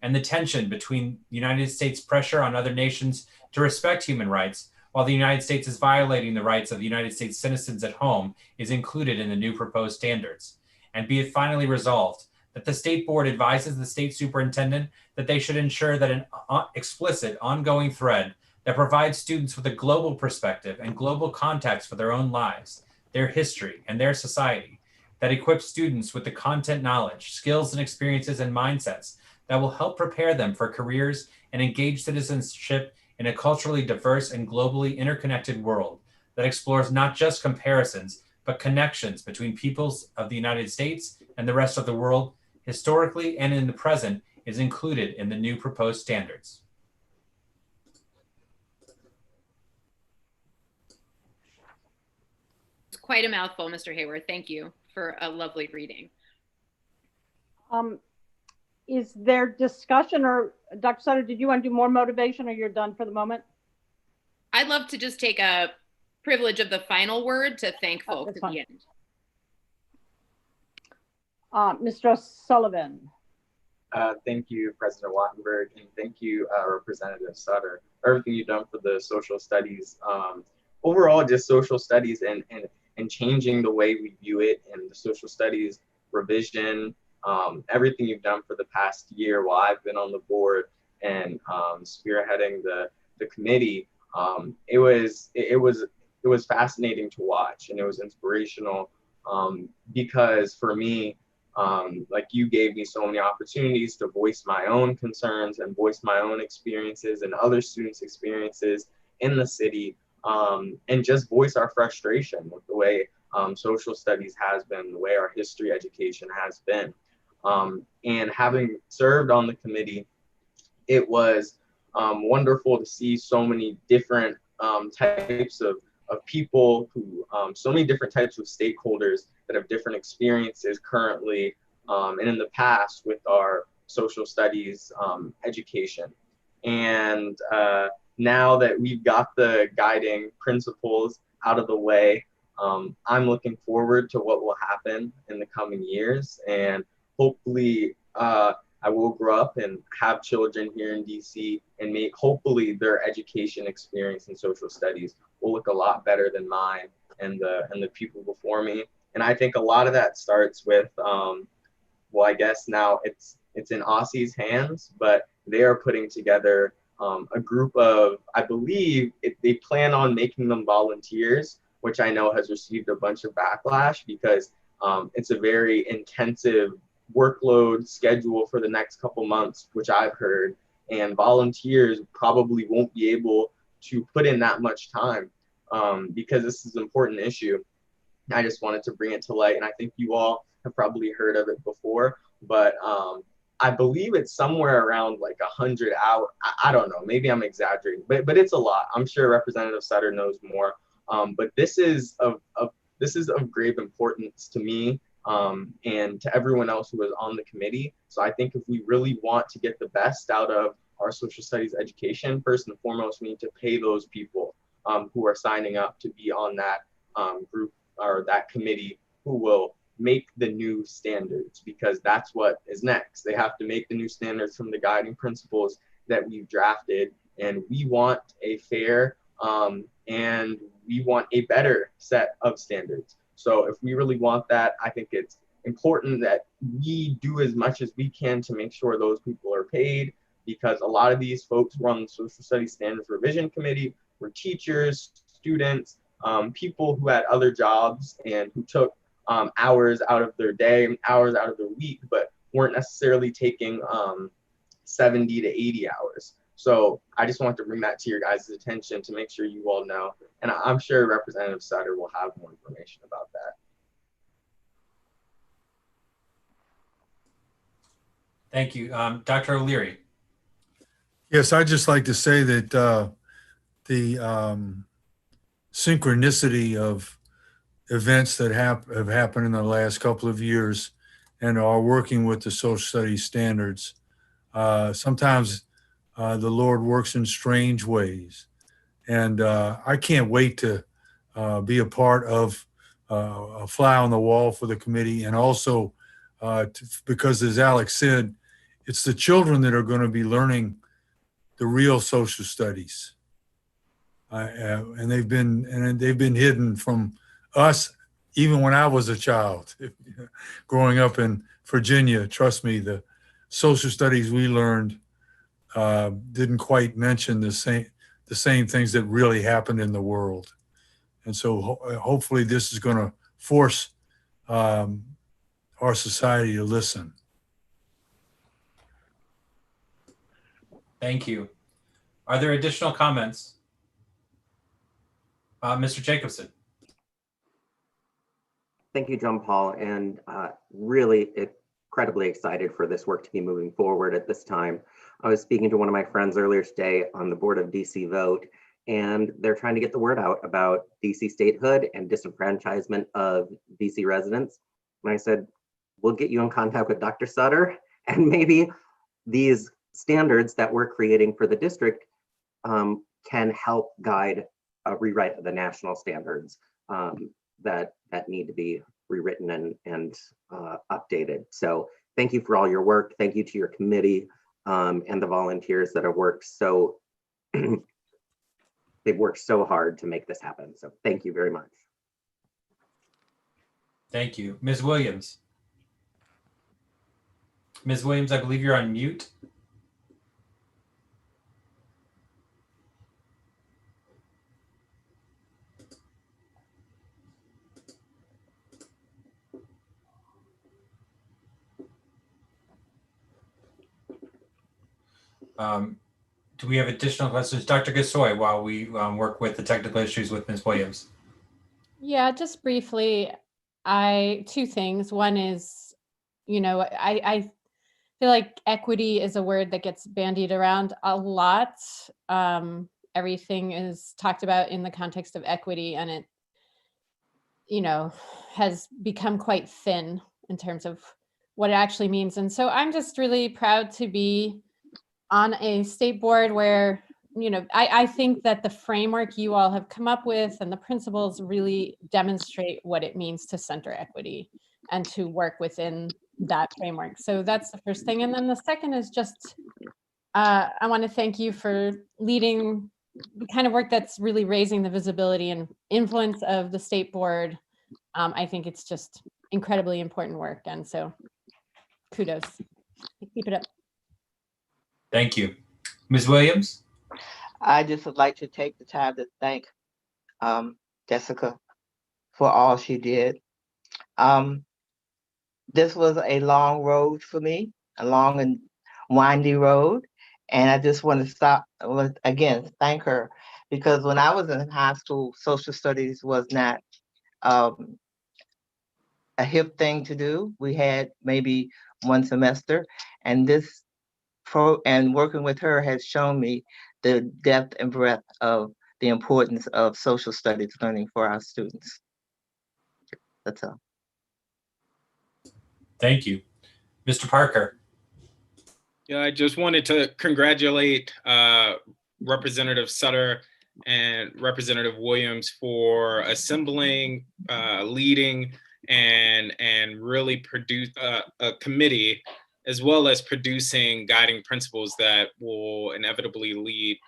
and the tension between the United States' pressure on other nations to respect human rights while the United States is violating the rights of the United States citizens at home is included in the new proposed standards. And be it finally resolved that the State Board advises the State Superintendent that they should ensure that an explicit ongoing thread that provides students with a global perspective and global context for their own lives, their history, and their society, that equips students with the content knowledge, skills, and experiences and mindsets that will help prepare them for careers and engage citizenship in a culturally diverse and globally interconnected world that explores not just comparisons, but connections between peoples of the United States and the rest of the world, historically and in the present, is included in the new proposed standards. It's quite a mouthful, Mr. Hayward. Thank you for a lovely reading. Is there discussion, or Dr. Sutter, did you want to do more motivation, or you're done for the moment? I'd love to just take a privilege of the final word to thank folks at the end. Mr. Sullivan. Thank you, President Wattenberg, and thank you, Representative Sutter, for everything you've done for the social studies. Overall, just social studies and changing the way we view it, and the social studies revision, everything you've done for the past year while I've been on the board and spearheading the committee. It was fascinating to watch, and it was inspirational because for me, like you gave me so many opportunities to voice my own concerns and voice my own experiences and other students' experiences in the city, and just voice our frustration with the way social studies has been, the way our history education has been. And having served on the committee, it was wonderful to see so many different types of people who, so many different types of stakeholders that have different experiences currently and in the past with our social studies education. And now that we've got the guiding principles out of the way, I'm looking forward to what will happen in the coming years. And hopefully I will grow up and have children here in DC, and hopefully their education experience in social studies will look a lot better than mine and the people before me. And I think a lot of that starts with, well, I guess now it's in Aussie's hands, but they are putting together a group of, I believe they plan on making them volunteers, which I know has received a bunch of backlash because it's a very intensive workload schedule for the next couple months, which I've heard, and volunteers probably won't be able to put in that much time because this is an important issue. I just wanted to bring it to light, and I think you all have probably heard of it before, but I believe it's somewhere around like 100 hours. I don't know, maybe I'm exaggerating, but it's a lot. I'm sure Representative Sutter knows more, but this is of grave importance to me and to everyone else who was on the committee. So I think if we really want to get the best out of our social studies education, first and foremost, we need to pay those people who are signing up to be on that group or that committee who will make the new standards, because that's what is next. They have to make the new standards from the guiding principles that we've drafted, and we want a fair and we want a better set of standards. So if we really want that, I think it's important that we do as much as we can to make sure those people are paid, because a lot of these folks were on the Social Studies Standards Revision Committee, were teachers, students, people who had other jobs and who took hours out of their day, hours out of their week, but weren't necessarily taking 70 to 80 hours. So I just want to bring that to your guys' attention to make sure you all know. And I'm sure Representative Sutter will have more information about that. Thank you. Dr. O'Leary. Yes, I'd just like to say that synchronicity of events that have happened in the last couple of years and are working with the social studies standards. Sometimes the Lord works in strange ways. And I can't wait to be a part of a fly on the wall for the committee. And also because as Alex said, it's the children that are going to be learning the real social studies. And they've been hidden from us even when I was a child. Growing up in Virginia, trust me, the social studies we learned didn't quite mention the same things that really happened in the world. And so hopefully this is going to force our society to listen. Thank you. Are there additional comments? Mr. Jacobson. Thank you, John Paul, and really incredibly excited for this work to be moving forward at this time. I was speaking to one of my friends earlier today on the board of DC Vote, and they're trying to get the word out about DC statehood and disenfranchisement of DC residents. And I said, we'll get you in contact with Dr. Sutter, and maybe these standards that we're creating for the district can help guide a rewrite of the national standards that need to be rewritten and updated. So thank you for all your work. Thank you to your committee and the volunteers that have worked so, they've worked so hard to make this happen. So thank you very much. Thank you. Ms. Williams. Ms. Williams, I believe you're on mute. Do we have additional questions? Dr. Gasoi, while we work with the technical issues with Ms. Williams. Yeah, just briefly, two things. One is, I feel like equity is a word that gets bandied around a lot. Everything is talked about in the context of equity, and it, has become quite thin in terms of what it actually means. And so I'm just really proud to be on a state board where, I think that the framework you all have come up with and the principles really demonstrate what it means to center equity and to work within that framework. So that's the first thing. And then the second is just, I want to thank you for leading the kind of work that's really raising the visibility and influence of the state board. I think it's just incredibly important work. And so kudos. Keep it up. Thank you. Ms. Williams? I just would like to take the time to thank Jessica for all she did. This was a long road for me, a long and windy road. And I just want to stop, again, thank her, because when I was in high school, social studies was not a hip thing to do. We had maybe one semester, and working with her has shown me the depth and breadth of the importance of social studies learning for our students. That's all. Thank you. Mr. Parker. Yeah, I just wanted to congratulate Representative Sutter and Representative Williams for assembling, leading, and really produce a committee, as well as producing guiding principles that will inevitably lead,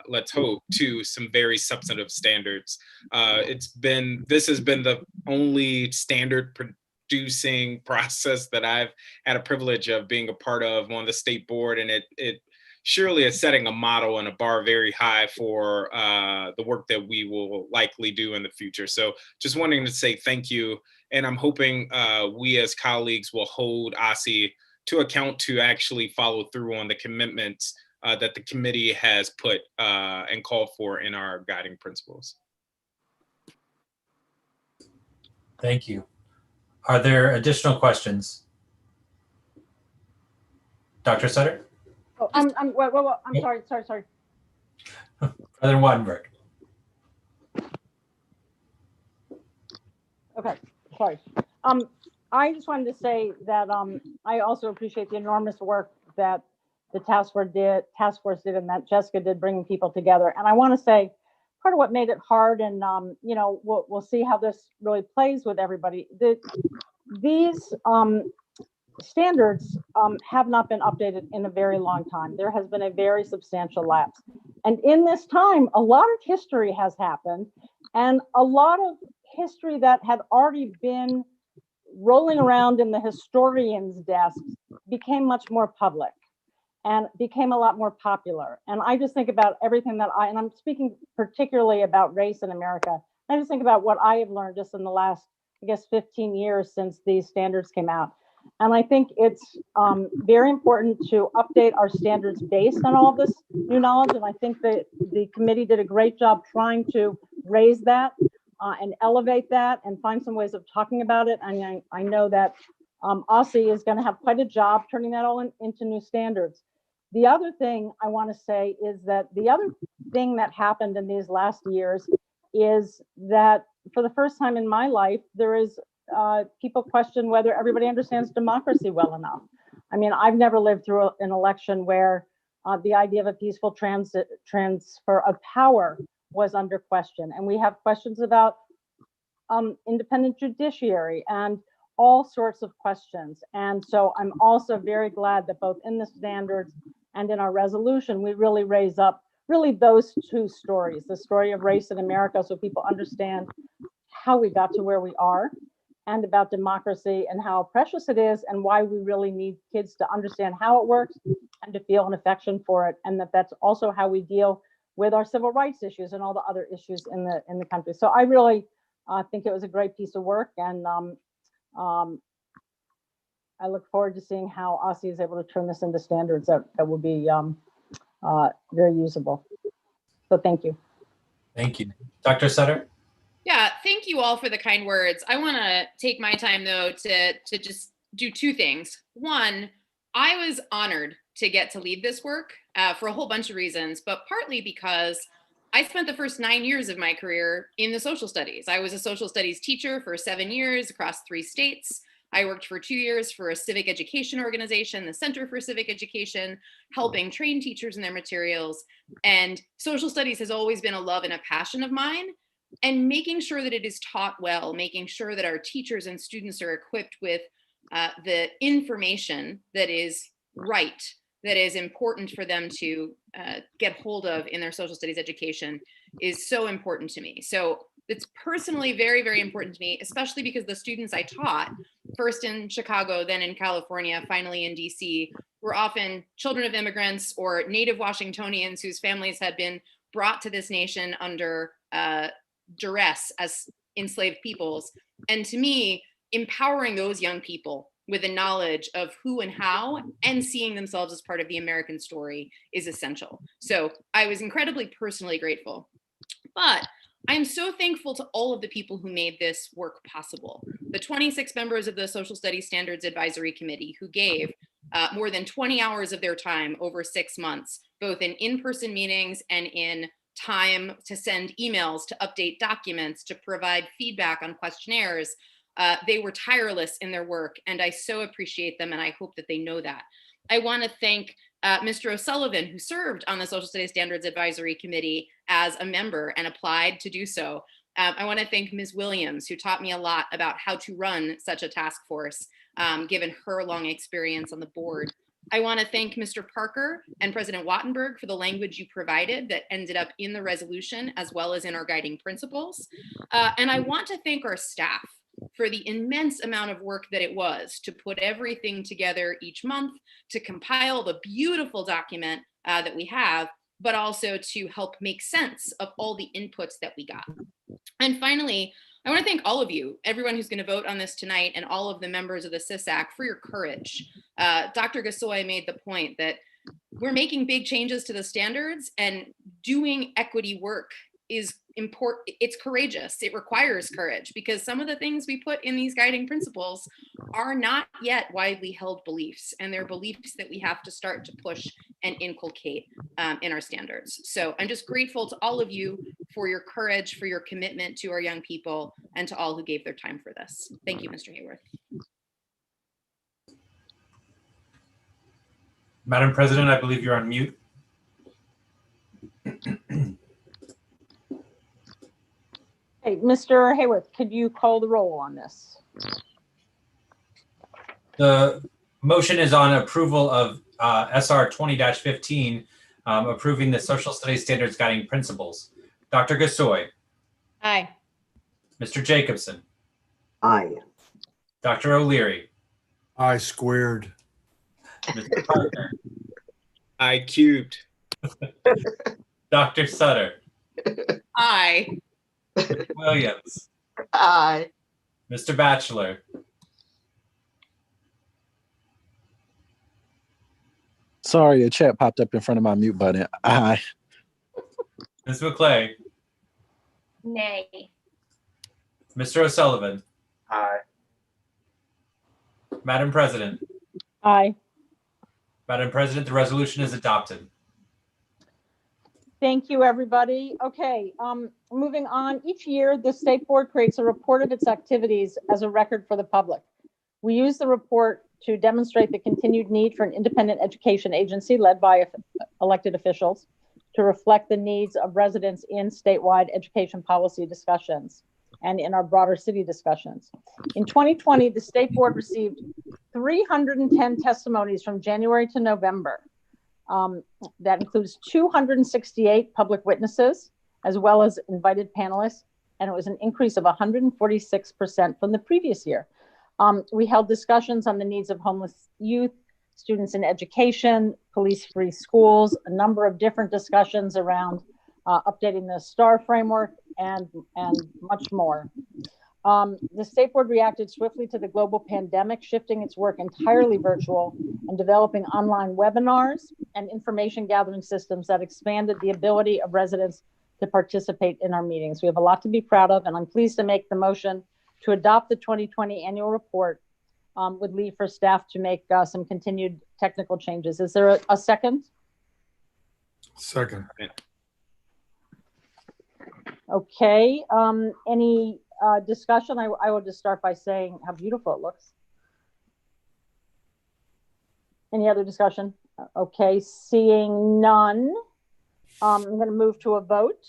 let's hope, to some very substantive standards. This has been the only standard producing process that I've had a privilege of being a part of on the state board, and it surely is setting a model and a bar very high for the work that we will likely do in the future. So just wanting to say thank you, and I'm hoping we as colleagues will hold OSSE to account to actually follow through on the commitments that the committee has put and called for in our guiding principles. Thank you. Are there additional questions? Dr. Sutter? Oh, I'm sorry. President Wattenberg. Okay, sorry. I just wanted to say that I also appreciate the enormous work that the task force did and that Jessica did bringing people together. And I want to say part of what made it hard, and you know, we'll see how this really plays with everybody. These standards have not been updated in a very long time. There has been a very substantial lapse. And in this time, a lot of history has happened, and a lot of history that had already been rolling around in the historians' desks became much more public and became a lot more popular. And I just think about everything that and I'm speaking particularly about race in America. I just think about what I have learned just in the last, I guess, 15 years since these standards came out. And I think it's very important to update our standards based on all of this new knowledge. And I think that the committee did a great job trying to raise that and elevate that and find some ways of talking about it. And I know that OSSI is going to have quite a job turning that all into new standards. The other thing I want to say is that the other thing that happened in these last years is that for the first time in my life, there is people question whether everybody understands democracy well enough. I mean, I've never lived through an election where the idea of a peaceful transfer of power was under question. And we have questions about independent judiciary and all sorts of questions. And so I'm also very glad that both in the standards and in our resolution, we really raise up really those two stories, the story of race in America, so people understand how we got to where we are, and about democracy and how precious it is, and why we really need kids to understand how it works and to feel an affection for it. And that's also how we deal with our civil rights issues and all the other issues in the country. So I really think it was a great piece of work, and I look forward to seeing how OSSI is able to turn this into standards that will be very usable. So thank you. Thank you. Dr. Sutter? Yeah, thank you all for the kind words. I want to take my time, though, to just do two things. One, I was honored to get to lead this work for a whole bunch of reasons, but partly because I spent the first 9 years of my career in the social studies. I was a social studies teacher for 7 years across 3 states. I worked for 2 years for a civic education organization, the Center for Civic Education, helping train teachers in their materials. And social studies has always been a love and a passion of mine. And making sure that it is taught well, making sure that our teachers and students are equipped with the information that is right, that is important for them to get hold of in their social studies education is so important to me. So it's personally very, very important to me, especially because the students I taught, first in Chicago, then in California, finally in DC, were often children of immigrants or native Washingtonians whose families had been brought to this nation under duress as enslaved peoples. And to me, empowering those young people with a knowledge of who and how and seeing themselves as part of the American story is essential. So I was incredibly personally grateful. But I'm so thankful to all of the people who made this work possible. The 26 members of the Social Studies Standards Advisory Committee who gave more than 20 hours of their time over 6 months, both in in-person meetings and in time to send emails, to update documents, to provide feedback on questionnaires. They were tireless in their work, and I so appreciate them, and I hope that they know that. I want to thank Mr. O'Sullivan, who served on the Social Studies Standards Advisory Committee as a member and applied to do so. I want to thank Ms. Williams, who taught me a lot about how to run such a task force, given her long experience on the board. I want to thank Mr. Parker and President Wattenberg for the language you provided that ended up in the resolution as well as in our guiding principles. And I want to thank our staff for the immense amount of work that it was to put everything together each month, to compile the beautiful document that we have, but also to help make sense of all the inputs that we got. And finally, I want to thank all of you, everyone who's going to vote on this tonight, and all of the members of the CISAC for your courage. Dr. Gasoi made the point that we're making big changes to the standards, and doing equity work is important. It's courageous. It requires courage, because some of the things we put in these guiding principles are not yet widely held beliefs, and they're beliefs that we have to start to push and inculcate in our standards. So I'm just grateful to all of you for your courage, for your commitment to our young people, and to all who gave their time for this. Thank you, Mr. Hayworth. Madam President, I believe you're on mute. Hey, Mr. Hayworth, could you call the roll on this? The motion is on approval of SR 20-15, approving the social studies standards guiding principles. Dr. Gasoi. Aye. Mr. Jacobson. Aye. Dr. O'Leary. I squared. Mr. Parker. I cubed. Dr. Sutter. Aye. Williams. Aye. Mr. Batchelor. Sorry, a chat popped up in front of my mute button. Aye. Ms. McKay. Nay. Mr. O'Sullivan. Aye. Madam President. Aye. Madam President, the resolution is adopted. Thank you, everybody. Okay, moving on. Each year, the State Board creates a report of its activities as a record for the public. We use the report to demonstrate the continued need for an independent education agency led by elected officials to reflect the needs of residents in statewide education policy discussions and in our broader city discussions. In 2020, the State Board received 310 testimonies from January to November. That includes 268 public witnesses, as well as invited panelists, and it was an increase of 146% from the previous year. We held discussions on the needs of homeless youth, students in education, police-free schools, a number of different discussions around updating the STAR framework, and much more. The State Board reacted swiftly to the global pandemic, shifting its work entirely virtual and developing online webinars and information gathering systems that expanded the ability of residents to participate in our meetings. We have a lot to be proud of, and I'm pleased to make the motion to adopt the 2020 annual report with leave for staff to make some continued technical changes. Is there a second? Second. Okay, any discussion? I will just start by saying how beautiful it looks. Any other discussion? Okay, seeing none, I'm going to move to a vote.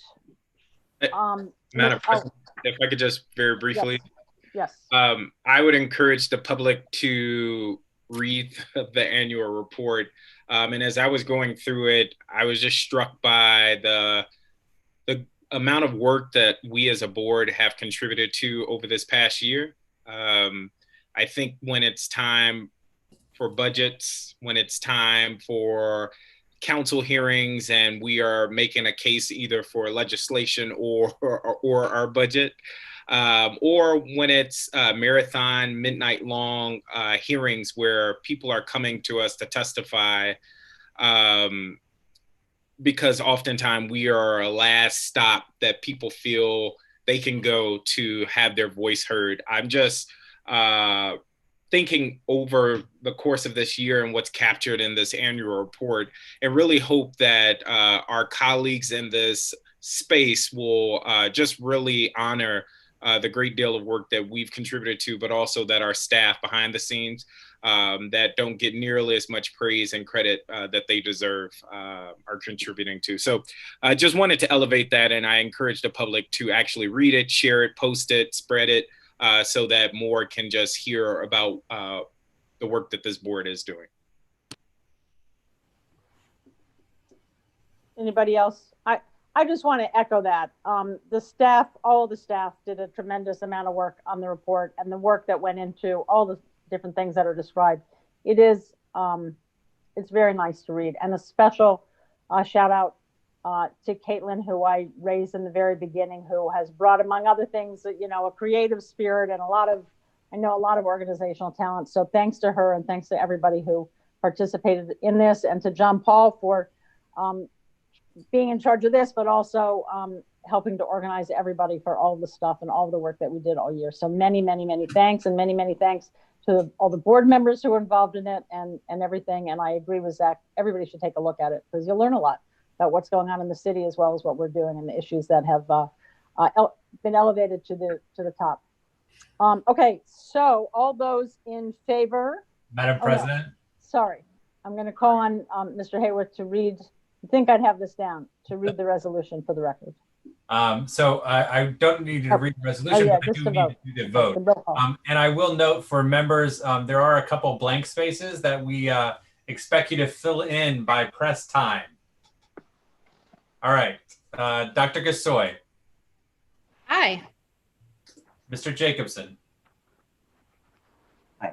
Madam President, if I could just very briefly. Yes. I would encourage the public to read the annual report. And as I was going through it, I was just struck by the amount of work that we as a board have contributed to over this past year. I think when it's time for budgets, when it's time for council hearings, and we are making a case either for legislation or our budget, or when it's marathon, midnight long hearings where people are coming to us to testify, because oftentimes we are a last stop that people feel they can go to have their voice heard. I'm just thinking over the course of this year and what's captured in this annual report, and really hope that our colleagues in this space will just really honor the great deal of work that we've contributed to, but also that our staff behind the scenes that don't get nearly as much praise and credit that they deserve are contributing to. So I just wanted to elevate that, and I encourage the public to actually read it, share it, post it, spread it, so that more can just hear about the work that this board is doing. Anybody else? I just want to echo that. The staff, all of the staff did a tremendous amount of work on the report, and the work that went into all the different things that are described. It is, it's very nice to read. And a special shout out to Caitlin, who I raised in the very beginning, who has brought, among other things, you know, a creative spirit and I know a lot of organizational talent. So thanks to her, and thanks to everybody who participated in this, and to John Paul for being in charge of this, but also helping to organize everybody for all the stuff and all the work that we did all year. So many, many, many thanks, and many, many thanks to all the board members who are involved in it and everything. And I agree with Zach, everybody should take a look at it because you'll learn a lot about what's going on in the city as well as what we're doing and the issues that have been elevated to the top. Okay, so all those in favor? Madam President? No, sorry, I'm going to call on Mr. Hayworth to read, I think I'd have this down, to read the resolution for the record. So I don't need to read the resolution, but I do need to do the vote. And I will note for members, there are a couple blank spaces that we expect you to fill in by press time. All right, Dr. Gasoi. Aye. Mr. Jacobson. Aye.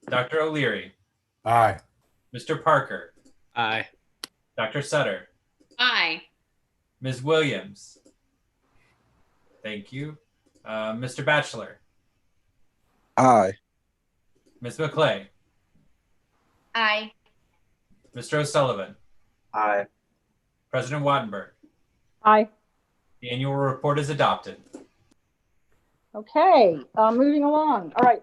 Dr. O'Leary. Aye. Mr. Parker. Aye. Dr. Sutter. Aye. Ms. Williams. Thank you. Mr. Batchelor. Aye. Ms. McKay. Aye. Mr. O'Sullivan. Aye. President Wattenberg. Aye. The annual report is adopted. Okay, moving along. All right.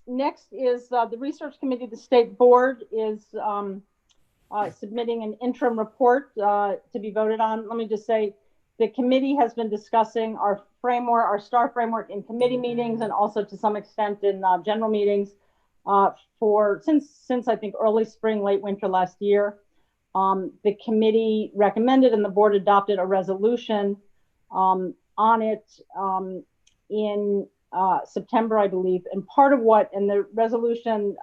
Next is the Research Committee of the State Board is submitting an interim report to be voted on. Let me just say the committee has been discussing our framework, our STAR framework in committee meetings and also to some extent in general meetings since I think early spring, late winter last year. The committee recommended and the board adopted a resolution on it in September, I believe. And part of what, and the resolution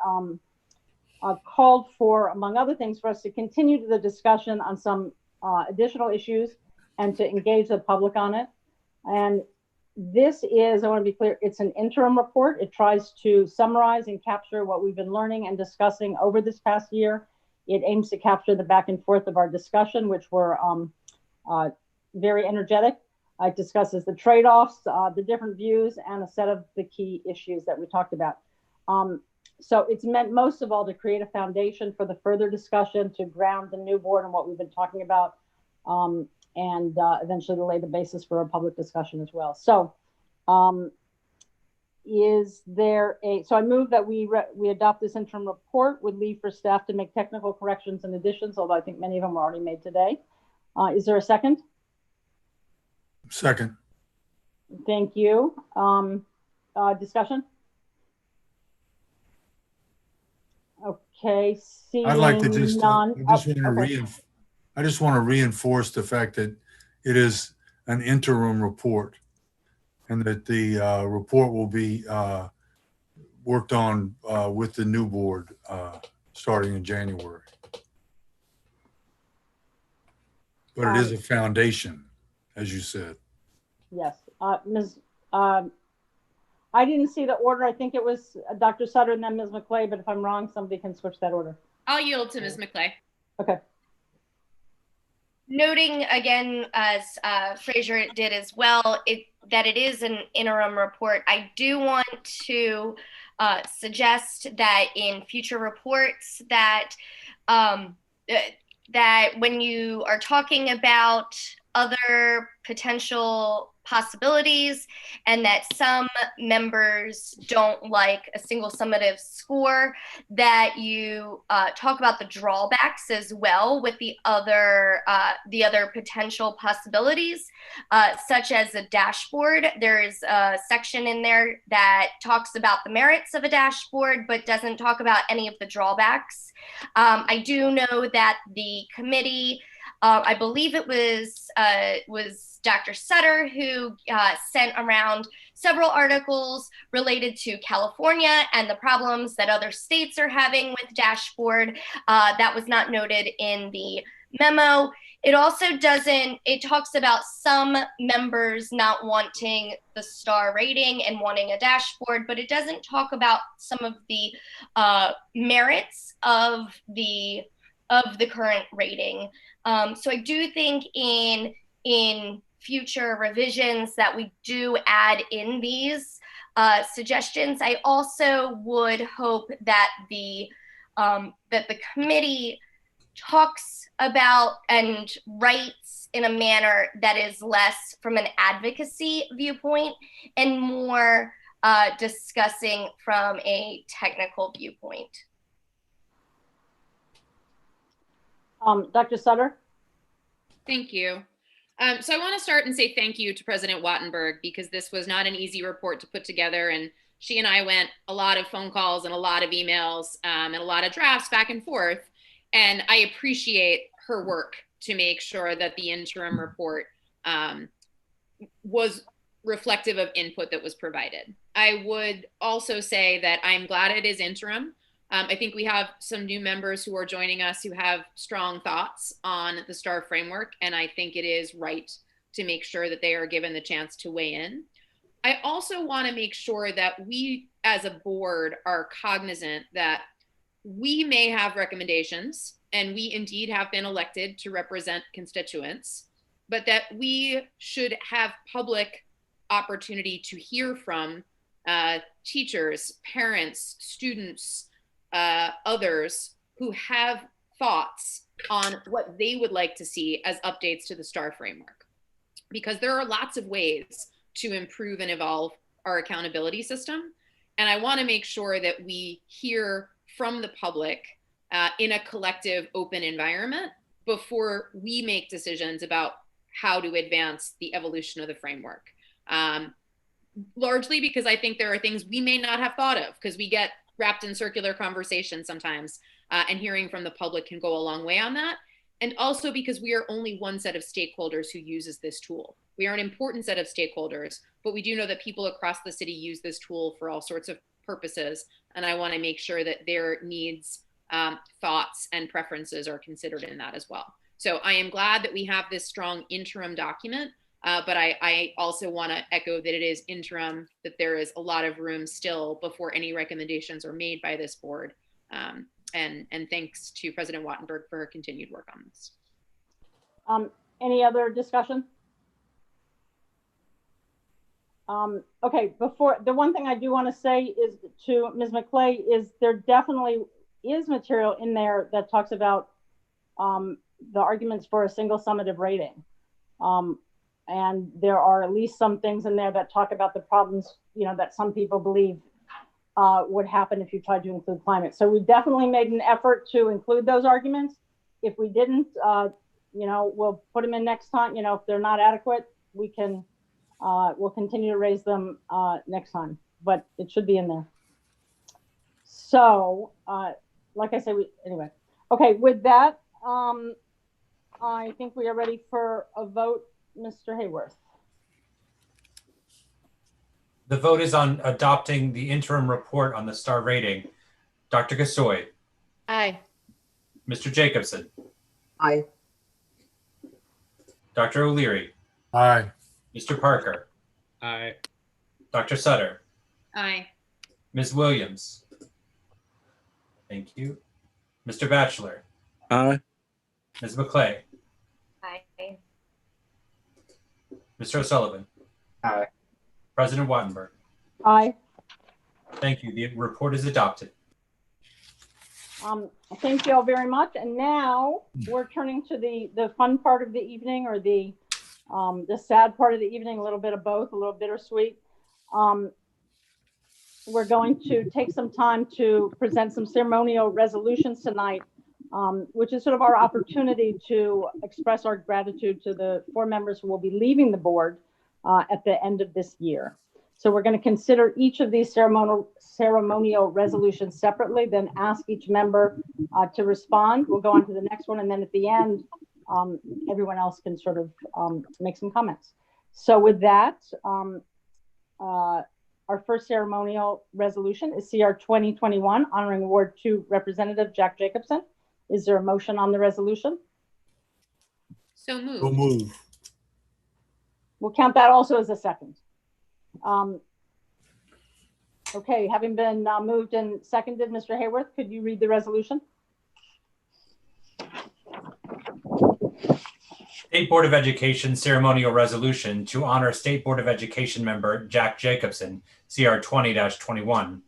called for, among other things, for us to continue the discussion on some additional issues and to engage the public on it. And this is, I want to be clear, it's an interim report. It tries to summarize and capture what we've been learning and discussing over this past year. It aims to capture the back and forth of our discussion, which were very energetic. It discusses the trade-offs, the different views, and a set of the key issues that we talked about. So it's meant most of all to create a foundation for the further discussion, to ground the new board and what we've been talking about, and eventually to lay the basis for a public discussion as well. So is there so I move that we adopt this interim report with leave for staff to make technical corrections and additions, although I think many of them were already made today. Is there a second? Second. Thank you. Discussion? Okay, seeing I'd like to just, none. I just want to reinforce the fact that it is an interim report and that the report will be worked on with the new board starting in January. But it is a foundation, as you said. Yes, Ms. I didn't see the order. I think it was Dr. Sutter and then Ms. McKay, but if I'm wrong, somebody can switch that order. I'll yield to Ms. McKay. Okay. Noting again, as Fraser did as well, that it is an interim report, I do want to suggest that in future reports that that when you are talking about other potential possibilities and that some members don't like a single summative score, that you talk about the drawbacks as well with the other potential possibilities, such as a dashboard. There's a section in there that talks about the merits of a dashboard but doesn't talk about any of the drawbacks. I do know that the committee, I believe it was Dr. Sutter who sent around several articles related to California and the problems that other states are having with dashboard. That was not noted in the memo. It also doesn't, it talks about some members not wanting the star rating and wanting a dashboard, but it doesn't talk about some of the merits of the current rating. So I do think in future revisions that we do add in these suggestions. I also would hope that the committee talks about and writes in a manner that is less from an advocacy viewpoint and more discussing from a technical viewpoint. Dr. Sutter? Thank you. So I want to start and say thank you to President Wattenberg, because this was not an easy report to put together, and she and I went a lot of phone calls and a lot of emails and a lot of drafts back and forth, and I appreciate her work to make sure that the interim report was reflective of input that was provided. I would also say that I'm glad it is interim. I think we have some new members who are joining us who have strong thoughts on the STAR framework, and I think it is right to make sure that they are given the chance to weigh in. I also want to make sure that we as a board are cognizant that we may have recommendations, and we indeed have been elected to represent constituents, but that we should have public opportunity to hear from teachers, parents, students, others who have thoughts on what they would like to see as updates to the STAR framework. Because there are lots of ways to improve and evolve our accountability system. And I want to make sure that we hear from the public in a collective, open environment before we make decisions about how to advance the evolution of the framework. Largely because I think there are things we may not have thought of, because we get wrapped in circular conversation sometimes, and hearing from the public can go a long way on that. And also because we are only one set of stakeholders who uses this tool. We are an important set of stakeholders, but we do know that people across the city use this tool for all sorts of purposes. And I want to make sure that their needs, thoughts, and preferences are considered in that as well. So I am glad that we have this strong interim document, but I also want to echo that it is interim, that there is a lot of room still before any recommendations are made by this board. And thanks to President Wattenberg for her continued work on this. Any other discussion? Okay, before, the one thing I do want to say is to Ms. McKay is there definitely is material in there that talks about the arguments for a single summative rating. And there are at least some things in there that talk about the problems, that some people believe would happen if you tried to include climate. So we definitely made an effort to include those arguments. If we didn't, we'll put them in next time. If they're not adequate, we can, we'll continue to raise them next time, but it should be in there. So, like I said, anyway. Okay, with that, I think we are ready for a vote. Mr. Hayworth. The vote is on adopting the interim report on the STAR rating. Dr. Gasoi. Aye. Mr. Jacobson. Aye. Dr. O'Leary. Aye. Mr. Parker. Aye. Dr. Sutter. Aye. Ms. Williams. Thank you. Mr. Batchelor. Aye. Ms. MacLeay. Aye. Mr. O'Sullivan. Aye. President Wattenberg. Aye. Thank you. The report is adopted. Thank you all very much. And now we're turning to the fun part of the evening, or the sad part of the evening, a little bit of both, a little bittersweet. We're going to take some time to present some ceremonial resolutions tonight, which is sort of our opportunity to express our gratitude to the 4 members who will be leaving the board at the end of this year. So we're going to consider each of these ceremonial resolutions separately, then ask each member to respond. We'll go on to the next one, and then at the end, everyone else can sort of make some comments. So with that, our first ceremonial resolution is CR 2021, honoring Ward 2 Representative Jack Jacobson. Is there a motion on the resolution? So moved. So move. We'll count that also as a second. Okay, having been moved and seconded, Mr. Hayworth, could you read the resolution? State Board of Education ceremonial resolution to honor State Board of Education member Jack Jacobson, CR 20-21.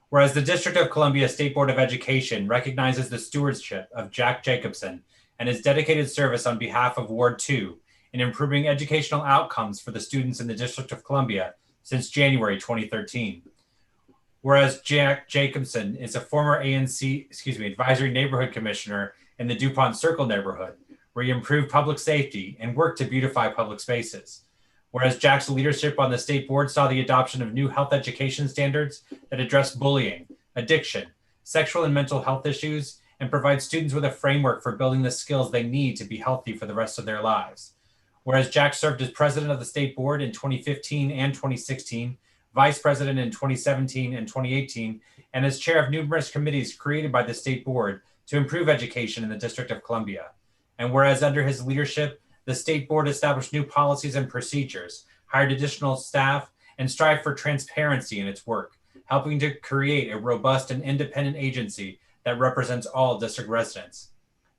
Whereas the District of Columbia State Board of Education recognizes the stewardship of Jack Jacobson and his dedicated service on behalf of Ward 2 in improving educational outcomes for the students in the District of Columbia since January 2013. Whereas Jack Jacobson is a former Advisory Neighborhood Commissioner in the DuPont Circle neighborhood, where he improved public safety and worked to beautify public spaces. Whereas Jack's leadership on the state board saw the adoption of new health education standards that address bullying, addiction, sexual and mental health issues, and provide students with a framework for building the skills they need to be healthy for the rest of their lives. Whereas Jack served as president of the state board in 2015 and 2016, vice president in 2017 and 2018, and as chair of numerous committees created by the state board to improve education in the District of Columbia. And whereas under his leadership, the state board established new policies and procedures, hired additional staff, and strived for transparency in its work, helping to create a robust and independent agency that represents all district residents.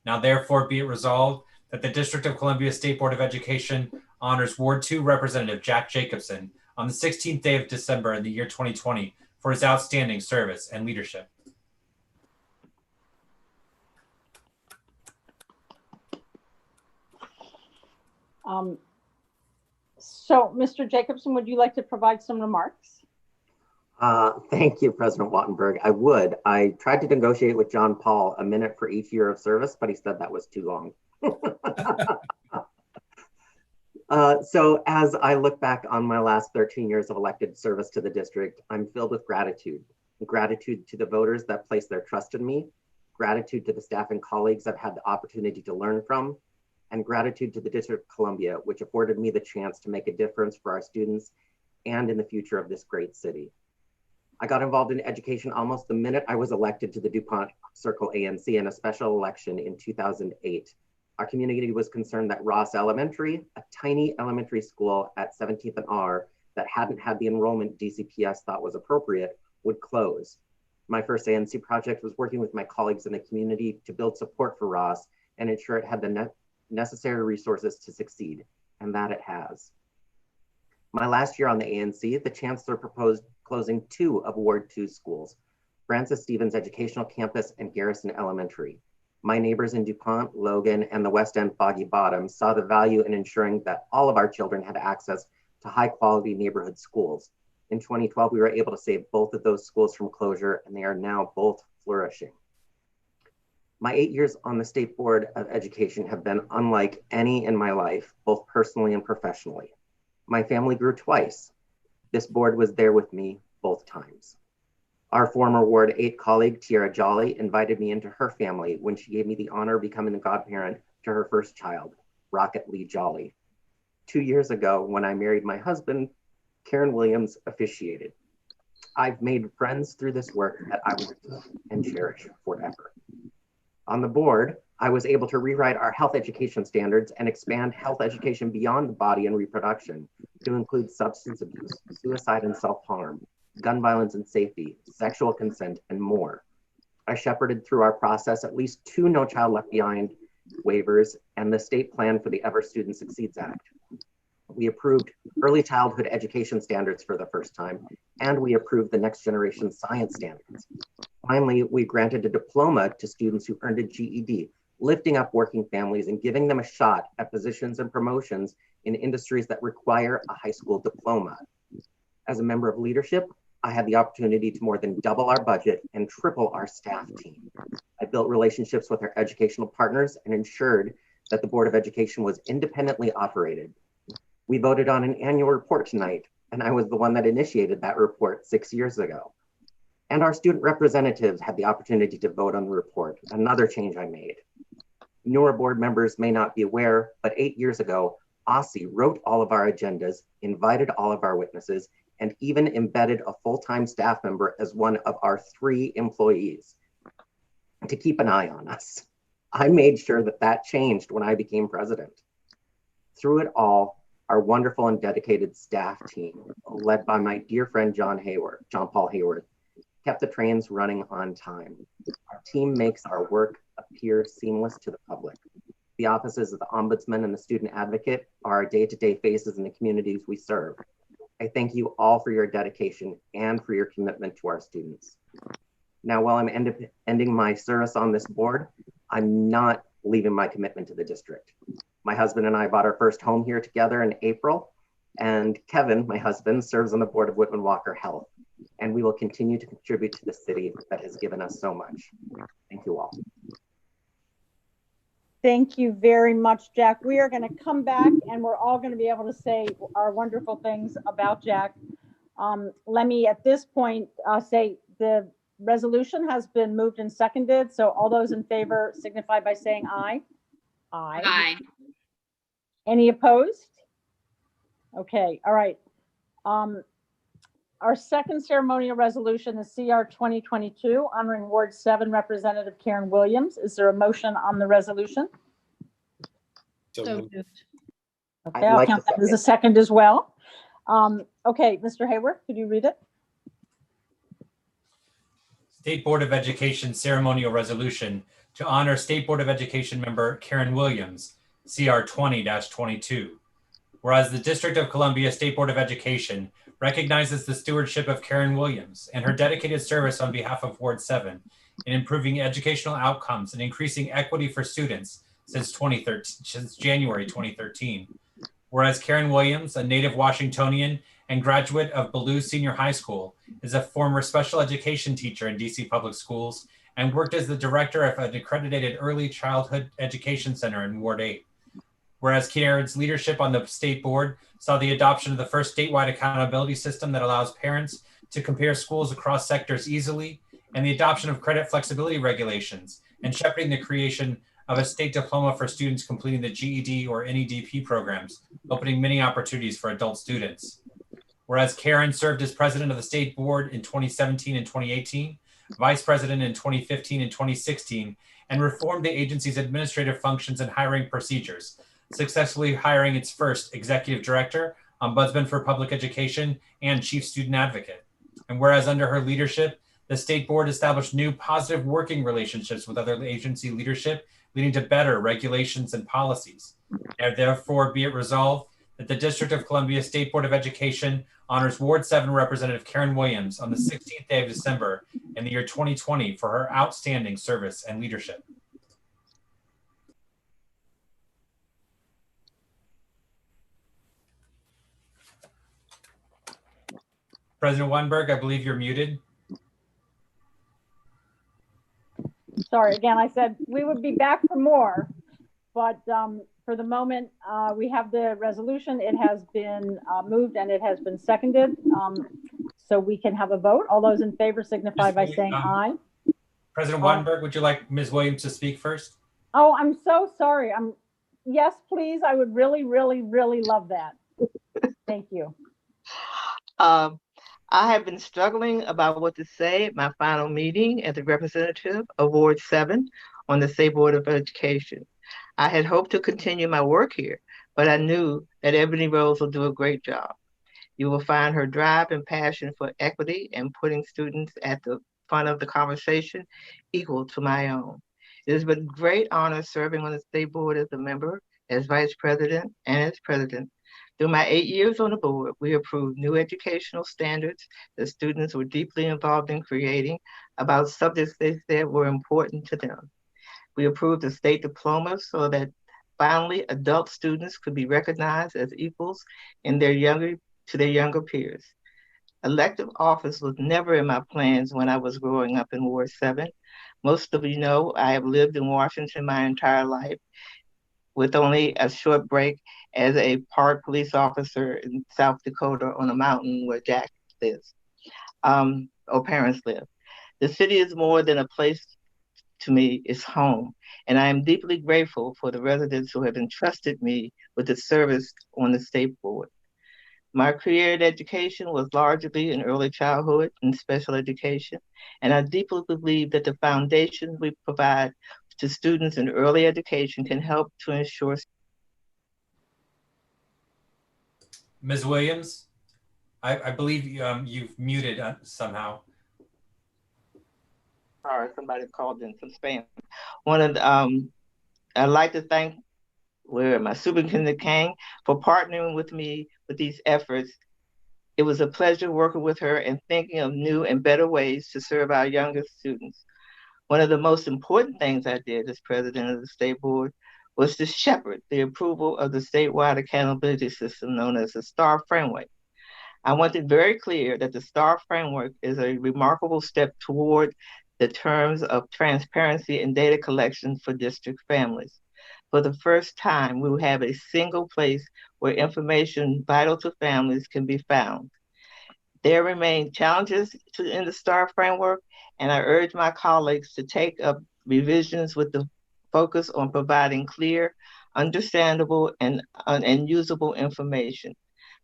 Now therefore be it resolved that the District of Columbia State Board of Education honors Ward 2 Representative Jack Jacobson on the 16th day of December in the year 2020 for his outstanding service and leadership. So, Mr. Jacobson, would you like to provide some remarks? Thank you, President Wattenberg. I would. I tried to negotiate with John Paul a minute for each year of service, but he said that was too long. So as I look back on my last 13 years of elected service to the district, I'm filled with gratitude. Gratitude to the voters that placed their trust in me, gratitude to the staff and colleagues I've had the opportunity to learn from, and gratitude to the District of Columbia, which afforded me the chance to make a difference for our students and in the future of this great city. I got involved in education almost the minute I was elected to the DuPont Circle ANC in a special election in 2008. Our community was concerned that Ross Elementary, a tiny elementary school at 17th and R that hadn't had the enrollment DCPS thought was appropriate, would close. My first ANC project was working with my colleagues in the community to build support for Ross and ensure it had the necessary resources to succeed, and that it has. My last year on the ANC, the Chancellor proposed closing 2 of Ward 2 schools, Francis Stevens Educational Campus and Garrison Elementary. My neighbors in DuPont, Logan, and the West End Foggy Bottom saw the value in ensuring that all of our children had access to high quality neighborhood schools. In 2012, we were able to save both of those schools from closure, and they are now both flourishing. My 8 years on the State Board of Education have been unlike any in my life, both personally and professionally. My family grew twice. This board was there with me both times. Our former Ward 8 colleague, Tiara Jolly, invited me into her family when she gave me the honor of becoming the godparent to her first child, Rocket Lee Jolly. 2 years ago, when I married my husband, Karen Williams officiated. I've made friends through this work that I will love and cherish forever. On the board, I was able to rewrite our health education standards and expand health education beyond the body and reproduction to include substance abuse, suicide and self-harm, gun violence and safety, sexual consent, and more. I shepherded through our process at least 2 No Child Left Behind waivers and the state plan for the Ever Student Succeeds Act. We approved early childhood education standards for the first time, and we approved the next generation science standards. Finally, we granted a diploma to students who earned a GED, lifting up working families and giving them a shot at positions and promotions in industries that require a high school diploma. As a member of leadership, I had the opportunity to more than double our budget and triple our staff team. I built relationships with our educational partners and ensured that the Board of Education was independently operated. We voted on an annual report tonight, and I was the one that initiated that report 6 years ago. And our student representatives had the opportunity to vote on the report, another change I made. Newer board members may not be aware, but 8 years ago, Aussie wrote all of our agendas, invited all of our witnesses, and even embedded a full-time staff member as one of our 3 employees to keep an eye on us. I made sure that that changed when I became president. Through it all, our wonderful and dedicated staff team, led by my dear friend John Paul Hayward, kept the trains running on time. Our team makes our work appear seamless to the public. The offices of the Ombudsman and the Student Advocate are our day-to-day faces in the communities we serve. I thank you all for your dedication and for your commitment to our students. Now, while I'm ending my service on this board, I'm not leaving my commitment to the district. My husband and I bought our first home here together in April, And Kevin, my husband, serves on the board of Whitman Walker Health. And we will continue to contribute to the city that has given us so much. Thank you all. Thank you very much, Jack. We are going to come back and we're all going to be able to say our wonderful things about Jack. Let me at this point say the resolution has been moved and seconded. So all those in favor signify by saying aye. Aye. Aye. Any opposed? Okay, all right. Our second ceremonial resolution is CR 2022 honoring Ward 7 Representative Karen Williams. Is there a motion on the resolution? So moved. Okay, I'll count that as a second as well. Okay, Mr. Hayworth, could you read it? State Board of Education ceremonial resolution to honor State Board of Education member Karen Williams, CR 20-22. Whereas the District of Columbia State Board of Education recognizes the stewardship of Karen Williams and her dedicated service on behalf of Ward 7 in improving educational outcomes and increasing equity for students since January 2013. Whereas Karen Williams, a native Washingtonian and graduate of Ballou Senior High School, is a former special education teacher in DC Public Schools and worked as the director of an accredited early childhood education center in Ward 8. Whereas Karen's leadership on the state board saw the adoption of the first statewide accountability system that allows parents to compare schools across sectors easily, and the adoption of credit flexibility regulations, and shepherding the creation of a state diploma for students completing the GED or NEDP programs, opening many opportunities for adult students. Whereas Karen served as president of the state board in 2017 and 2018, vice president in 2015 and 2016, and reformed the agency's administrative functions and hiring procedures, successfully hiring its first executive director, ombudsman for public education, and chief student advocate. And whereas under her leadership, the state board established new positive working relationships with other agency leadership, leading to better regulations and policies. And therefore be it resolved that the District of Columbia State Board of Education honors Ward 7 Representative Karen Williams on the 16th day of December in the year 2020 for her outstanding service and leadership. President Wattenberg, I believe you're muted. Sorry, again, I said we would be back for more, but for the moment, we have the resolution. It has been moved and it has been seconded. So we can have a vote. All those in favor signify by saying aye. President Wattenberg, would you like Ms. Williams to speak first? Oh, I'm so sorry. Yes, please. I would really, really, really love that. Thank you. I have been struggling about what to say at my final meeting as a representative of Ward 7 on the State Board of Education. I had hoped to continue my work here, but I knew that Ebony Rose will do a great job. You will find her drive and passion for equity and putting students at the front of the conversation equal to my own. It has been a great honor serving on the State Board as a member, as Vice President, and as President. Through my 8 years on the board, we approved new educational standards that students were deeply involved in creating about subjects they said were important to them. We approved a state diploma so that finally adult students could be recognized as equals in their younger peers. Elective office was never in my plans when I was growing up in Ward 7. Most of you know I have lived in Washington my entire life, with only a short break as a park police officer in South Dakota on a mountain where Jack lives, or parents live. The city is more than a place to me, it's home. And I am deeply grateful for the residents who have entrusted me with the service on the state board. My career in education was largely in early childhood and special education, and I deeply believe that the foundations we provide to students in early education can help to ensure. Ms. Williams, I believe you've muted somehow. Sorry, somebody called in some spam. I'd like to thank my Superintendent Kang for partnering with me with these efforts. It was a pleasure working with her and thinking of new and better ways to serve our youngest students. One of the most important things I did as president of the state board was to shepherd the approval of the statewide accountability system known as the STAR framework. I want it very clear that the STAR framework is a remarkable step toward the terms of transparency and data collection for district families. For the first time, we will have a single place where information vital to families can be found. There remain challenges in the STAR framework, and I urge my colleagues to take up revisions with the focus on providing clear, understandable, and usable information.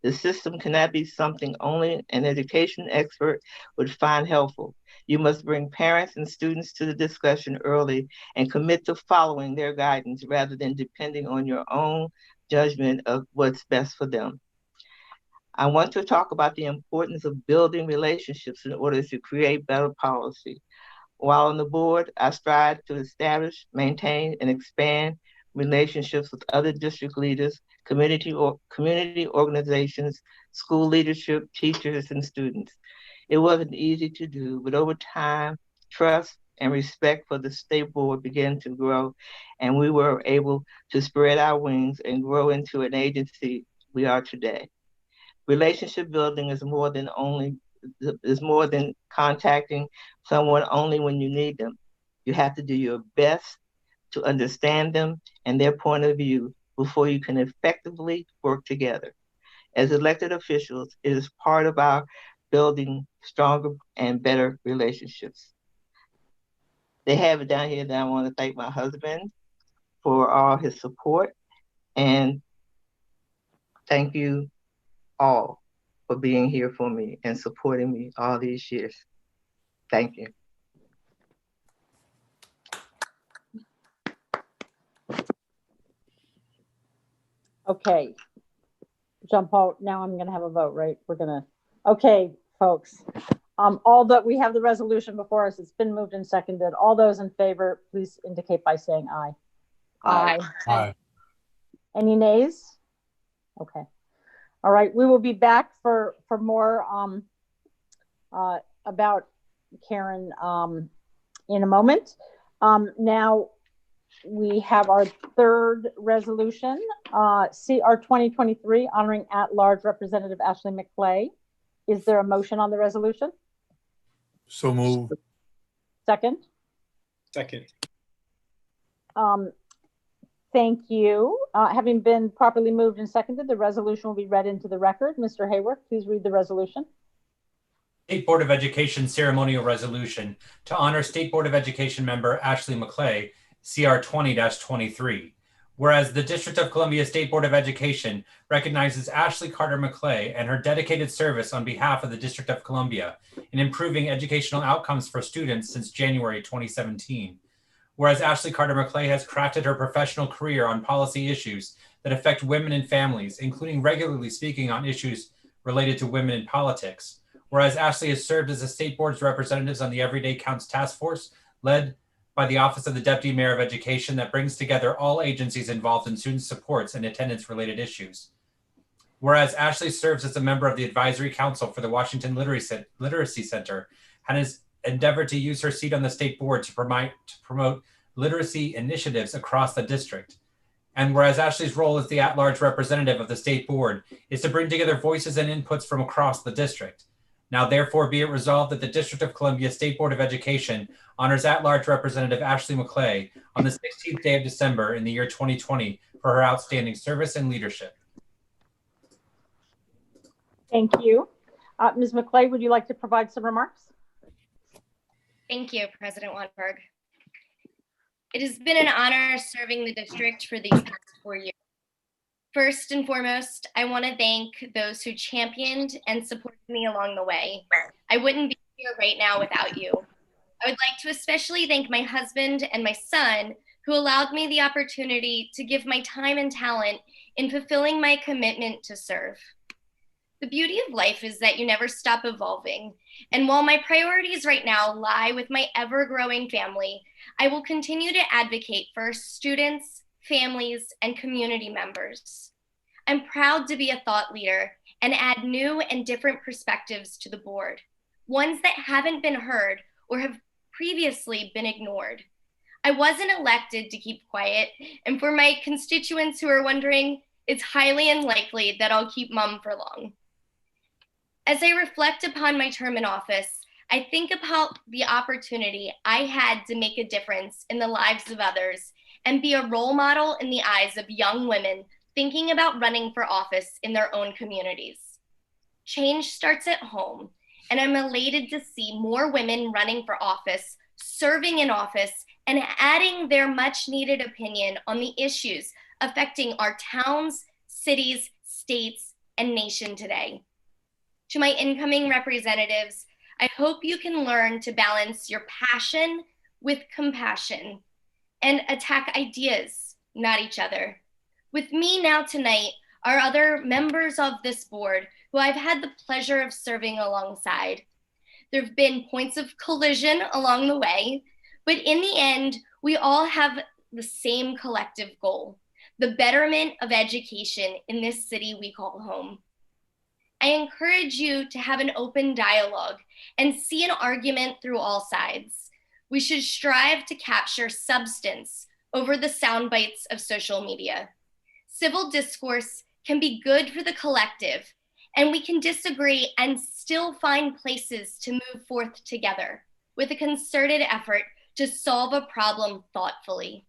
The system cannot be something only an education expert would find helpful. You must bring parents and students to the discussion early and commit to following their guidance rather than depending on your own judgment of what's best for them. I want to talk about the importance of building relationships in order to create better policy. While on the board, I strive to establish, maintain, and expand relationships with other district leaders, community organizations, school leadership, teachers, and students. It wasn't easy to do, but over time, trust and respect for the state board began to grow, and we were able to spread our wings and grow into an agency we are today. Relationship building is more than contacting someone only when you need them. You have to do your best to understand them and their point of view before you can effectively work together. As elected officials, it is part of our building stronger and better relationships. They have it down here that I want to thank my husband for all his support, and thank you all for being here for me and supporting me all these years. Thank you. Okay, John Paul, now I'm gonna have a vote, right? Okay, folks. We have the resolution before us. It's been moved and seconded. All those in favor, please indicate by saying aye. Aye. Aye. Any nays? Okay. All right, we will be back for more about Karen in a moment. Now we have our third resolution, CR 2023, honoring at-large Representative Ashley McKay. Is there a motion on the resolution? So moved. Second? Second. Thank you. Having been properly moved and seconded, the resolution will be read into the record. Mr. Hayworth, please read the resolution. State Board of Education ceremonial resolution to honor State Board of Education member Ashley McKay, CR 20-23. Whereas the District of Columbia State Board of Education recognizes Ashley Carter McKay and her dedicated service on behalf of the District of Columbia in improving educational outcomes for students since January 2017. Whereas Ashley Carter McKay has crafted her professional career on policy issues that affect women and families, including regularly speaking on issues related to women in politics. Whereas Ashley has served as the state board's representatives on the Everyday Counts Task Force, led by the Office of the Deputy Mayor of Education, that brings together all agencies involved in student supports and attendance-related issues. Whereas Ashley serves as a member of the Advisory Council for the Washington Literacy Center and has endeavored to use her seat on the state board to promote literacy initiatives across the district. And whereas Ashley's role as the at-large representative of the state board is to bring together voices and inputs from across the district. Now, therefore, be it resolved that the District of Columbia State Board of Education honors at-large Representative Ashley McKay on the 16th day of December in the year 2020 for her outstanding service and leadership. Thank you. Ms. McKay, would you like to provide some remarks? Thank you, President Wattenberg. It has been an honor serving the district for these past 4 years. First and foremost, I want to thank those who championed and supported me along the way. I wouldn't be here right now without you. I would like to especially thank my husband and my son, who allowed me the opportunity to give my time and talent in fulfilling my commitment to serve. The beauty of life is that you never stop evolving. And while my priorities right now lie with my ever-growing family, I will continue to advocate for students, families, and community members. I'm proud to be a thought leader and add new and different perspectives to the board, ones that haven't been heard or have previously been ignored. I wasn't elected to keep quiet, and for my constituents who are wondering, it's highly unlikely that I'll keep mum for long. As I reflect upon my term in office, I think about the opportunity I had to make a difference in the lives of others and be a role model in the eyes of young women thinking about running for office in their own communities. Change starts at home, and I'm elated to see more women running for office, serving in office, and adding their much needed opinion on the issues affecting our towns, cities, states, and nation today. To my incoming representatives, I hope you can learn to balance your passion with compassion and attack ideas, not each other. With me now tonight are other members of this board who I've had the pleasure of serving alongside. There have been points of collision along the way, but in the end, we all have the same collective goal, the betterment of education in this city we call home. I encourage you to have an open dialogue and see an argument through all sides. We should strive to capture substance over the sound bites of social media. Civil discourse can be good for the collective, and we can disagree and still find places to move forth together with a concerted effort to solve a problem thoughtfully.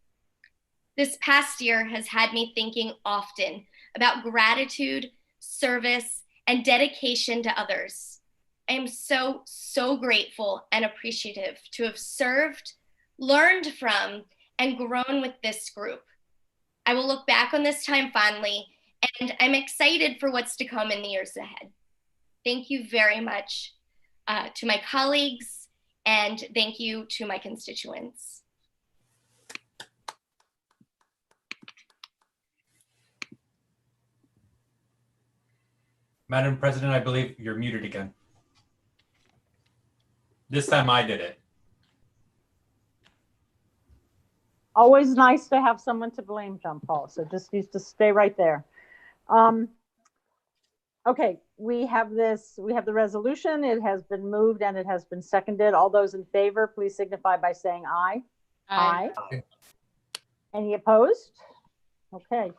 This past year has had me thinking often about gratitude, service, and dedication to others. I am so, so grateful and appreciative to have served, learned from, and grown with this group. I will look back on this time fondly, and I'm excited for what's to come in the years ahead. Thank you very much to my colleagues, and thank you to my constituents. Madam President, I believe you're muted again. This time I did it. Always nice to have someone to blame, John Paul. So just stay right there. Okay, we have the resolution. It has been moved and it has been seconded. All those in favor, please signify by saying aye. Aye. Aye. Any opposed? Okay.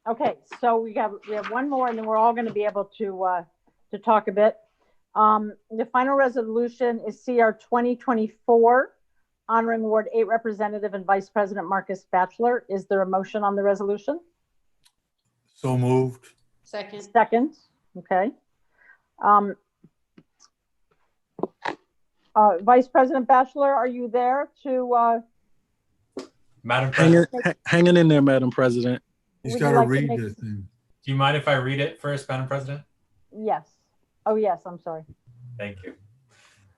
Okay, so we have one more, and then we're all going to be able to talk a bit. The final resolution is CR 2024, honoring Ward 8 Representative and Vice President Marcus Batchelor. Is there a motion on the resolution? So moved. Second. Second. Okay. Vice President Batchelor, are you there to? Madam President. Hanging in there, Madam President. He's got to read the thing. Do you mind if I read it first, Madam President? Yes. Oh, yes, I'm sorry. Thank you.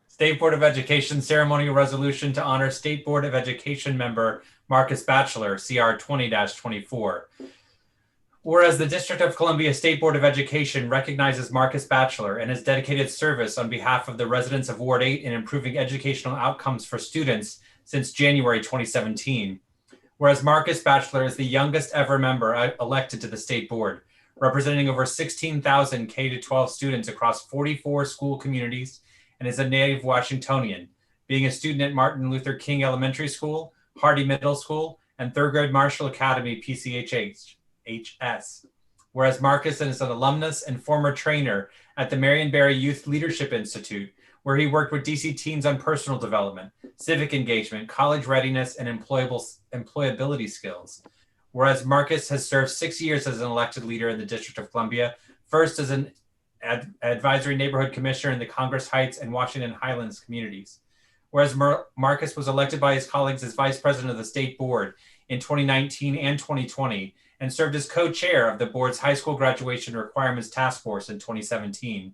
State Board of Education ceremonial resolution to honor State Board of Education member Marcus Batchelor, CR 20-24. Whereas the District of Columbia State Board of Education recognizes Marcus Batchelor and his dedicated service on behalf of the residents of Ward 8 in improving educational outcomes for students since January 2017. Whereas Marcus Batchelor is the youngest ever member elected to the state board, representing over 16,000 K-12 students across 44 school communities, and is a native Washingtonian, being a student at Martin Luther King Elementary School, Hardy Middle School, and Third Grade Marshall Academy PCHS. Whereas Marcus is an alumnus and former trainer at the Marion Barry Youth Leadership Institute, where he worked with DC teens on personal development, civic engagement, college readiness, and employability skills. Whereas Marcus has served 6 years as an elected leader in the District of Columbia, first as an advisory neighborhood commissioner in the Congress Heights and Washington Highlands communities. Whereas Marcus was elected by his colleagues as vice president of the state board in 2019 and 2020, and served as co-chair of the board's high school graduation requirements task force in 2017.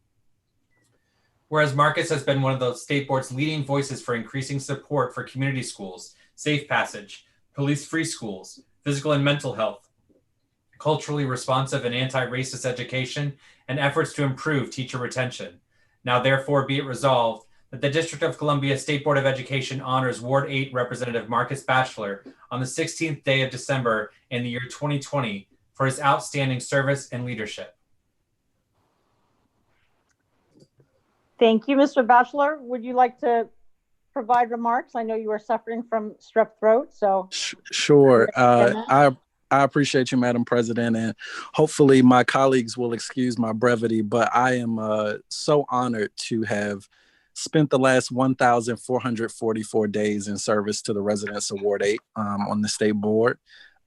Whereas Marcus has been one of the state board's leading voices for increasing support for community schools, safe passage, police-free schools, physical and mental health, culturally responsive and anti-racist education, and efforts to improve teacher retention. Now therefore be it resolved that the District of Columbia State Board of Education honors Ward 8 Representative Marcus Batchelor on the 16th day of December in the year 2020 for his outstanding service and leadership. Thank you, Mr. Batchelor. Would you like to provide remarks? I know you are suffering from strep throat, so. Sure. I appreciate you, Madam President, and hopefully my colleagues will excuse my brevity, but I am so honored to have spent the last 1,444 days in service to the Residents of Ward 8 on the state board.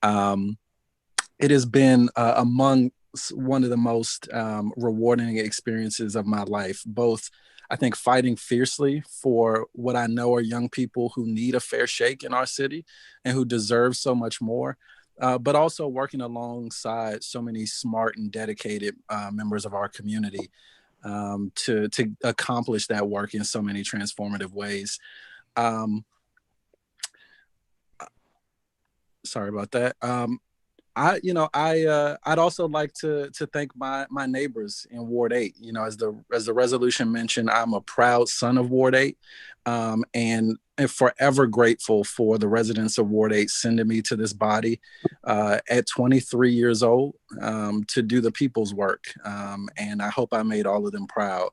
It has been among one of the most rewarding experiences of my life, both I think fighting fiercely for what I know are young people who need a fair shake in our city and who deserve so much more, but also working alongside so many smart and dedicated members of our community to accomplish that work in so many transformative ways. Sorry about that. I'd also like to thank my neighbors in Ward 8. You know, as the resolution mentioned, I'm a proud son of Ward 8, and forever grateful for the residents of Ward 8 sending me to this body at 23 years old to do the people's work, and I hope I made all of them proud.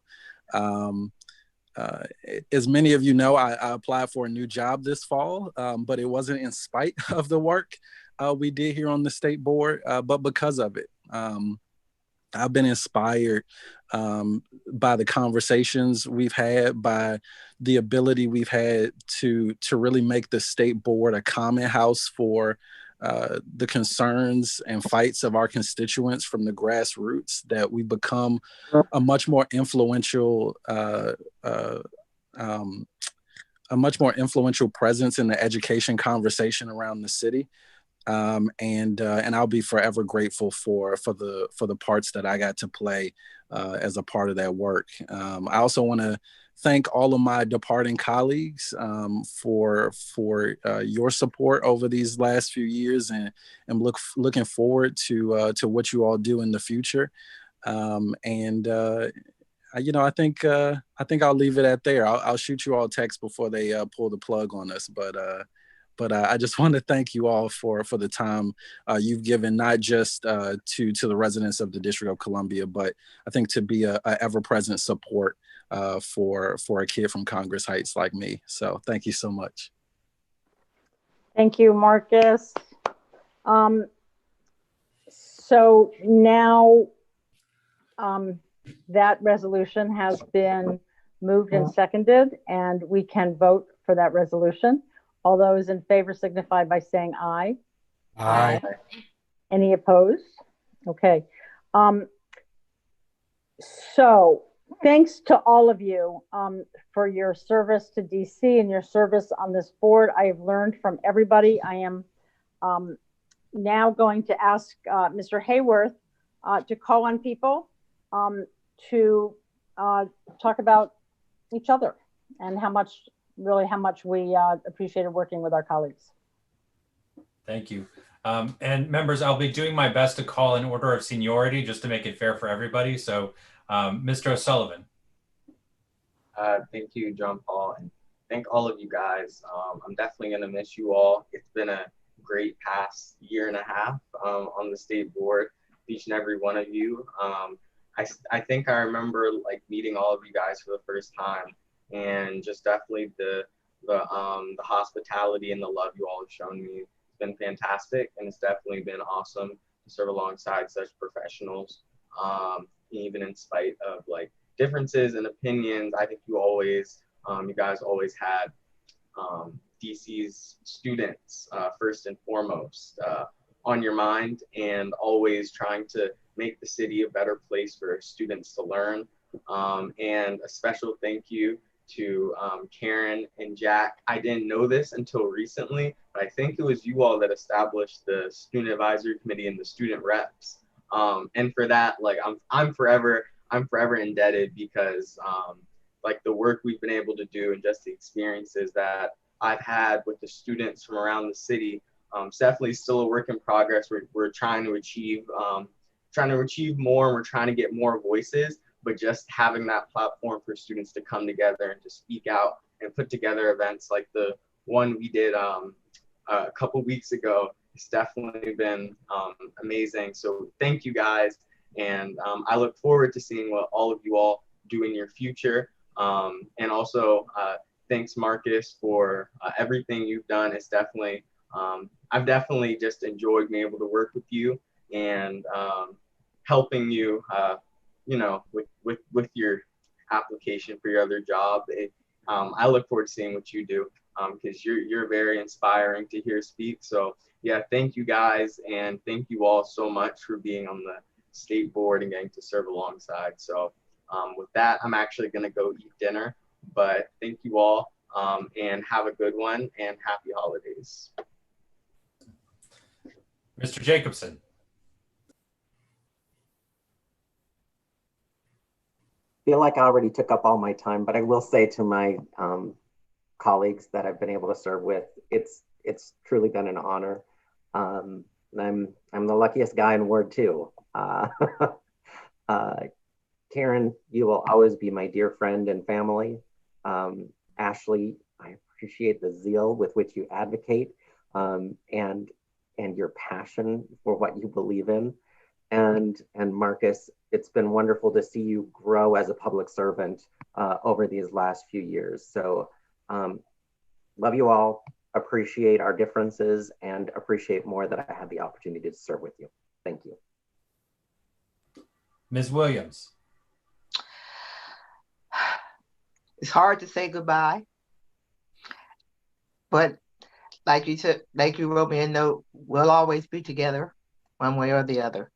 As many of you know, I applied for a new job this fall, but it wasn't in spite of the work we did here on the state board, but because of it. I've been inspired by the conversations we've had, by the ability we've had to really make the state board a common house for the concerns and fights of our constituents from the grassroots, that we become a much more influential presence in the education conversation around the city. And I'll be forever grateful for the parts that I got to play as a part of that work. I also want to thank all of my departing colleagues for your support over these last few years, and looking forward to what you all do in the future. I think I'll leave it at there. I'll shoot you all a text before they pull the plug on us, but I just want to thank you all for the time you've given, not just to the residents of the District of Columbia, but I think to be a ever-present support for a kid from Congress Heights like me. So thank you so much. Thank you, Marcus. So now that resolution has been moved and seconded, and we can vote for that resolution. All those in favor signify by saying aye. Aye. Any opposed? Okay. So thanks to all of you for your service to DC and your service on this board. I have learned from everybody. I am now going to ask Mr. Hayworth to call on people to talk about each other and how much we appreciated working with our colleagues. Thank you. And members, I'll be doing my best to call in order of seniority just to make it fair for everybody. So Mr. O'Sullivan. Thank you, John Paul, and thank all of you guys. I'm definitely going to miss you all. It's been a great past year and a half on the state board, each and every one of you. I think I remember like meeting all of you guys for the first time, and just definitely the hospitality and the love you all have shown me. It's been fantastic, and it's definitely been awesome to serve alongside such professionals, even in spite of like differences and opinions. I think you guys always had DC's students first and foremost on your mind, and always trying to make the city a better place for students to learn. And a special thank you to Karen and Jack. I didn't know this until recently, but I think it was you all that established the student advisory committee and the student reps. And for that, like I'm forever indebted, because like the work we've been able to do and just the experiences that I've had with the students from around the city. It's definitely still a work in progress. We're trying to achieve more, and we're trying to get more voices, but just having that platform for students to come together and to speak out and put together events like the one we did a couple weeks ago, it's definitely been amazing. So thank you guys. And I look forward to seeing what all of you all do in your future. And also, thanks Marcus for everything you've done. It's definitely, I've definitely just enjoyed being able to work with you and helping you, you know, with your application for your other job. I look forward to seeing what you do because you're very inspiring to hear speak. So yeah, thank you guys, and thank you all so much for being on the state board and getting to serve alongside. So with that, I'm actually going to go eat dinner, but thank you all, and have a good one, and happy holidays. Mr. Jacobson. Feel like I already took up all my time, but I will say to my colleagues that I've been able to serve with, it's truly been an honor. I'm the luckiest guy in Ward 2. Karen, you will always be my dear friend and family. Ashley, I appreciate the zeal with which you advocate and your passion for what you believe in. And Marcus, it's been wonderful to see you grow as a public servant over these last few years. So love you all, appreciate our differences, and appreciate more that I had the opportunity to serve with you. Thank you. Ms. Williams. It's hard to say goodbye, but like you said, like you wrote me a note, we'll always be together one way or the other.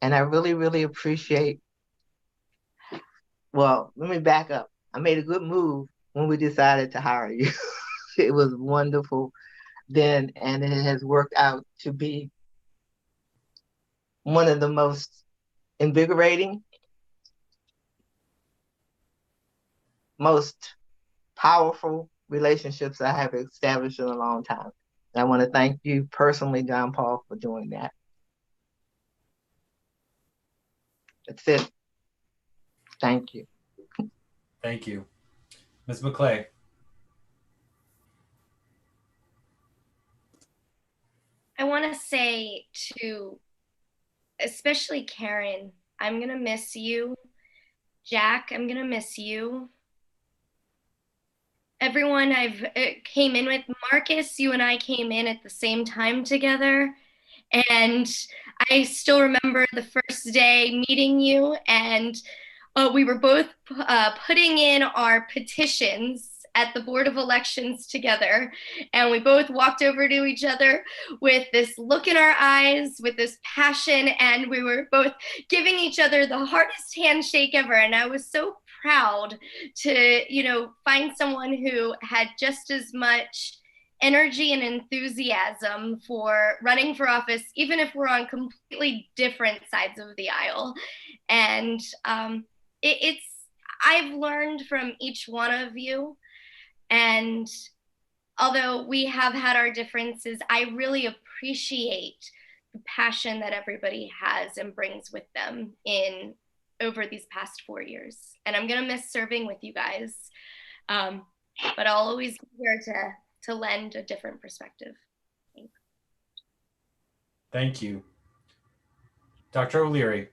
And I really, really appreciate, well, let me back up. I made a good move when we decided to hire you. It was wonderful then, and it has worked out to be one of the most invigorating, most powerful relationships I have established in a long time. And I want to thank you personally, John Paul, for doing that. That's it. Thank you. Thank you. Ms. McClay. I want to say to especially Karen, I'm going to miss you. Jack, I'm going to miss you. Everyone I've came in with, Marcus, you and I came in at the same time together. And I still remember the first day meeting you, and we were both putting in our petitions at the Board of Elections together. And we both walked over to each other with this look in our eyes, with this passion, and we were both giving each other the hardest handshake ever. And I was so proud to, you know, find someone who had just as much energy and enthusiasm for running for office, even if we're on completely different sides of the aisle. And I've learned from each one of you. And although we have had our differences, I really appreciate the passion that everybody has and brings with them in over these past 4 years. And I'm gonna miss serving with you guys, but I'll always be here to lend a different perspective. Thanks. Thank you. Dr. O'Leary.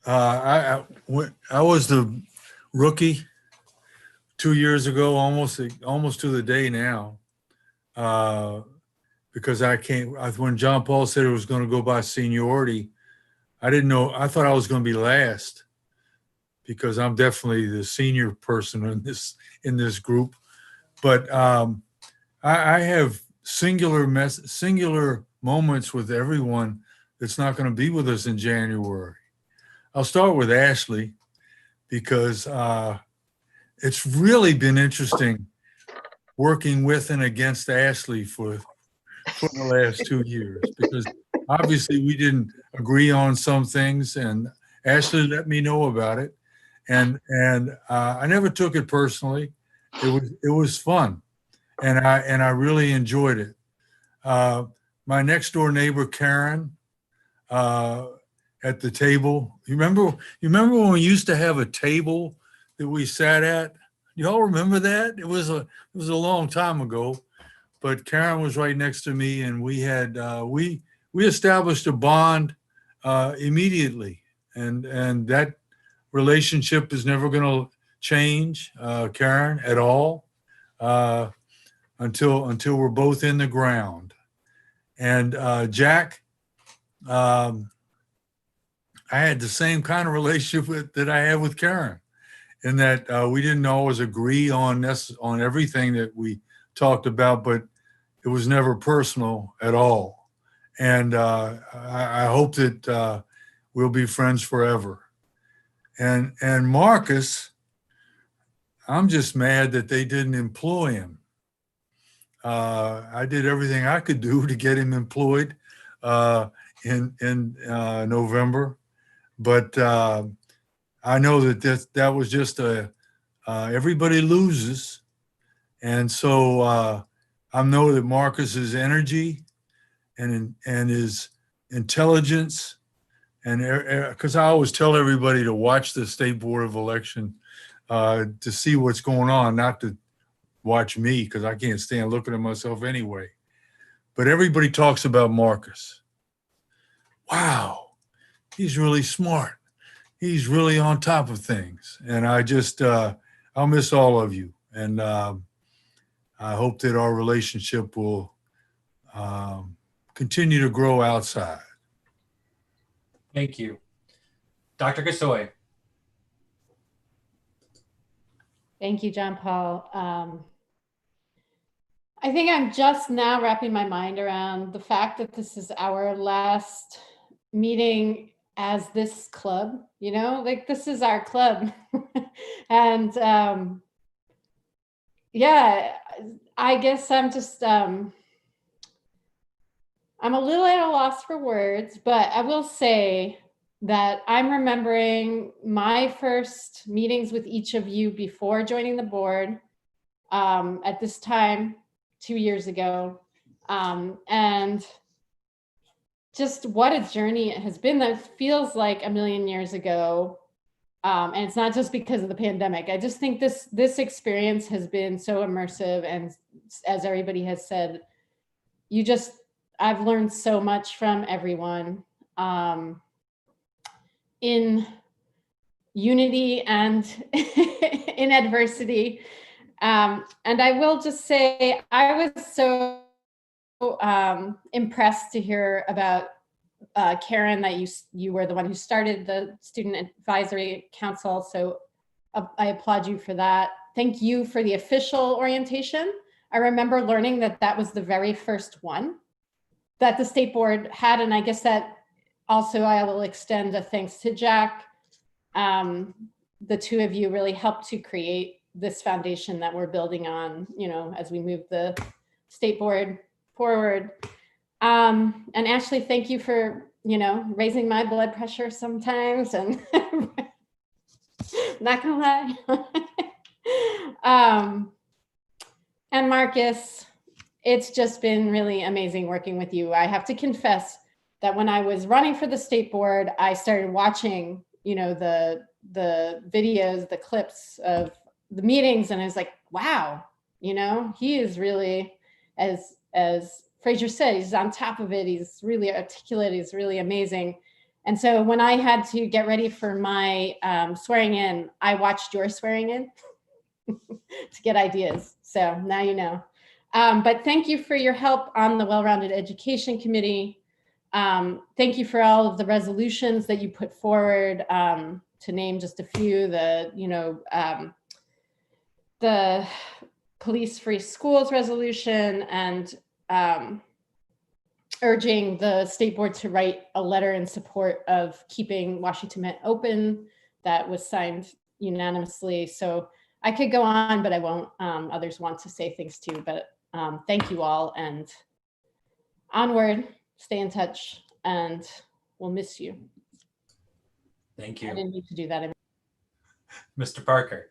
I was the rookie 2 years ago, almost to the day now, because when John Paul said it was going to go by seniority, I didn't know. I thought I was going to be last because I'm definitely the senior person in this group. But I have singular moments with everyone that's not going to be with us in January. I'll start with Ashley because it's really been interesting working with and against Ashley for the last 2 years, because obviously we didn't agree on some things, and Ashley let me know about it, and I never took it personally. It was fun, and I really enjoyed it. My next door neighbor Karen, at the table. You remember when we used to have a table that we sat at? Y'all remember that? It was a long time ago, but Karen was right next to me, and we had we established a bond immediately, and that relationship is never going to change, Karen, at all, until we're both in the ground. And Jack, I had the same kind of relationship that I had with Karen, in that we didn't always agree on everything that we talked about, but it was never personal at all. And I hope that we'll be friends forever. And Marcus, I'm just mad that they didn't employ him. I did everything I could do to get him employed in November, but I know that was just everybody loses, and so I know that Marcus's energy and his intelligence, and because I always tell everybody to watch the State Board of Election to see what's going on, not to watch me, because I can't stand looking at myself anyway. But everybody talks about Marcus. Wow, he's really smart. He's really on top of things. And I just, I'll miss all of you. And I hope that our relationship will continue to grow outside. Thank you. Dr. Gasoi. Thank you, John Paul. I think I'm just now wrapping my mind around the fact that this is our last meeting as this club, you know, like this is our club. And yeah, I guess I'm just, I'm a little at a loss for words, but I will say that I'm remembering my first meetings with each of you before joining the board at this time 2 years ago. And just what a journey it has been. That feels like a million years ago. And it's not just because of the pandemic. I just think this experience has been so immersive. And as everybody has said, I've learned so much from everyone in unity and in adversity. And I will just say, I was so impressed to hear about Karen, that you were the one who started the Student Advisory Council. So I applaud you for that. Thank you for the official orientation. I remember learning that that was the very first one that the State Board had. And I guess that also I will extend a thanks to Jack. The two of you really helped to create this foundation that we're building on, you know, as we move the State Board forward. And Ashley, thank you for, you know, raising my blood pressure sometimes, and not gonna lie. And Marcus, it's just been really amazing working with you. I have to confess that when I was running for the State Board, I started watching, you know, the videos, the clips of the meetings, and I was like, wow, you know, he is really, as Fraser said, he's on top of it. He's really articulate. He's really amazing. And so when I had to get ready for my swearing in, I watched your swearing in to get ideas. So now you know. But thank you for your help on the Well-Rounded Education Committee. Thank you for all of the resolutions that you put forward, to name just a few, the police-free schools resolution, and urging the State Board to write a letter in support of keeping Washington Met open that was signed unanimously. So I could go on, but I won't. Others want to say things too, but thank you all, and onward, stay in touch, and we'll miss you. Thank you. I didn't need to do that. Mr. Parker.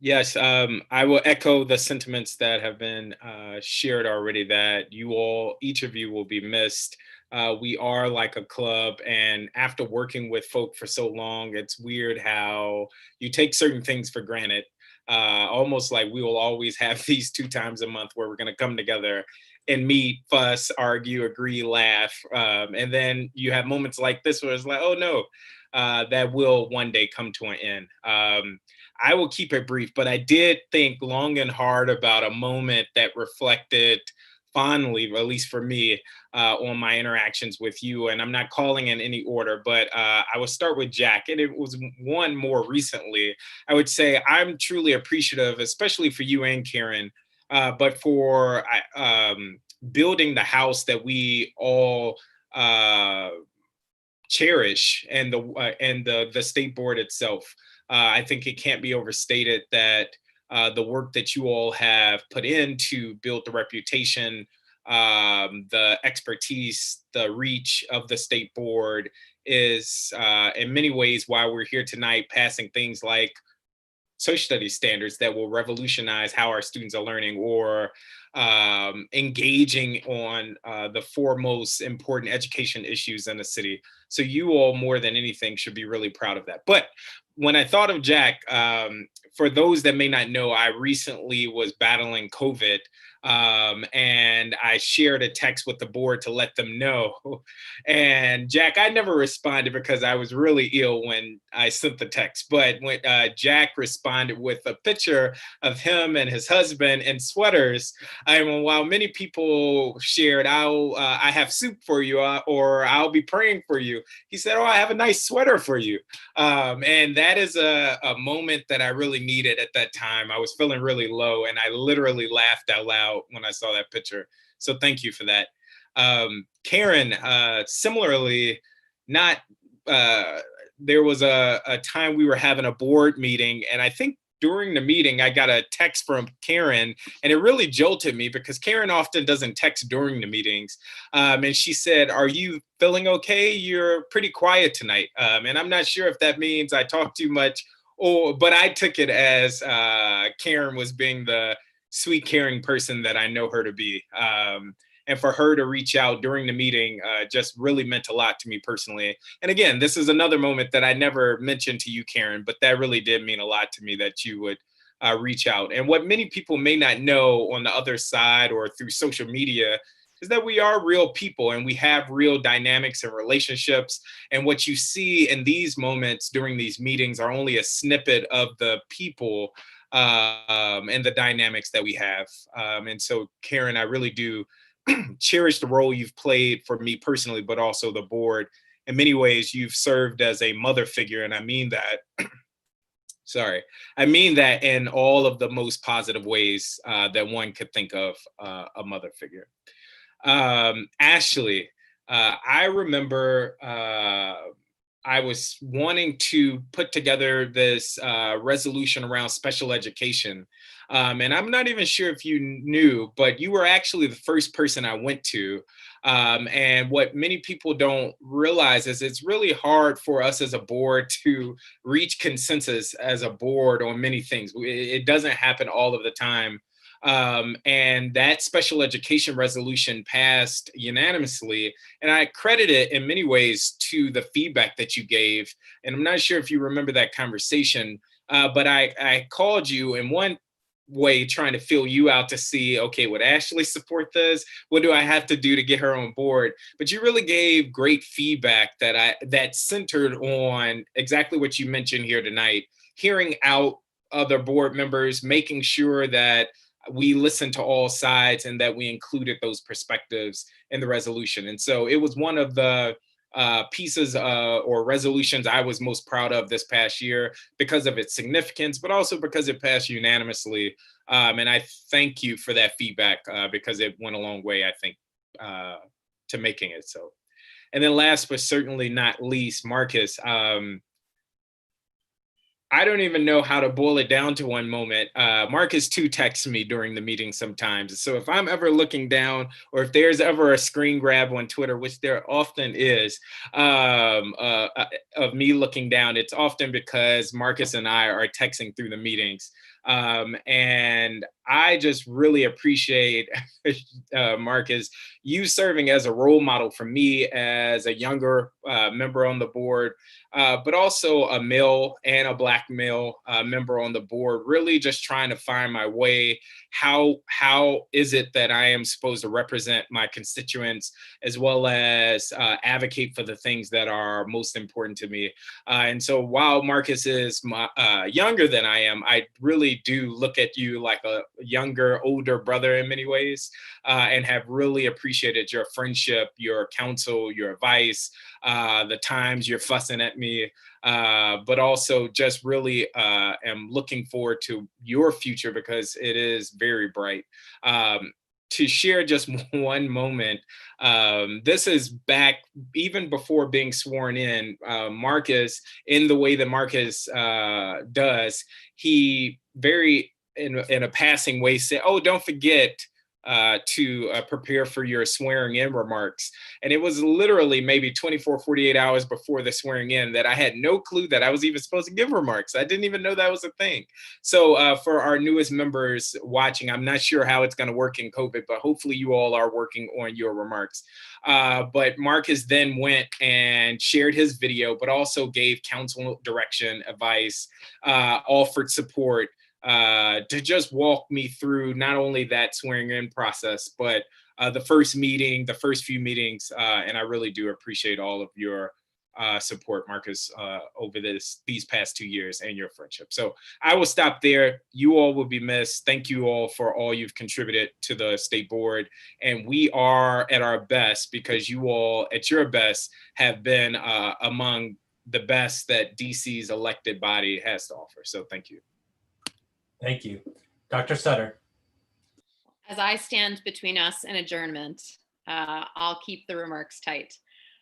Yes, I will echo the sentiments that have been shared already, that you all, each of you, will be missed. We are like a club, and after working with folk for so long, it's weird how you take certain things for granted. Almost like we will always have these 2 times a month where we're going to come together and meet, fuss, argue, agree, laugh. And then you have moments like this where it's like, oh no, that will one day come to an end. I will keep it brief, but I did think long and hard about a moment that reflected fondly, at least for me, on my interactions with you. And I'm not calling in any order, but I will start with Jack. And it was one more recently. I would say I'm truly appreciative, especially for you and Karen, but for building the house that we all cherish, and the state board itself. I think it can't be overstated that the work that you all have put in to build the reputation, the expertise, the reach of the state board is in many ways why we're here tonight, passing things like social studies standards that will revolutionize how our students are learning, or engaging on the foremost important education issues in the city. So you all, more than anything, should be really proud of that. But when I thought of Jack, for those that may not know, I recently was battling COVID, and I shared a text with the board to let them know. And Jack, I never responded because I was really ill when I sent the text. But when Jack responded with a picture of him and his husband in sweaters, and while many people shared, I have soup for you, or I'll be praying for you, he said, oh, I have a nice sweater for you. And that is a moment that I really needed at that time. I was feeling really low, and I literally laughed out loud when I saw that picture. So thank you for that. Karen, similarly, there was a time we were having a board meeting, and I think during the meeting, I got a text from Karen, and it really jolted me because Karen often doesn't text during the meetings. And she said, are you feeling okay? You're pretty quiet tonight. And I'm not sure if that means I talk too much, but I took it as Karen was being the sweet, caring person that I know her to be. And for her to reach out during the meeting just really meant a lot to me personally. And again, this is another moment that I never mentioned to you, Karen, but that really did mean a lot to me that you would reach out. And what many people may not know on the other side or through social media is that we are real people, and we have real dynamics and relationships. And what you see in these moments during these meetings are only a snippet of the people and the dynamics that we have. And so, Karen, I really do cherish the role you've played for me personally, but also the board. In many ways, you've served as a mother figure, and I mean that. Sorry, I mean that in all of the most positive ways that one could think of a mother figure. Ashley, I remember I was wanting to put together this resolution around special education. And I'm not even sure if you knew, but you were actually the first person I went to. And what many people don't realize is it's really hard for us as a board to reach consensus as a board on many things. It doesn't happen all of the time. And that special education resolution passed unanimously. And I credit it in many ways to the feedback that you gave. And I'm not sure if you remember that conversation, but I called you in one way trying to fill you out to see, okay, would Ashley support this? What do I have to do to get her on board? But you really gave great feedback that centered on exactly what you mentioned here tonight, hearing out other board members, making sure that we listened to all sides and that we included those perspectives in the resolution. And so it was one of the pieces or resolutions I was most proud of this past year because of its significance, but also because it passed unanimously. And I thank you for that feedback because it went a long way, I think, to making it so. And then last but certainly not least, Marcus, I don't even know how to boil it down to one moment. Marcus too texts me during the meeting sometimes. So if I'm ever looking down, or if there's ever a screen grab on Twitter, which there often is, of me looking down, it's often because Marcus and I are texting through the meetings. And I just really appreciate, Marcus, you serving as a role model for me as a younger member on the board, but also a male and a Black male member on the board, really just trying to find my way. How is it that I am supposed to represent my constituents as well as advocate for the things that are most important to me? And so while Marcus is younger than I am, I really do look at you like a younger, older brother in many ways, and have really appreciated your friendship, your counsel, your advice, the times you're fussing at me, but also just really am looking forward to your future because it is very bright. To share just one moment, this is back even before being sworn in. Marcus, in the way that Marcus does, he very in a passing way said, "Oh, don't forget to prepare for your swearing in remarks." And it was literally maybe 24, 48 hours before the swearing in that I had no clue that I was even supposed to give remarks. I didn't even know that was a thing. So for our newest members watching, I'm not sure how it's going to work in COVID, but hopefully you all are working on your remarks. But Marcus then went and shared his video, but also gave counsel, direction, advice, offered support, to just walk me through not only that swearing in process, but the first meeting, the first few meetings. And I really do appreciate all of your support, Marcus, over these past 2 years and your friendship. So I will stop there. You all will be missed. Thank you all for all you've contributed to the state board. And we are at our best because you all at your best have been among the best that DC's elected body has to offer. So thank you. Thank you. Dr. Sutter. As I stand between us and adjournment, I'll keep the remarks tight.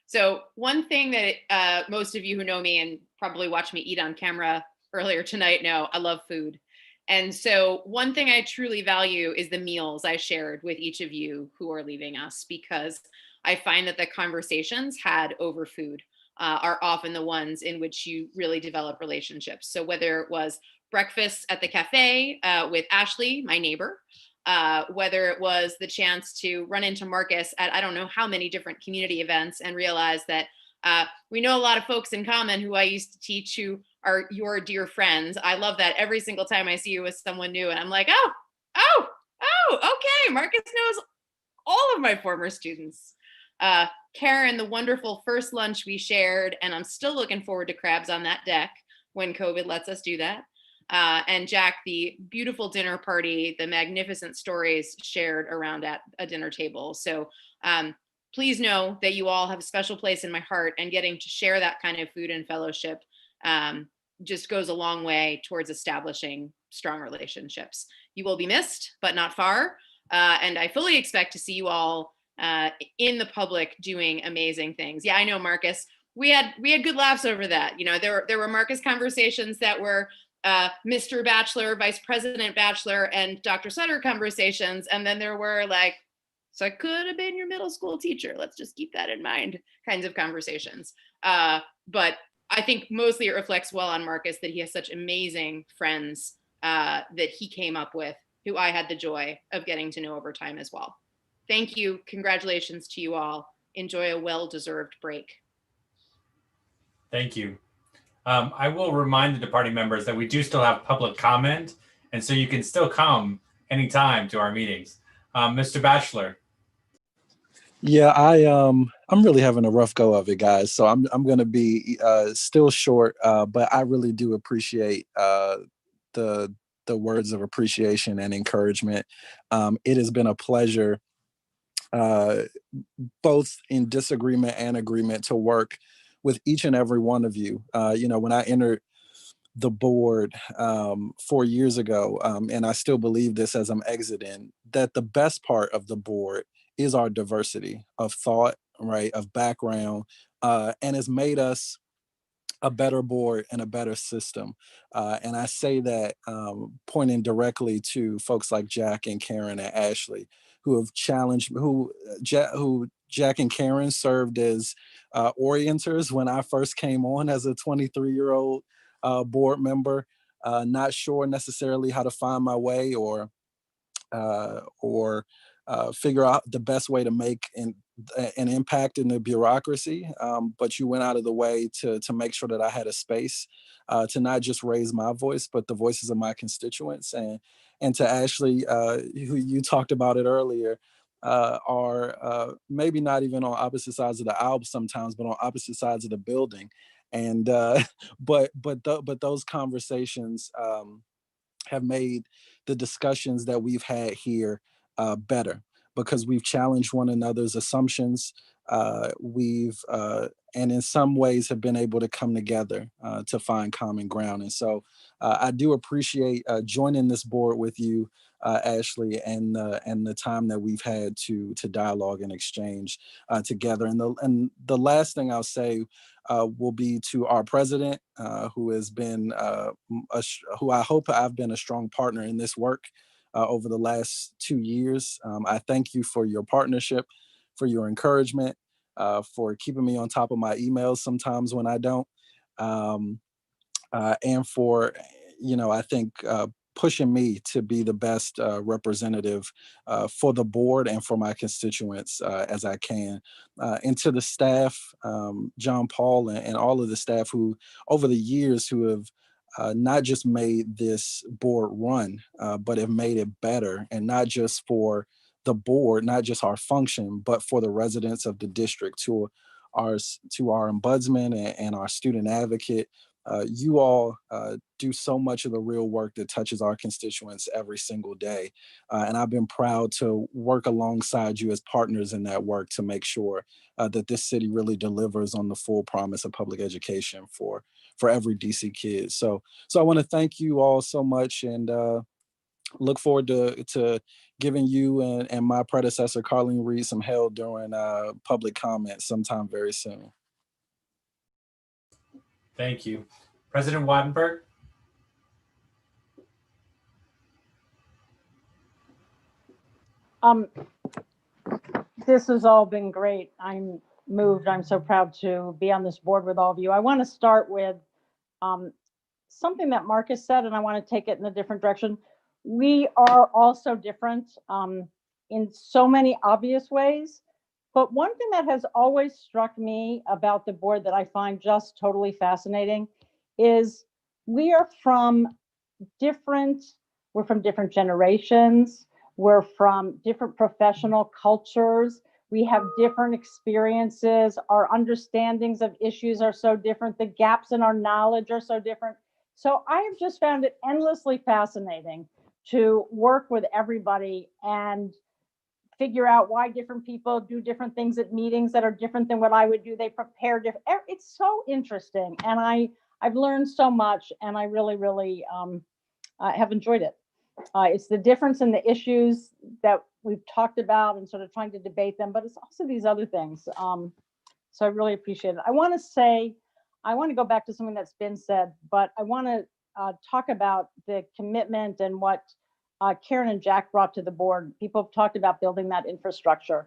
So one thing that most of you who know me and probably watch me eat on camera earlier tonight know, I love food. And so one thing I truly value is the meals I shared with each of you who are leaving us, because I find that the conversations had over food are often the ones in which you really develop relationships. So whether it was breakfast at the cafe with Ashley, my neighbor, whether it was the chance to run into Marcus at I don't know how many different community events and realize that we know a lot of folks in common who I used to teach who are your dear friends. I love that every single time I see you with someone new and I'm like, oh, okay, Marcus knows all of my former students. Karen, the wonderful first lunch we shared, and I'm still looking forward to crabs on that deck when COVID lets us do that. And Jack, the beautiful dinner party, the magnificent stories shared around at a dinner table. So please know that you all have a special place in my heart, and getting to share that kind of food and fellowship just goes a long way towards establishing strong relationships. You will be missed, but not far. And I fully expect to see you all in the public doing amazing things. Yeah, I know, Marcus. We had good laughs over that. You know, there were Marcus conversations that were Mr. Batchelor, Vice President Batchelor, and Dr. Sutter conversations. And then there were like, so I could have been your middle school teacher. Let's just keep that in mind kinds of conversations. But I think mostly it reflects well on Marcus that he has such amazing friends that he came up with, who I had the joy of getting to know over time as well. Thank you. Congratulations to you all. Enjoy a well-deserved break. Thank you. I will remind the departing members that we do still have public comment, and so you can still come anytime to our meetings. Mr. Batchelor. Yeah, I'm really having a rough go of it, guys. So I'm going to be still short, but I really do appreciate the words of appreciation and encouragement. It has been a pleasure, both in disagreement and agreement, to work with each and every one of you. You know, when I entered the board 4 years ago, and I still believe this as I'm exiting, that the best part of the board is our diversity of thought, right, of background, and has made us a better board and a better system. And I say that pointing directly to folks like Jack and Karen and Ashley, who have challenged, who Jack and Karen served as orienters when I first came on as a 23-year-old board member, not sure necessarily how to find my way or or figure out the best way to make an impact in the bureaucracy, but you went out of the way to make sure that I had a space to not just raise my voice, but the voices of my constituents. And to Ashley, who you talked about it earlier, are maybe not even on opposite sides of the aisle sometimes, but on opposite sides of the building. And but those conversations have made the discussions that we've had here better, because we've challenged one another's assumptions. And in some ways have been able to come together to find common ground. And so I do appreciate joining this board with you, Ashley, and the time that we've had to dialogue and exchange together. And the last thing I'll say will be to our president, who has been, who I hope I've been a strong partner in this work over the last 2 years. I thank you for your partnership, for your encouragement, for keeping me on top of my emails sometimes when I don't, and for, I think pushing me to be the best representative for the board and for my constituents as I can. And to the staff, John Paul and all of the staff who over the years who have not just made this board run, but have made it better, and not just for the board, not just our function, but for the residents of the district, to our ombudsman and our student advocate. You all do so much of the real work that touches our constituents every single day. And I've been proud to work alongside you as partners in that work to make sure that this city really delivers on the full promise of public education for every DC kid. So I want to thank you all so much, and look forward to giving you and my predecessor, Carleen Reed, some help during public comment sometime very soon. Thank you. President Wattenberg? This has all been great. I'm moved. I'm so proud to be on this board with all of you. I want to start with something that Marcus said, and I want to take it in a different direction. We are all so different in so many obvious ways. But one thing that has always struck me about the board that I find just totally fascinating is we're from different generations. We're from different professional cultures. We have different experiences. Our understandings of issues are so different. The gaps in our knowledge are so different. So I have just found it endlessly fascinating to work with everybody and figure out why different people do different things at meetings that are different than what I would do. They prepare different. It's so interesting. And I've learned so much, and I really, really have enjoyed it. It's the difference in the issues that we've talked about and sort of trying to debate them, but it's also these other things. So I really appreciate it. I want to go back to something that's been said, but I want to talk about the commitment and what Karen and Jack brought to the board. People have talked about building that infrastructure.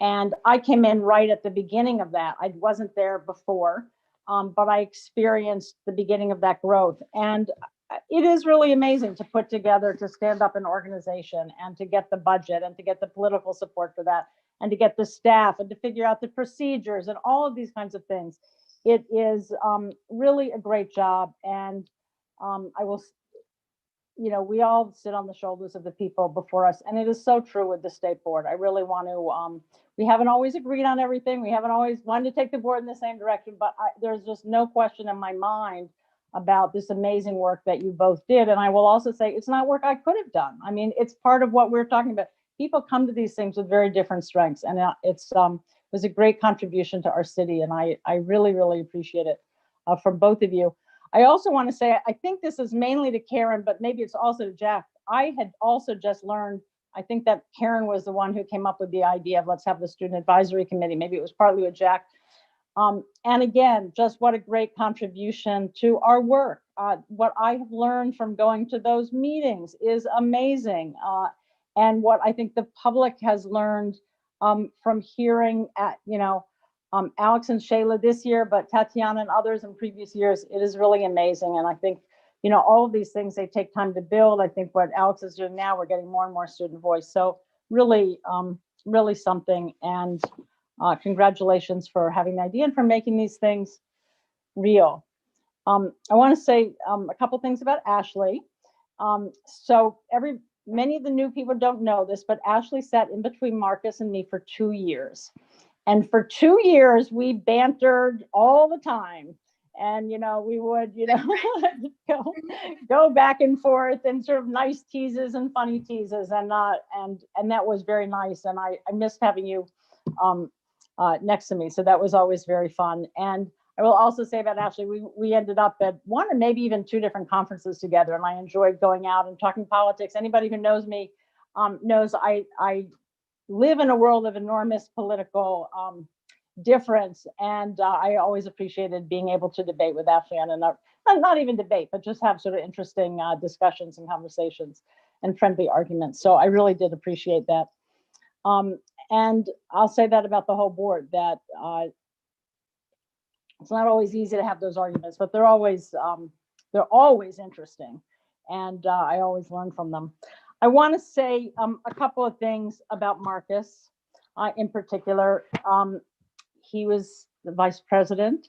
And I came in right at the beginning of that. I wasn't there before, but I experienced the beginning of that growth. And it is really amazing to put together, to stand up an organization and to get the budget and to get the political support for that and to get the staff and to figure out the procedures and all of these kinds of things. It is really a great job. And I will, we all sit on the shoulders of the people before us. And it is so true with the state board. I really want to, we haven't always agreed on everything. We haven't always wanted to take the board in the same direction, but there's just no question in my mind about this amazing work that you both did. And I will also say it's not work I could have done. I mean, it's part of what we're talking about. People come to these things with very different strengths, and it's was a great contribution to our city. And I really, really appreciate it from both of you. I also want to say, I think this is mainly to Karen, but maybe it's also to Jack. I had also just learned, I think that Karen was the one who came up with the idea of let's have the student advisory committee. Maybe it was partly with Jack. And again, just what a great contribution to our work. What I have learned from going to those meetings is amazing. And what I think the public has learned from hearing at, Alex and Shayla this year, but Tatiana and others in previous years, it is really amazing. And I think you know, all of these things, they take time to build. I think what Alex is doing now, we're getting more and more student voice. So really, really something. And congratulations for having the idea and for making these things real. I want to say a couple things about Ashley. So many of the new people don't know this, but Ashley sat in between Marcus and me for 2 years. And for 2 years, we bantered all the time. And, you know, we would, you know, go back and forth and sort of nice teases and funny teases. And that was very nice. And I missed having you next to me. So that was always very fun. And I will also say about Ashley, we ended up at one or maybe even 2 different conferences together. And I enjoyed going out and talking politics. Anybody who knows me knows I live in a world of enormous political difference. And I always appreciated being able to debate with Ashley and not even debate, but just have sort of interesting discussions and conversations and friendly arguments. So I really did appreciate that. And I'll say that about the whole board, that it's not always easy to have those arguments, but they're always interesting. And I always learn from them. I want to say a couple of things about Marcus in particular. He was the vice president.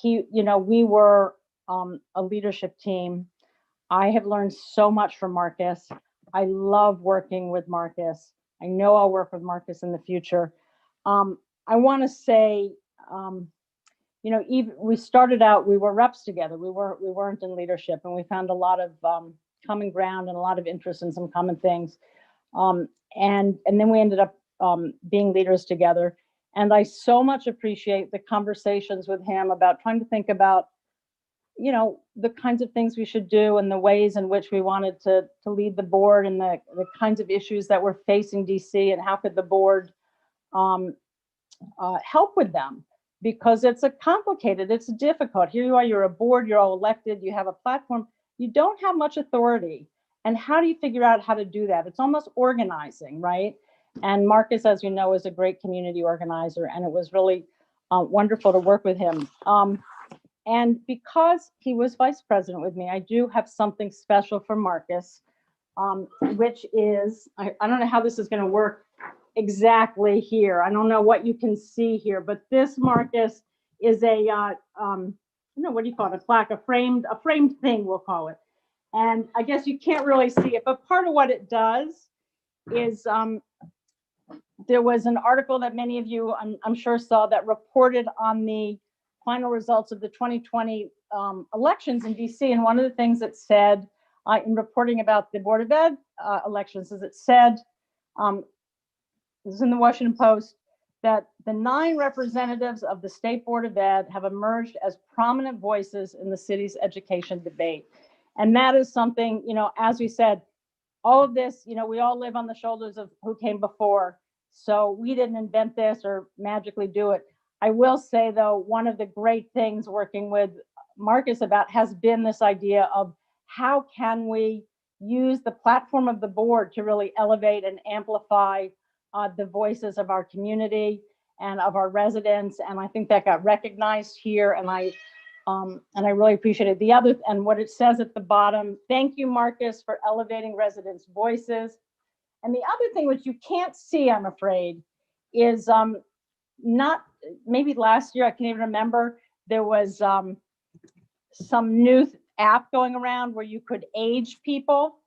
You know, we were a leadership team. I have learned so much from Marcus. I love working with Marcus. I know I'll work with Marcus in the future. I want to say, you know, even we started out, we were reps together. We weren't in leadership, and we found a lot of common ground and a lot of interest in some common things. And then we ended up being leaders together. And I so much appreciate the conversations with him about trying to think about, you know, the kinds of things we should do and the ways in which we wanted to lead the board and the kinds of issues that were facing DC and how could the board help with them. Because it's it's difficult. Here you are, you're a board, you're all elected, you have a platform, you don't have much authority. And how do you figure out how to do that? It's almost organizing, right? And Marcus, as you know, is a great community organizer, and it was really wonderful to work with him. And because he was vice president with me, I do have something special for Marcus, which is, I don't know how this is going to work exactly here. I don't know what you can see here, but this, Marcus, is a what do you call it? A plaque, a framed thing, we'll call it. And I guess you can't really see it, but part of what it does is there was an article that many of you, I'm sure, saw that reported on the final results of the 2020 elections in DC. And one of the things it said in reporting about the Board of Ed elections is it said, this is in the Washington Post, that the 9 representatives of the State Board of Ed have emerged as prominent voices in the city's education debate. And that is something, you know, as we said, all of this, you know, we all live on the shoulders of who came before. So we didn't invent this or magically do it. I will say, though, one of the great things working with Marcus about has been this idea of how can we use the platform of the board to really elevate and amplify the voices of our community and of our residents. And I think that got recognized here. And I really appreciate it. The other, and what it says at the bottom, thank you, Marcus, for elevating residents' voices. And the other thing, which you can't see, I'm afraid, is not, maybe last year, I can't even remember, there was some new app going around where you could age people.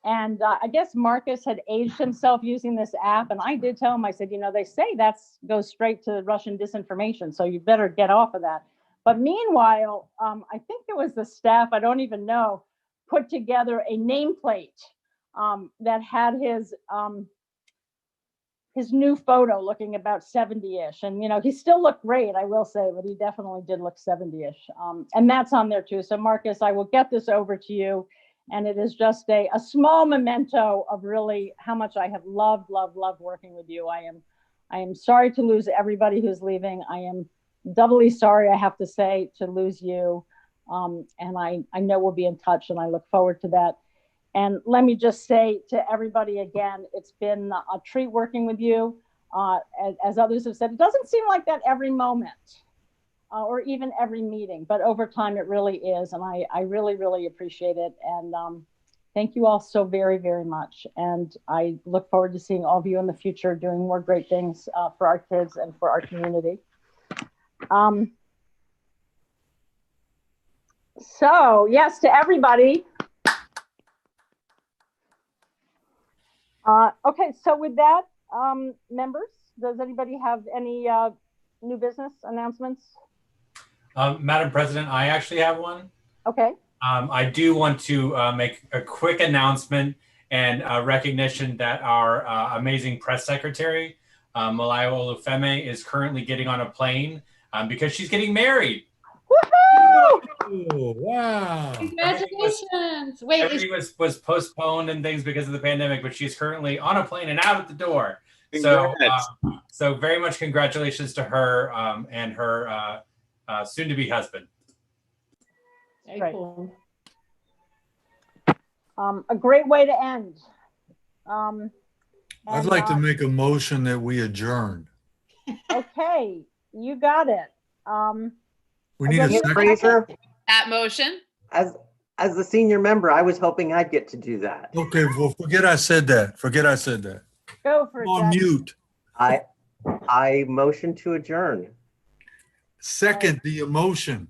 And I guess Marcus had aged himself using this app. And I did tell him, I said, you know, they say that goes straight to Russian disinformation, so you better get off of that. But meanwhile, I think it was the staff, I don't even know, put together a nameplate that had his new photo looking about 70-ish. And, you know, he still looked great, I will say, but he definitely did look 70-ish. And that's on there too. So Marcus, I will get this over to you. And it is just a small memento of really how much I have loved working with you. I am sorry to lose everybody who's leaving. I am doubly sorry, I have to say, to lose you. And I know we'll be in touch, and I look forward to that. And let me just say to everybody again, it's been a treat working with you. As others have said, it doesn't seem like that every moment. or even every meeting, but over time it really is. And I really, really appreciate it. And thank you all so very, very much. And I look forward to seeing all of you in the future doing more great things for our kids and for our community. So yes, to everybody. Okay, so with that, members, does anybody have any new business announcements? Madam President, I actually have one. Okay. I do want to make a quick announcement and recognition that our amazing press secretary, Malaya Olufeme, is currently getting on a plane because she's getting married. Oh, wow. Congratulations. Wait, everything was postponed and things because of the pandemic, but she's currently on a plane and out at the door. So, so very much congratulations to her and her soon-to-be husband. Very cool. A great way to end. I'd like to make a motion that we adjourn. Okay, you got it. We need a second. That motion? As the senior member, I was hoping I'd get to do that. Okay, well, forget I said that. Forget I said that. Go for it. On mute. I motion to adjourn. Second the emotion.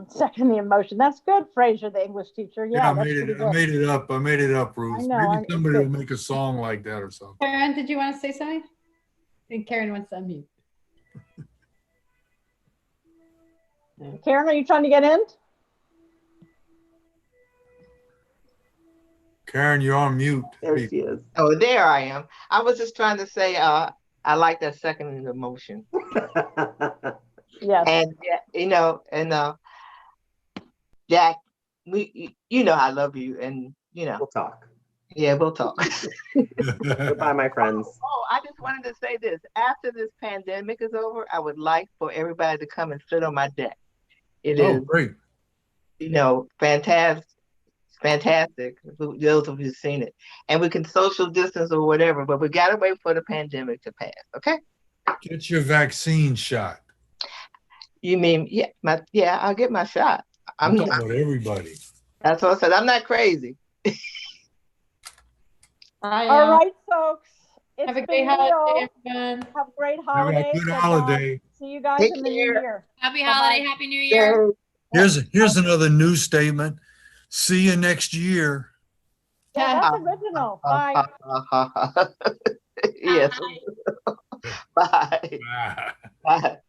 Second the emotion. That's good, Fraser, the English teacher. Yeah, I made it up. I made it up, Ruth. I know, Maybe somebody will make a song like that or something. Karen, did you want to say something? I think Karen wants to unmute. Karen, are you trying to get in? Karen, you're on mute. There she is. Oh, there I am. I was just trying to say I like that second emotion. Yes. And you know, and Jack, you know I love you, and you know we'll talk. Yeah, we'll talk. Goodbye, my friends. Oh, I just wanted to say this. After this pandemic is over, I would like for everybody to come and sit on my deck. It is great. You know, fantastic. Those of you who've seen it, and we can social distance or whatever, but we gotta wait for the pandemic to pass. Okay. Get your vaccine shot. You mean I'll get my shot. I'm talking about everybody. That's what I said. I'm not crazy. All right, folks. Have a great holiday, everyone. Have a great holiday. Have a good holiday. See you guys Take in the new care. year. Happy holiday, happy new year. Here's another news statement. See you next year. Yeah, that's original. Bye. Yes. Bye. Bye.